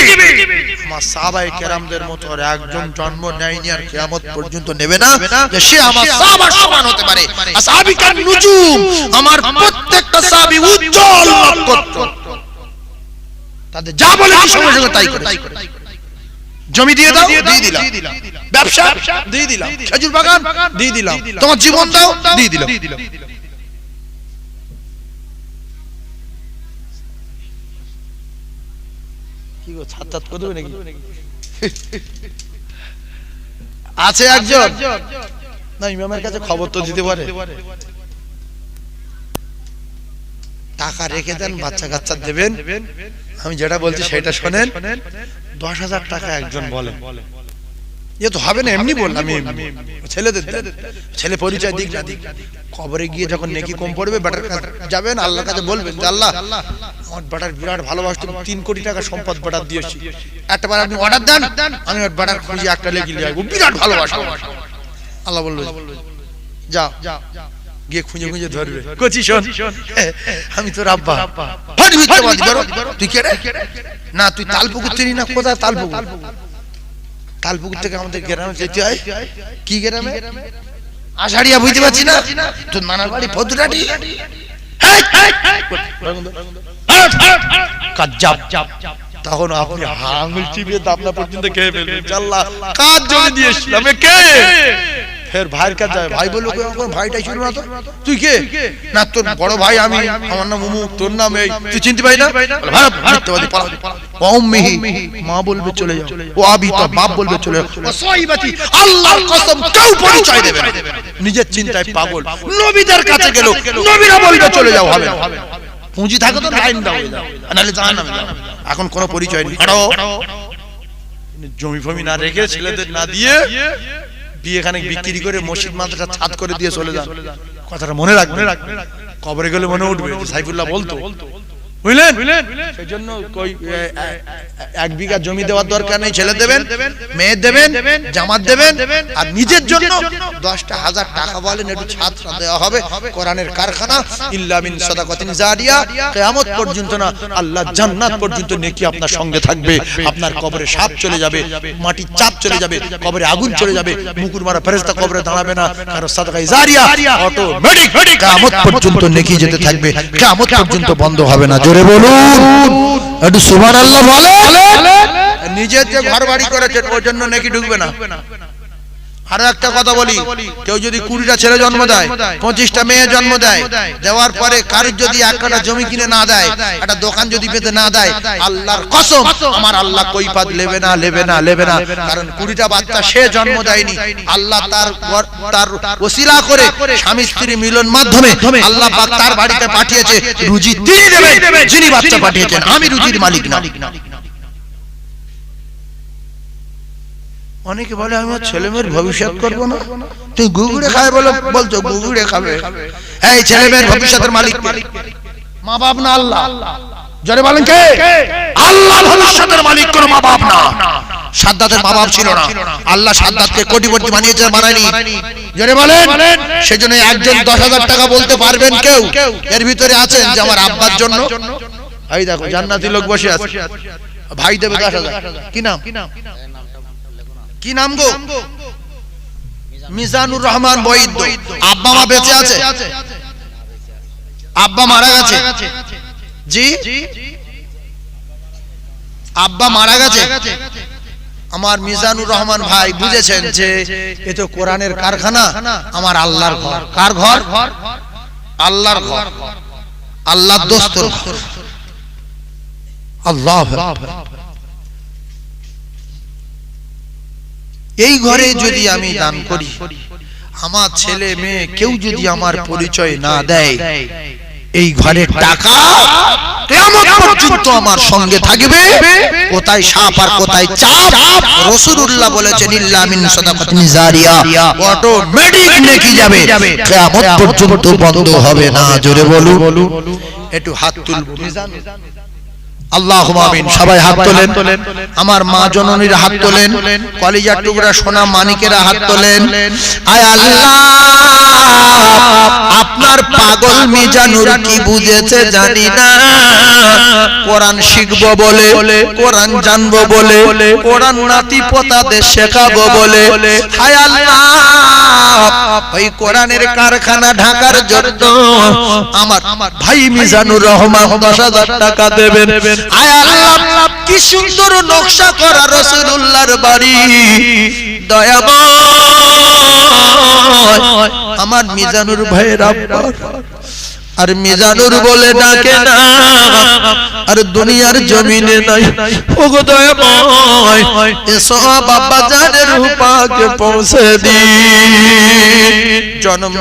আমার সাহাবায়ে কেরামদের মতো আর একজন জন্ম নেয়নি আর কিয়ামত পর্যন্ত নেবে না যে সে আমার সাহাবার সমান হতে পারে। আসহাবিকান নুজুম, আমার প্রত্যেকটা সাহাবী উজ্জ্বল নক্ষত্র, তাদের যা বলে সঙ্গে সঙ্গে তাই করে। জমি দিয়ে দাও, দিয়ে দিলাম। ব্যবসা দিয়ে দিলাম। খেজুর বাগান দিয়ে দিলাম। তোমার জীবন দাও, দিয়ে দিলাম। কি গো, ছাত করে দেবে নাকি? আছে একজন না, ইমামের কাছে খবর তো দিতে পারে। টাকা রেখে দেন, বাচ্চা কাচ্চা দেবেন। আমি যেটা বলছি সেটা শোনেন। 10,000 টাকা একজন বলেন, এ তো হবে না, এমনি বললাম। ছেলেদের ছেলে পরিচয় দিক না দিক, কবরে গিয়ে যখন নেকি কম পড়বে বেটার কাছে যাবেন, আল্লাহর কাছে বলবেন যে আল্লাহ আমার বেটার বিরাট ভালোবাসতো, 3 কোটি টাকা সম্পদ বেটার দিয়েছি, একটাবার আপনি অর্ডার দেন, আমি ওর বেটার খুঁজে একটা লেগে নিয়ে আসবো, বিরাট ভালোবাসা। আল্লাহ বললো যাও, গিয়ে খুঁজে খুঁজে ধরবে। কচি শোন, আমি তোর আব্বা। তুই কে রে? না তুই তালপুকুর চিনি না? কোথায় তালপুকুর? তালপুকুর থেকে আমাদের গ্রামে যেতে হয়। কি গ্রামে? আষাঢ়িয়া, বুঝতে পারছি না? তোর নানার বাড়ি ফতুরাটি। তখন আপনি আঙুল চিবিয়ে দাবনা পর্যন্ত খেয়ে ফেলবেন। আল্লাহ কাজ জমি দিয়ে এসেছিলাম, কে? ফের ভাইয়ের কাছে যাবে, ভাই বললো ভাইটাই ছিল না তো, তুই কে? না তোর বড় ভাই আমি, আমার নাম অমুক, তোর নাম এই, তুই চিনতে পারি না? মা বলবে চলে যাও, ও আবি তোর বাপ বলবে চলে যাও, আল্লাহর কসম কেউ পরিচয় দেবে না, নিজের চিন্তায় পাগল। নবীদের কাছে গেল, নবীরা বলবে চলে যাও, হবে পুঁজি থাকে তো লাইন দাও, নাহলে জাহান্নামে যাও। এখন কোনো পরিচয় নেই, জমি ফমি না রেখে ছেলেদের না দিয়ে বিয়েখানে বিক্রি করে মসজিদ মাদ্রাসা ছাদ করে দিয়ে চলে যান। কথাটা মনে রাখবেন, কবরে গেলে মনে উঠবে। সাইফুল্লাহ বলতো, বুঝলেন? সেই জন্য এক বিঘা জমি দেওয়ার দরকার নেই, ছেলে দেবেন, মেয়ে দেবেন, জামাত দেবেন, আর নিজের জন্য 10টা 1000 টাকা বলেন একটু ছাদ দেওয়া হবে। কোরআনের কারখানা, ইল্লা মিন সাদাকাতিন জারিয়া, কিয়ামত পর্যন্ত না, আল্লাহ জান্নাত পর্যন্ত নেকি আপনার সঙ্গে থাকবে। আপনার কবরে সাপ চলে যাবে, মাটির চাপ চলে যাবে, কবরে আগুন চলে যাবে, মুকুর মারা ফেরেশতা কবরে দাঁড়াবে না, কারণ সাদাকায়ে জারিয়া অটোমেটিক কিয়ামত পর্যন্ত নেকি যেতে থাকবে, কিয়ামত পর্যন্ত বন্ধ হবে না। জোরে বলুন একটু সুবহানাল্লাহ বলেন। নিজের যে ঘর বাড়ি করেছেন ওর জন্য নেকি ঢুকবে না। আরো একটা কথা বলি, কেউ যদি 20টা ছেলে জন্ম দেয়, 25টা মেয়ে জন্ম দেয়, দেওয়ার পরে কারোর যদি এক কাঠা জমি কিনে না দেয়, একটা দোকান যদি পেতে না দেয়, আল্লাহর কসম আমার আল্লাহ কৈফাত নেবে না, নেবে না, নেবে না। কারণ 20টা বাচ্চা সে জন্ম দেয়নি, আল্লাহ তার ওসিলা করে স্বামী স্ত্রী মিলন মাধ্যমে আল্লাহ পাক তার বাড়িতে পাঠিয়েছে, রুজি তিনি দেবেন যিনি বাচ্চা পাঠিয়েছেন, আমি রুজির মালিক না। অনেকে বলে আমি ছেলে মেয়ের ভবিষ্যৎ করবো না, তুই গুগুড়ে খাবে বলছো, গুগুড়ে খাবে। এই ছেলে মেয়ের ভবিষ্যতের মালিক মা বাপ না আল্লাহ। জোরে বলেন কে? আল্লাহ ভবিষ্যতের মালিক, কোন মা বাপ না। সাদ্দাতের মা বাপ ছিল না, আল্লাহ সাদ্দাতকে কোটিপতি বানিয়েছে, বানায়নি। জোরে বলেন। সেজন্য একজন 10,000 টাকা বলতে পারবেন কেউ? এর ভিতরে আছেন যে আমার আব্বার জন্য, এই দেখো জান্নাতি লোক বসে আছে, ভাই দেবে 10,000। কি নাম? কি নাম গো? মিজানুর রহমান বৈদ্য। আব্বা মা বেঁচে আছে? আব্বা মারা গেছে? জি, আব্বা মারা গেছে। আমার মিজানুর রহমান ভাই বুঝেছেন যে এ তো কোরআনের কারখানা, আমার আল্লাহর ঘর। কার ঘর? আল্লাহর ঘর, আল্লাহর দোস্তর ঘর। আল্লাহ, এই ঘরে যদি আমি দান করি, আমার ছেলে মেয়ে কেউ যদি আমার পরিচয় না দেয়, এই ঘরের টাকা কিয়ামত পর্যন্ত আমার সঙ্গে থাকবে। কোথায় সাপ আর কোথায় চাপ? রাসূলুল্লাহ বলেছেন ইল্লা মিন সাদাকাতিন জারিয়া, অটোমেটিক নেকি যাবে, কিয়ামত পর্যন্ত বন্ধ হবে না। জোরে বলুন, একটু হাত তুলবো। মিজান আল্লাহুম্মা আমিন। সবাই হাত তোলেন, আমার মা জননীর হাত তোলেন, কলিজার টুকরা সোনা মানিকেরা হাত তোলেন। আয় আল্লাহ, আপনার পাগল মিজানুর কি বুঝেছে জানি না, কোরআন শিখবো বলে, কোরআন জানবো বলে, কোরআন নাতি পোতাদের শেখাবো বলে, হায় আল্লাহ ওই কোরআনের কারখানা ঢাকার জন্য আমার ভাই মিজানুর রহমান 10,000 টাকা দেবেন। আয় আল্লাহ, কি সুন্দর নকশা করা রাসূলুল্লাহর বাড়ি, দয়াময় আমার মিজানুর ভাইয়ের আব্বা আর মিজানুর বলে ডাকে না, আর দুনিয়ার জমিনে নাই। ওগো দয়াময়, এসো বাবা জানের রূপাকে পৌঁছে দি। জন্ম